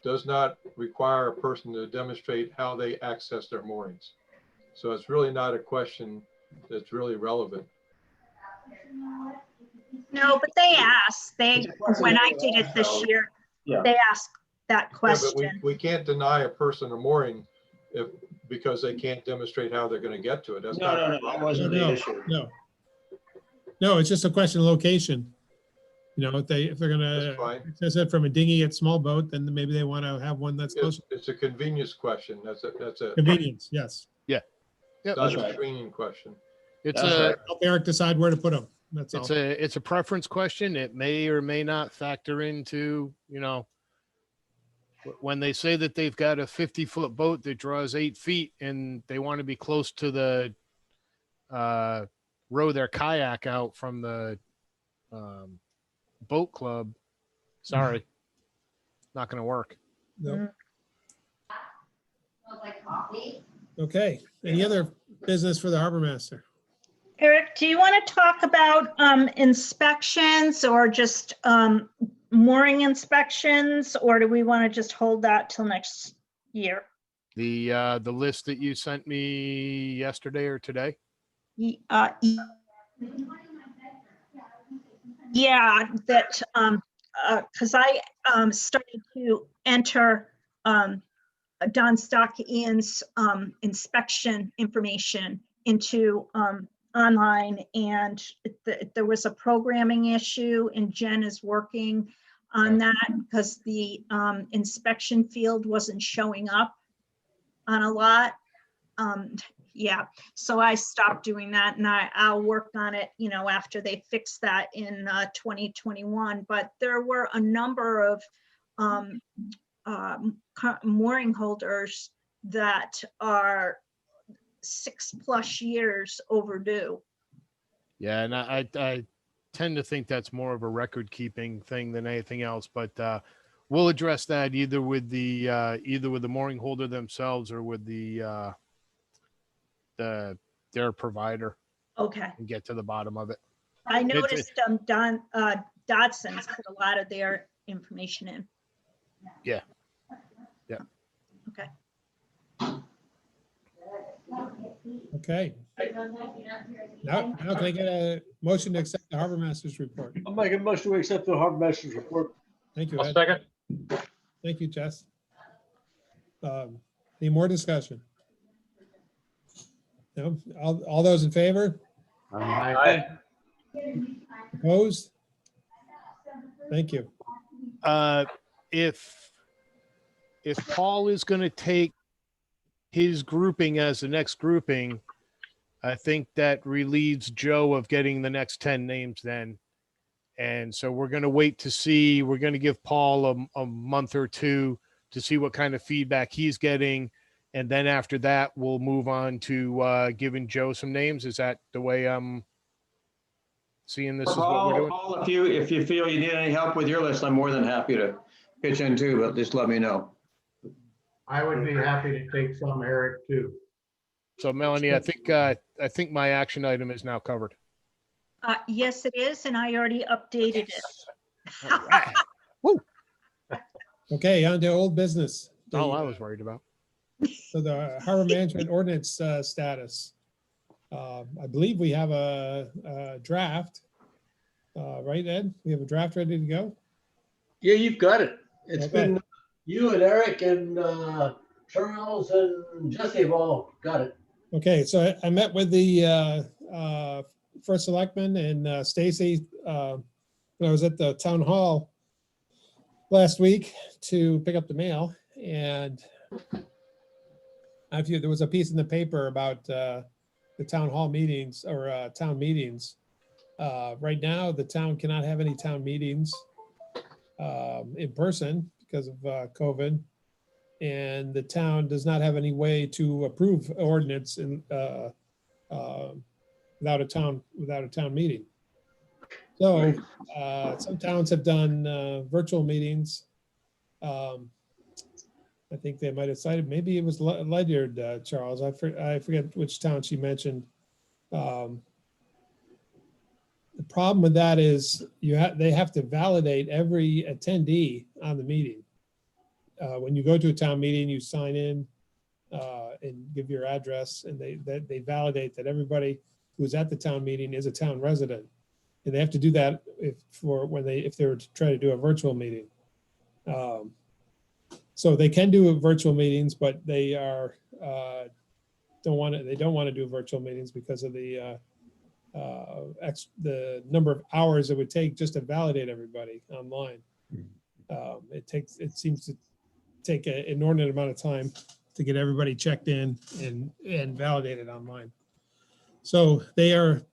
does not require a person to demonstrate how they access their moorings. So it's really not a question that's really relevant. No, but they asked. When I did it this year, they asked that Yeah, but question. we can't deny a person a mooring because they can't demonstrate how they're gonna get to it. That's No, not. no, no, that wasn't the No, issue. no. No, it's just a question of location. You know, if they're That's gonna, fine. access it from a dinghy at small boat, then maybe they want to have one that's close. It's a convenience question. That's it. That's it. Convenience, yes. Yep. It's not That's a right. screening question. It's That's a right. Help Eric decide where to put them. That's all. it's a preference question. It may or may not factor into, when they say that they've got a 50-foot boat that draws 8 feet and they want to be close to the row their kayak out from the boat club. Sorry, not going to work. No. Okay, any other business for the harbor master? Eric, do you want to talk about inspections or just mooring inspections, or do we want to just hold that till next year? The list that you sent me yesterday or today. Yeah, that because I started to enter Don Stock Ian's inspection information into online, and there was a programming issue, and Jen is working on that because the inspection field wasn't showing up on a lot. Yeah, so I stopped doing that, and I'll work on it, after they fix that in 2021. But there were a number of mooring holders that are 6+ years overdue. Yeah, and I tend to think that's more of a record keeping thing than anything else, but we'll address that either with the mooring holder themselves or with their provider. Okay. And get to the bottom of it. I noticed Don Dodson's put a lot of their information in. Yeah. Yeah. Okay. Okay. Now can I get a motion to accept the harbor master's report? I'll make a motion to accept the harbor master's report. Thank you, I'll Ed. second. Thank you, Jess. Any more discussion? No? All those in favor? Aye. Opposed? Thank you. If Paul is going to take his grouping as the next grouping, I think that relieves Joe of getting the next 10 names then. And so we're going to wait to see, we're going to give Paul a month or two to see what kind of feedback he's getting. And then after that, we'll move on to giving Joe some names. Is that the way I'm seeing this? Is what we're doing? Paul, if you feel you need any help with your list, I'm more than happy to pitch in too, but just let me know. I would be happy to take some, Eric, too. So Melanie, I think my action item is now covered. Yes, it is, and I already updated it. All right. Woo. Okay, on to old business. All I was worried about. So the harbor management ordinance status. I believe we have a draft. Right, Ed? We have a draft ready to go? Yeah, you've got it. It's Okay. been you and Eric and Charles and Jesse have all got it. Okay, so I met with the first selectman and Stacy when I was at the town hall last week to pick up the mail, and there was a piece in the paper about the town hall meetings or town meetings. Right now, the town cannot have any town meetings in person because of COVID, and the town does not have any way to approve ordinance in without a town meeting. So some towns have done virtual meetings. I think they might have cited, maybe it was Ledyard, Charles. I forget which town she mentioned. The problem with that is they have to validate every attendee on the meeting. When you go to a town meeting, you sign in and give your address, and they validate that everybody who's at the town meeting is a town resident. And they have to do that if they were to try to do a virtual meeting. So they can do virtual meetings, but they are, they don't want to do virtual meetings because of the number of hours it would take just to validate everybody online. It seems to take an inordinate amount of time to get everybody checked in and validated online. So they asked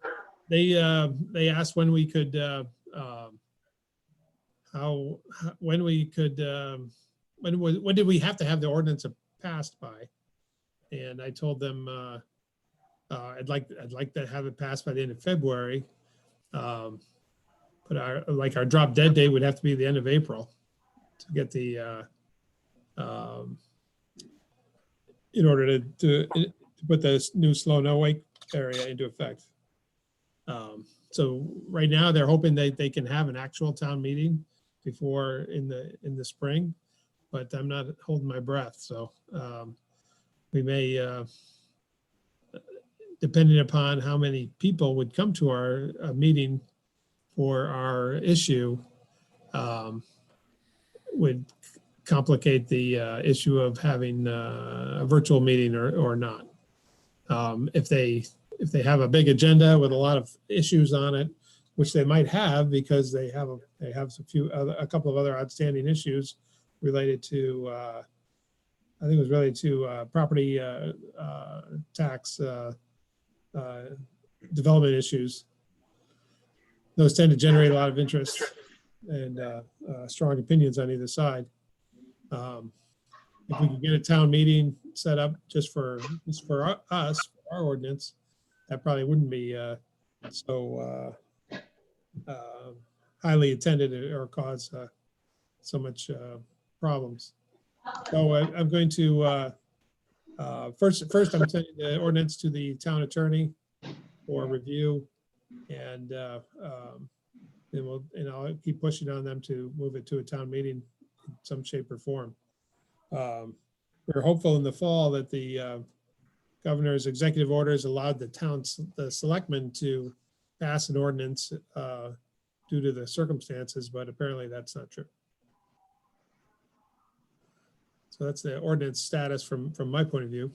when we could, when did we have to have the ordinance passed by? And I told them I'd like to have it passed by the end of February. But our drop dead date would have to be the end of April to get the in order to put the new slow no wake area into effect. So right now they're hoping that they can have an actual town meeting before in the spring, but I'm not holding my breath. So we may, depending upon how many people would come to our meeting for our issue, would complicate the issue of having a virtual meeting or not. If they have a big agenda with a lot of issues on it, which they might have because they have a couple of other outstanding issues related to I think it was related to property tax development issues. Those tend to generate a lot of interest and strong opinions on either side. If we could get a town meeting set up just for us, for our ordinance, that probably wouldn't be so highly attended or cause so much problems. So I'm going to first I'm sending the ordinance to the town attorney for review, and I'll keep pushing on them to move it to a town meeting in some shape or form. We're hopeful in the fall that the governor's executive orders allowed the selectmen to pass an ordinance due to the circumstances, but apparently that's not true. So that's the ordinance status from my point of view.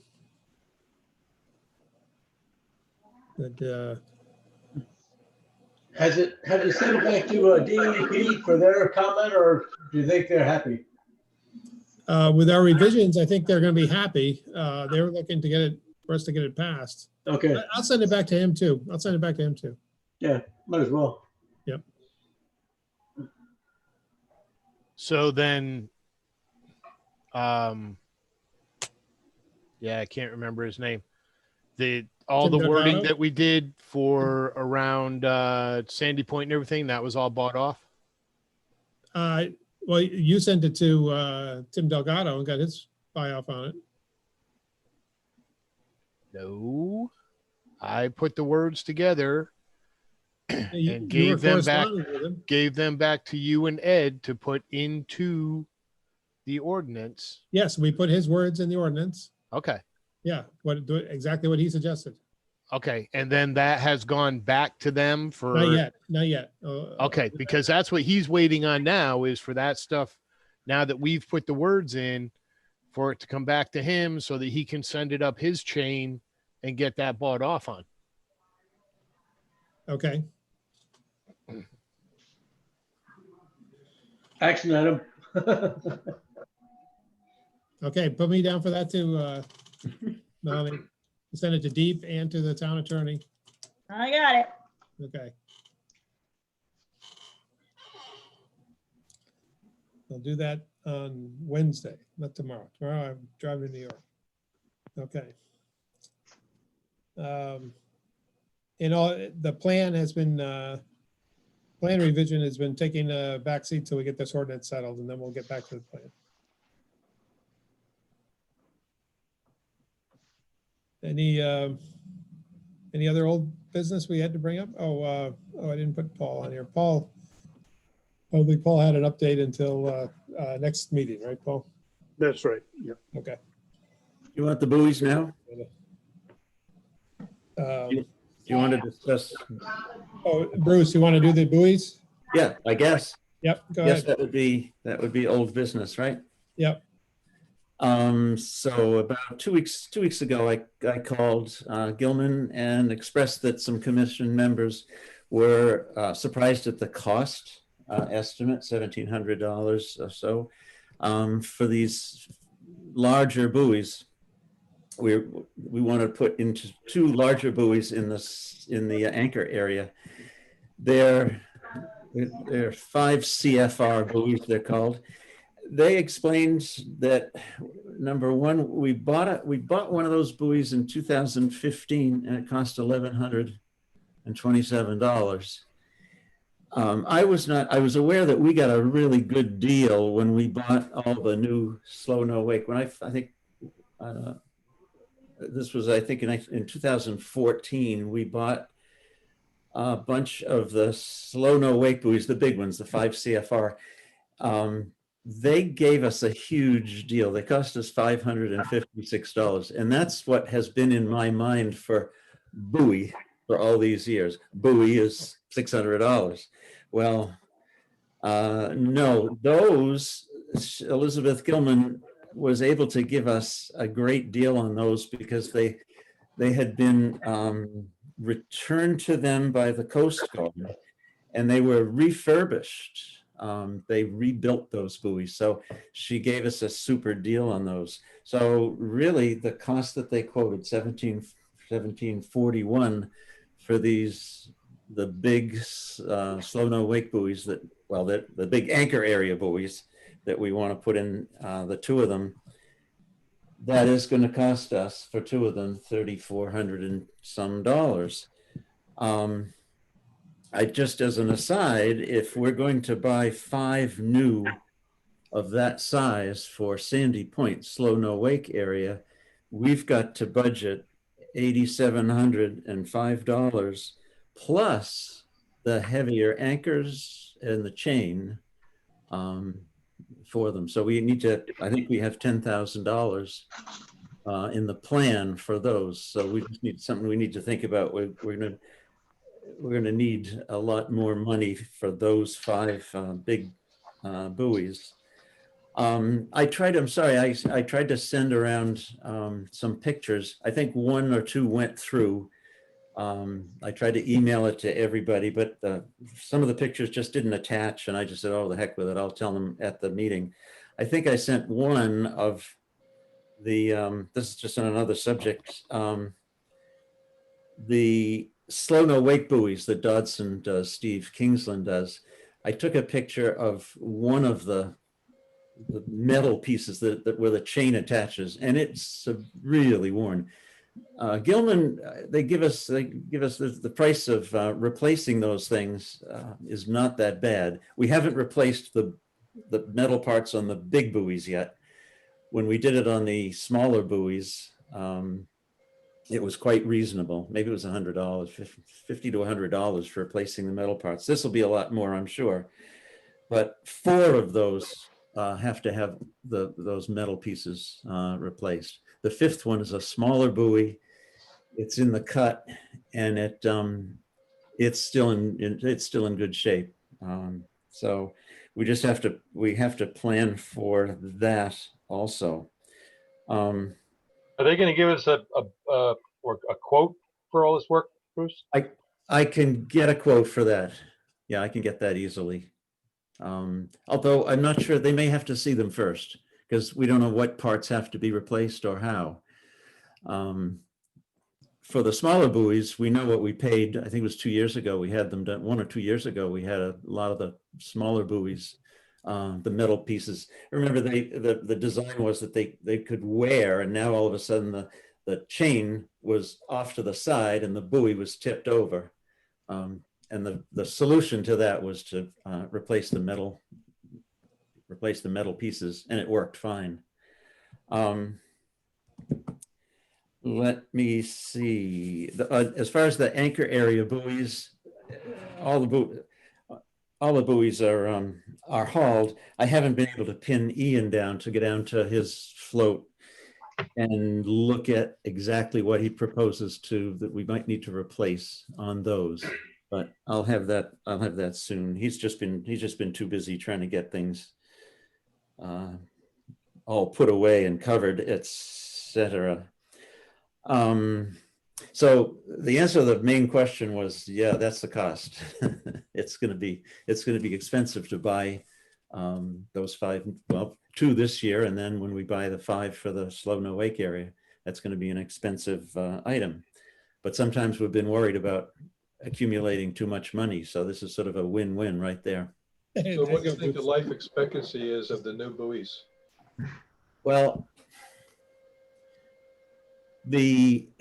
But, Has it sent back to DEP for their comment, or do you think they're happy? with our revisions, I think they're going to be happy. They were looking to get it for us to get it passed. Okay. I'll send it back to him too. Yeah, might as well. Yep. So then, yeah, I can't remember his name. All Tim the wording Delgado? that we did for around Sandy Point and everything, that was all bought off? Well, you sent it to Tim Delgado and got his buy-off on it. No, I put the words together You and were gave them corresponding with him. back to you and Ed to put into the ordinance. Yes, we put his words in the ordinance. Okay. Yeah, exactly what he suggested. Okay. And then that has gone back to them for. Not yet. Okay. Because that's what he's waiting on now, is for that stuff. Now that we've put the words in, for it to come back to him so that he can send it up his chain and get that bought off on. Okay. Action item. Okay, put me down for that too, Melanie. Send it to Deep and to the town attorney. I got it. Okay. I'll do that on Wednesday, not tomorrow. Tomorrow I'm driving to New York. Okay. And all the plan has been, plan revision has been taking a backseat till we get this ordinance settled, and then we'll get back to the plan. Any other old business we had to bring up? Oh, I didn't put Paul on here. Paul had an update until next meeting, right, Paul? That's right. Yeah. Okay. You want the buoys now? Um, You want to discuss? Oh, Bruce, you want to do the buoys? Yeah, I guess. Yep, go Yes, ahead. that would be old business, right? Yep. So about 2 weeks ago, I called Gilman and expressed that some commission members were surprised at the cost estimate, $1,700 or so, for these larger buoys. We want to put into 2 larger buoys in the anchor area. They're 5 CFR buoys, they're called. They explained that, number one, we bought one of those buoys in 2015 and it cost $1,127. I was aware that we got a really good deal when we bought all the new slow no wake. When I think this was, I think in 2014, we bought a bunch of the slow no wake buoys, the big ones, the 5 CFR. They gave us a huge deal. They cost us $556. And that's what has been in my mind for buoy for all these years. Buoy is $600. Well, no, those, Elizabeth Gilman was able to give us a great deal on those because they had been returned to them by the Coast Guard and they were refurbished. They rebuilt those buoys. So she gave us a super deal on those. So really the cost that they quoted, $1,741 for the big slow no wake buoys the big anchor area buoys that we want to put in, the 2 of them, that is going to cost us for 2 of them $3,400 and some dollars. Just as an aside, if we're going to buy 5 new of that size for Sandy Point slow no wake area, we've got to budget $8,705 plus the heavier anchors and the chain for them. So we need to, I think we have $10,000 in the plan for those. So we just need something we need to think about. We're going to need a lot more money for those 5 big buoys. I tried to send around some pictures. I think 1 or 2 went through. I tried to email it to everybody, but some of the pictures just didn't attach. And I just said, oh, the heck with it. I'll tell them at the meeting. I think I sent one of the, this is just on another subject, the slow no wake buoys that Dodson does, Steve Kingsland does. I took a picture of one of the metal pieces that where the chain attaches, and it's really worn. Gilman, they give us the price of replacing those things is not that bad. We haven't replaced the metal parts on the big buoys yet. When we did it on the smaller buoys, it was quite reasonable. Maybe it was $100, $50 to $100 for replacing the metal parts. This will be a lot more, I'm sure. But 4 of those have to have those metal pieces replaced. The 5th one is a smaller buoy. It's in the cut, and it's still in good shape. So we just have to plan for that also. Are they going to give us a quote for all this work, Bruce? I can get a quote for that. Yeah, I can get that easily. Although I'm not sure, they may have to see them first because we don't know what parts have to be replaced or how. For the smaller buoys, we know what we paid. I think it was 2 years ago. We had them done 1 or 2 years ago. We had a lot of the smaller buoys, the metal pieces. Remember, the design was that they could wear, and now all of a sudden the chain was off to the side and the buoy was tipped over. And the solution to that was to replace the metal pieces, and it worked fine. Let me see. As far as the anchor area buoys, all the buoys are hauled. I haven't been able to pin Ian down to get down to his float and look at exactly what he proposes that we might need to replace on those. But I'll have that soon. He's just been too busy trying to get things all put away and covered, etc. So the answer to the main question was, yeah, that's the cost. It's going to be expensive to buy those 5, well, 2 this year, and then when we buy the 5 for the Slow No Wake area, that's going to be an expensive item. But sometimes we've been worried about accumulating too much money, so this is sort of a win-win right there. So what do you think the life expectancy is of the new buoys? Well, going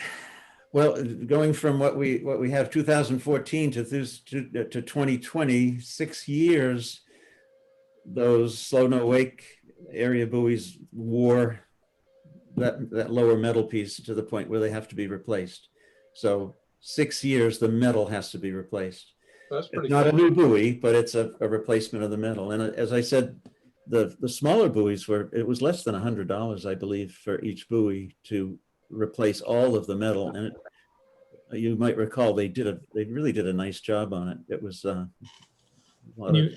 from what we have 2014 to 2020, 6 years, those Slow No Wake area buoys wore that lower metal piece to the point where they have to be replaced. So 6 years, the metal has to be replaced. That's pretty It's not good. a new buoy, but it's a replacement of the metal. And as I said, the smaller buoys it was less than $100, I believe, for each buoy to replace all of the metal. And you might recall they really did a nice job on it. It was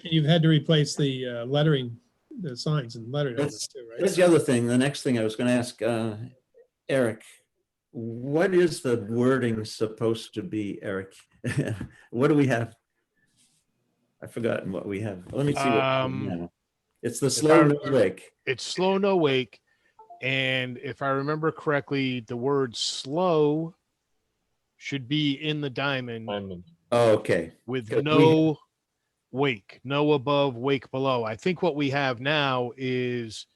you've had to replace the lettering, the signs and lettering on this too, right? That's the other thing. The next thing I was going to ask Eric, what is the wording supposed to be, Eric? What do we have? I've forgotten what we have. Let me see what it's the Slow No Wake. It's Slow No Wake. And if I remember correctly, the word slow should be in the diamond. Oh, okay. With no wake, no above, wake below. I think what we have now is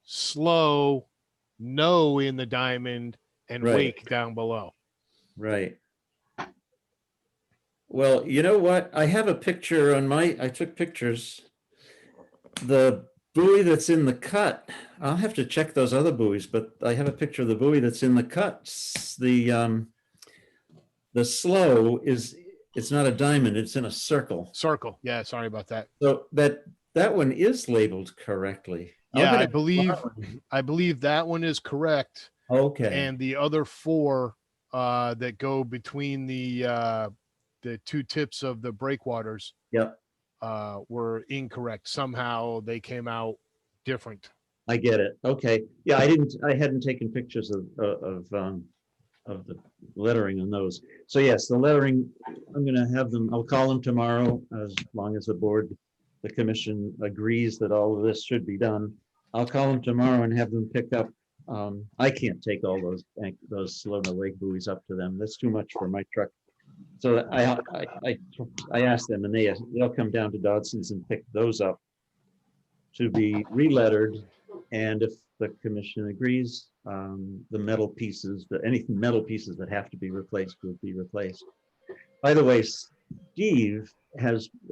slow, no in the diamond, and wake down below. Right. Well, you know what? I have a picture on I took pictures. The buoy that's in the cut, I'll have to check those other buoys, but I have a picture of the buoy that's in the cut. The slow it's not a diamond, it's in a circle. Circle. Yeah, sorry about that. So that one is labeled correctly. Yeah, I believe that one is correct. Okay. And the other 4 that go between the 2 tips of the breakwaters were incorrect. Somehow they came out different. I get it. Okay. Yeah, I hadn't taken pictures of the lettering on those. So yes, the lettering, I'm going to have them, I'll call them tomorrow, as long as the commission agrees that all of this should be done. I'll call them tomorrow and have them pick up. I can't take all those Slow No Wake buoys up to them. That's too much for my truck. So I asked them, and they'll come down to Dodson's and pick those up to be relettered. And if the commission agrees, the metal pieces, any metal pieces that have to be replaced will be replaced. By the way, Steve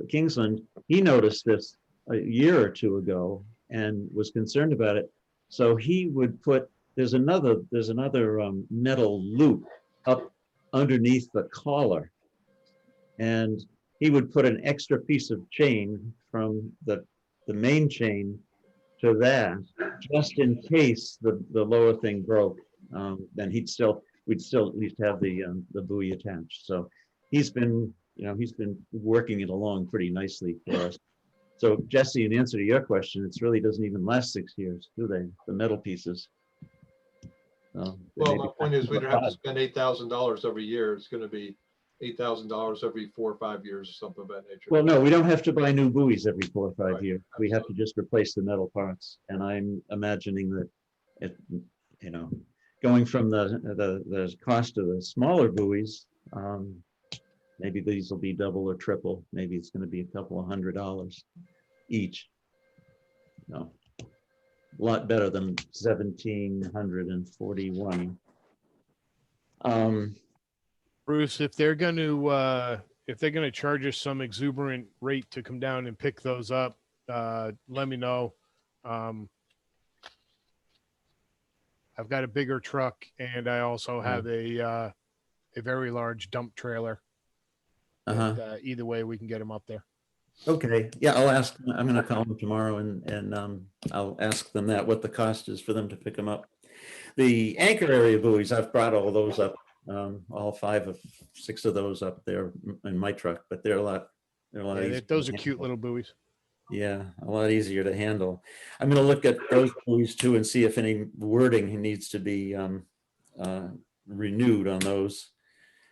Kingsland, he noticed this a year or 2 ago and was concerned about it. So he would there's another metal loop up underneath the collar, and he would put an extra piece of chain from the main chain to that, just in case the lower thing broke. Then we'd still at least have the buoy attached. So he's been working it along pretty nicely for us. So Jesse, in answer to your question, it really doesn't even last 6 years, do they? The metal pieces. Well, my point is we don't have to spend $8,000 every year. It's going to be $8,000 every 4 or 5 years or something of that nature. Well, no, we don't have to buy new buoys every 4 or 5 years. We have to just replace the metal parts. And I'm imagining that going from the cost of the smaller buoys, maybe these will be double or triple. Maybe it's going to be a couple of $100 each. No, a lot better than 1,741. Bruce, if they're going to charge us some exuberant rate to come down and pick those up, let me know. I've got a bigger truck, and I also have a very large dump trailer. Either way, we can get them up there. Okay. Yeah, I'll ask. I'm going to call them tomorrow, and I'll ask them what the cost is for them to pick them up. The anchor area buoys, I've brought all those up, all 5 of 6 of those up there in my truck, but they're a lot. Those are cute little buoys. Yeah, a lot easier to handle. I'm gonna look at those buoys too and see if any wording needs to be renewed on those.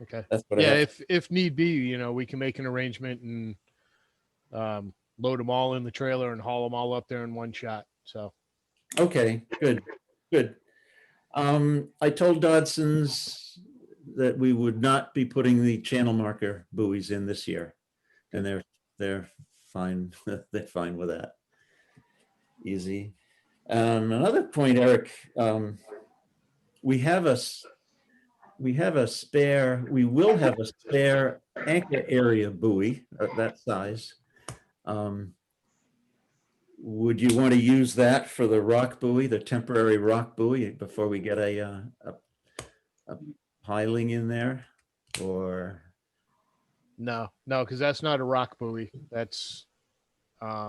Okay. That's what I Yeah, have. if need be, you know, we can make an arrangement and load them all in the trailer and haul them all up there in one shot. So Okay, good, good. I told Dodson's that we would not be putting the channel marker buoys in this year, and they're fine. They're fine with that. Easy. Another point, Eric, we will have a spare anchor area buoy of that size. Would you want to use that for the rock buoy, the temporary rock buoy, before we get a piling in there? Or no, because that's not a rock buoy. That's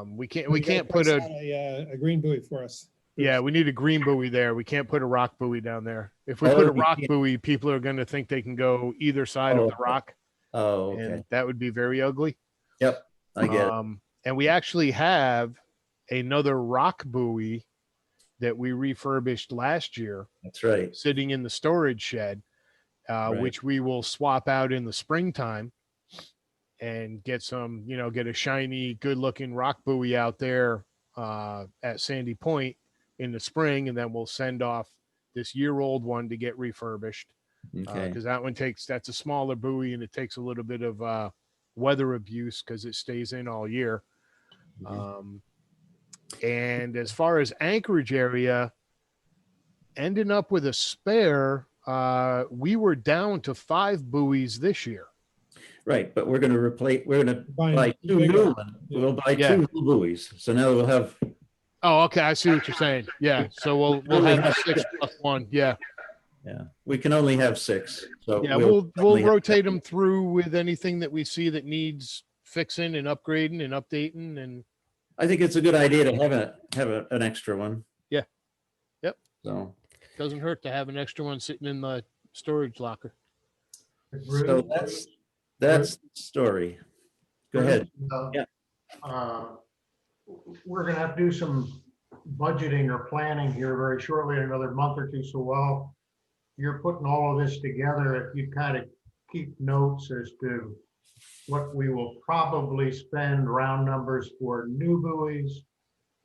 we can't put a green buoy for us. Yeah, we need a green buoy there. We can't put a rock buoy down there. If we Oh, put a you rock can't. buoy, people are going to think they can go either side of the rock, Oh, okay. and that would be very ugly. Yep, I get it. And we actually have another rock buoy that we refurbished last year. That's right. Sitting in the storage shed, which we will swap out in the springtime and get some, you know, get a shiny, good looking rock buoy out there at Sandy Point in the spring. And then we'll send off this year-old one to get refurbished. Okay. Because that's a smaller buoy and it takes a little bit of weather abuse because it stays in all year. And as far as anchorage area, ending up with a spare, we were down to 5 buoys this year. Right, but we're going to buy 2 new ones. We'll buy 2 new buoys. So now we'll have. Oh, okay. I see what you're saying. Yeah. So we'll have the 6 plus 1. Yeah. Yeah. We can only have 6. So yeah, we'll rotate them through with anything that we see that needs fixing and upgrading and updating. And I think it's a good idea to have an extra one. Yeah. Yep. So doesn't hurt to have an extra one sitting in the storage locker. So that's the story. Go ahead. Yeah. We're going to have to do some budgeting or planning here very shortly, in another month or two. So while you're putting all of this together, if you kind of keep notes as to what we will probably spend round numbers for new buoys,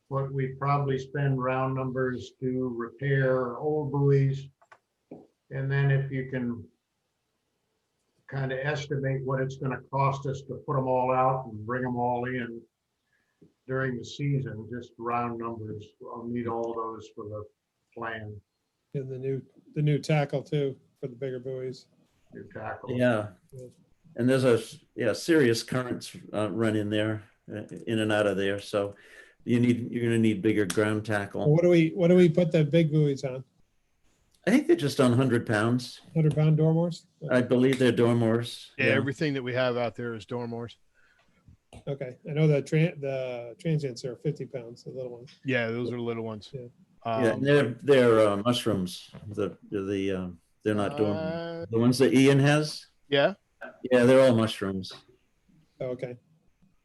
what we probably spend round numbers to repair old buoys, and then if you can kind of estimate what it's going to cost us to put them all out and bring them all in during the season, just round numbers. I'll need all those for the plan. And the new tackle too for the bigger buoys. New tackle. Yeah. And there's a serious currents run in there, in and out of there. So you're going to need bigger ground tackle. What do we put the big buoys on? I think they're just on 100 pounds. 100-pound Dormors? I believe they're Dormors. Yeah, everything that we have out there is Dormors. Okay, I know the transients are 50 pounds, the little ones. Yeah, those are little ones. Yeah, they're mushrooms. They're not Dormors. The ones that Ian has. Yeah. Yeah, they're all mushrooms. Oh, okay.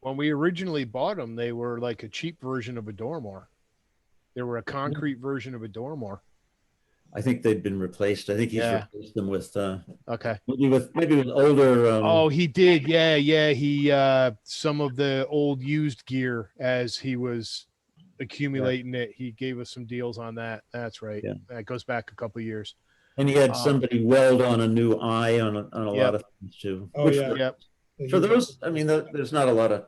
When we originally bought them, they were like a cheap version of a Dormor. They were a concrete version of a Dormor. I think they've been replaced. I think he's replaced them with okay. Maybe with older. Oh, he did. Yeah. He some of the old used gear as he was accumulating it. He gave us some deals on that. That's right. Yeah. That goes back a couple of years. And he had somebody weld on a new eye on a lot of things too. Oh yeah. For those, I mean, there's not a lot of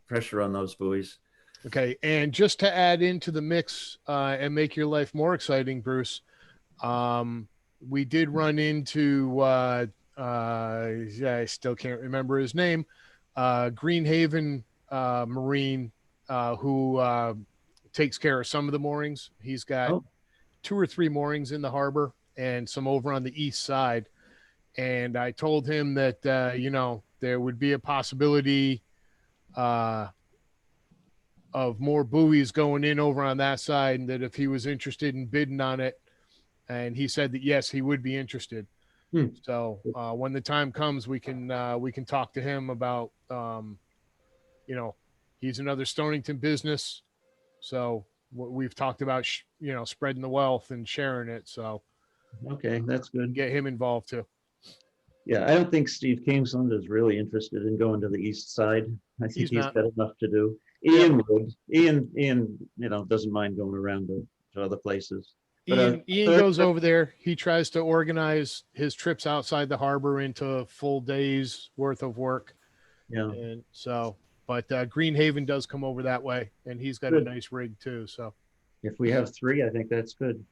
pressure on those buoys. Okay, and just to add into the mix and make your life more exciting, Bruce. We did run into I still can't remember his name, Greenhaven Marine, who takes care of some of the moorings. He's got 2 or 3 moorings in the harbor and some over on the east side. And I told him that there would be a possibility of more buoys going in over on that side, and that if he was interested in bidding on it. And he said that yes, he would be interested. So when the time comes, we can talk to him about He's another Stonington business. So we've talked about, spreading the wealth and sharing it. So Okay, that's good. get him involved too. Yeah, I don't think Steve Kingsland is really interested in going to the east side. I think He's he's not. got enough to do. Yeah. Ian would. Ian, doesn't mind going around to other places. But Ian goes over there. He tries to organize his trips outside the harbor into full days worth of work. Yeah. And so, but Greenhaven does come over that way, and he's got Good. a nice rig too. So If we have 3, I think that's good.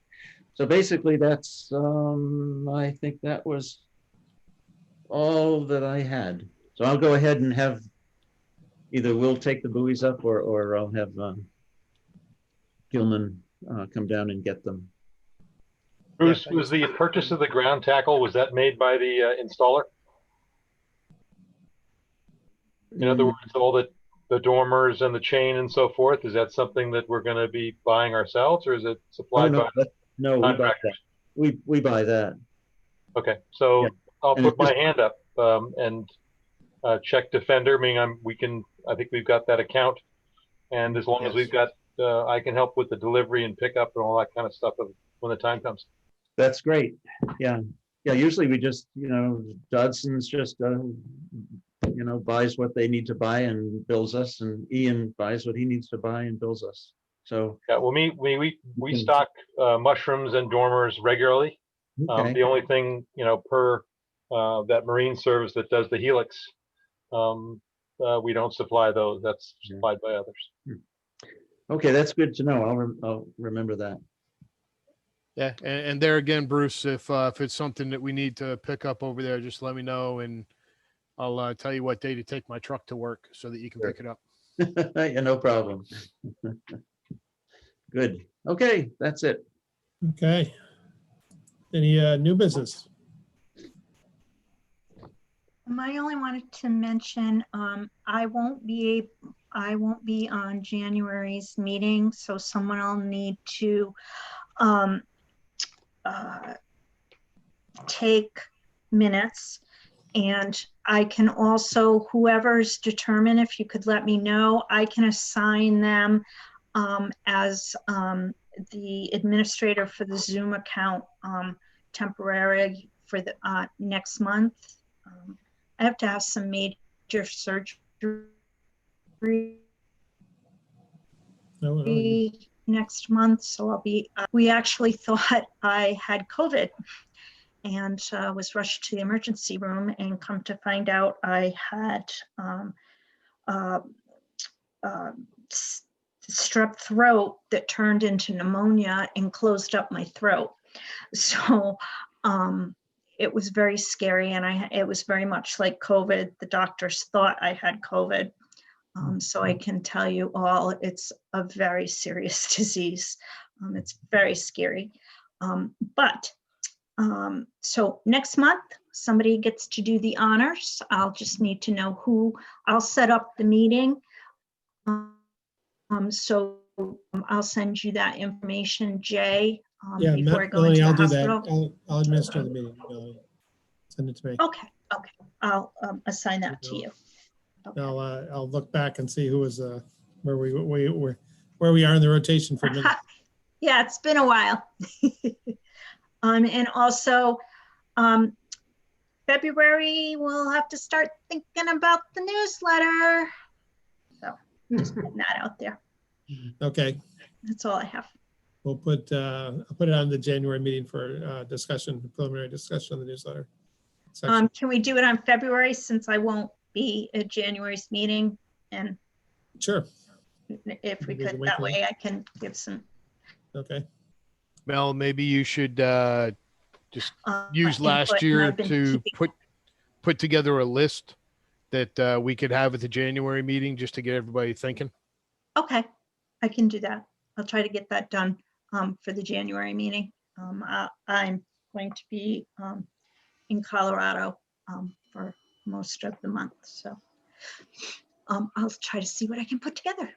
So basically that's, I think that was all that I had. So I'll go ahead and have, either we'll take the buoys up or I'll have Gilman come down and get them. Bruce, was the purchase of the ground tackle, was that made by the installer? In other words, all the dormers and the chain and so forth, is that something that we're going to be buying ourselves, or is it supplied by No, we buy that. contractors? We buy that. Okay, so Yeah. I'll And put it my just- hand up and check Defender. I mean, I think we've got that account, and as long as Yes. we've got, I can help with the delivery and pickup and all that kind of stuff when the time comes. That's great. Yeah. Yeah. Usually we just, Dodson's just, buys what they need to buy and bills us, and Ian buys what he needs to buy and bills us. So, Yeah, well, we stock mushrooms and dormers regularly. okay. The only thing, per that Marine Service that does the Helix, we don't supply those. That's supplied by others. Okay. That's good to know. I'll remember that. yeah, and there again, Bruce, if it's something that we need to pick up over there, just let me know, and I'll tell you what day to take my truck to work so that you can pick it up. Yeah, no problem. Good. Okay. That's it. Okay. Any new business? I only wanted to mention, I won't be on January's meeting, so someone will need to take minutes. And I can also, whoever's determined, if you could let me know, I can assign them as the administrator for the Zoom account temporary for the next month. I have to have some major surgery next month, so I'll be, we actually thought I had COVID and was rushed to the emergency room, and come to find out I had strep throat that turned into pneumonia and closed up my throat. So it was very scary, and it was very much like COVID. The doctors thought I had COVID. So I can tell you all, it's a very serious disease. It's very scary. So next month, somebody gets to do the honors. I'll just need to know who. I'll set up the meeting. So I'll send you that information, Jay, Yeah, before I go into Melanie, the I'll do that. hospital. I'll administer the meeting. Melanie. Send it to me. Okay. I'll assign that to you. Okay. I'll look back and see who was where we are in the rotation for a minute. Yeah, it's been a while. And also, February, we'll have to start thinking about the newsletter. So just putting that out there. Okay. That's all I have. We'll I'll put it on the January meeting for preliminary discussion of the newsletter section. Can we do it on February, since I won't be at January's meeting? And sure. If we could, that way I can give some. Okay. Mel, maybe you should just use input, last and year I've been to keeping- put together a list that we could have at the January meeting, just to get everybody thinking. Okay, I can do that. I'll try to get that done for the January meeting. I'm going to be in Colorado for most of the month, so I'll try to see what I can put together.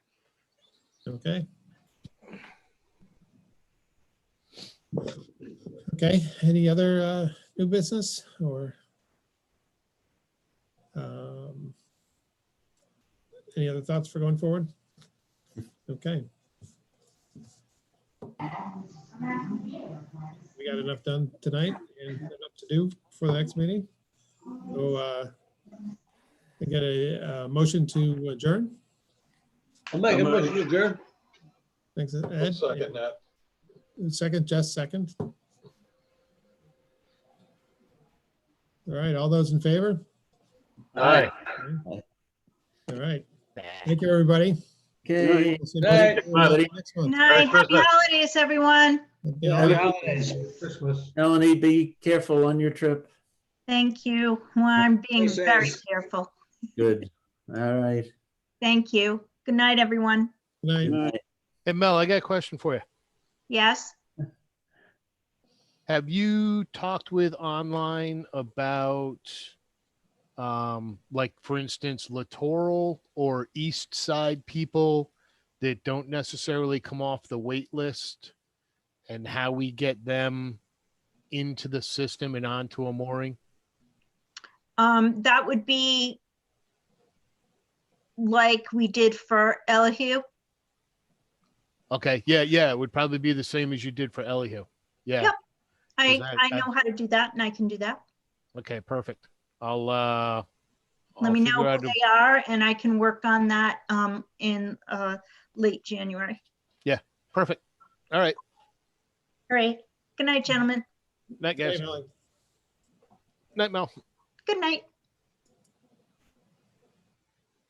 Okay. Okay, any other new business Any other thoughts for going forward? Okay. We got enough done tonight and enough to do for the next meeting. So I get a motion to adjourn. I'll make a motion to adjourn. Thanks, I'll Ed. second that. Second, Jess, second. All right, all those in favor? Aye. All right. Thank you, everybody. Okay. Night. Next month. Night, happy Christmas. holidays, everyone. Happy Happy holidays. holidays. Christmas. Melanie, be careful on your trip. Thank you. Well, I'm being Stay very safe. careful. Good. All right. Thank you. Good night, everyone. Good night. Good night. Hey, Mel, I got a question for you. Yes? Have you talked with online about, like, for instance, littoral or east side people that don't necessarily come off the wait list and how we get them into the system and onto a mooring? That would be like we did for Elihu. Okay. Yeah. It would probably be the same as you did for Elihu. Yeah. Yep. I that- know how to do that and I can do that. Okay. Perfect. I'll Let me know figure who out they are and I can work on that in late January. Perfect. All right. All right. Good night, gentlemen. Night, guys. Okay, Melanie. Night, Mel. Good night.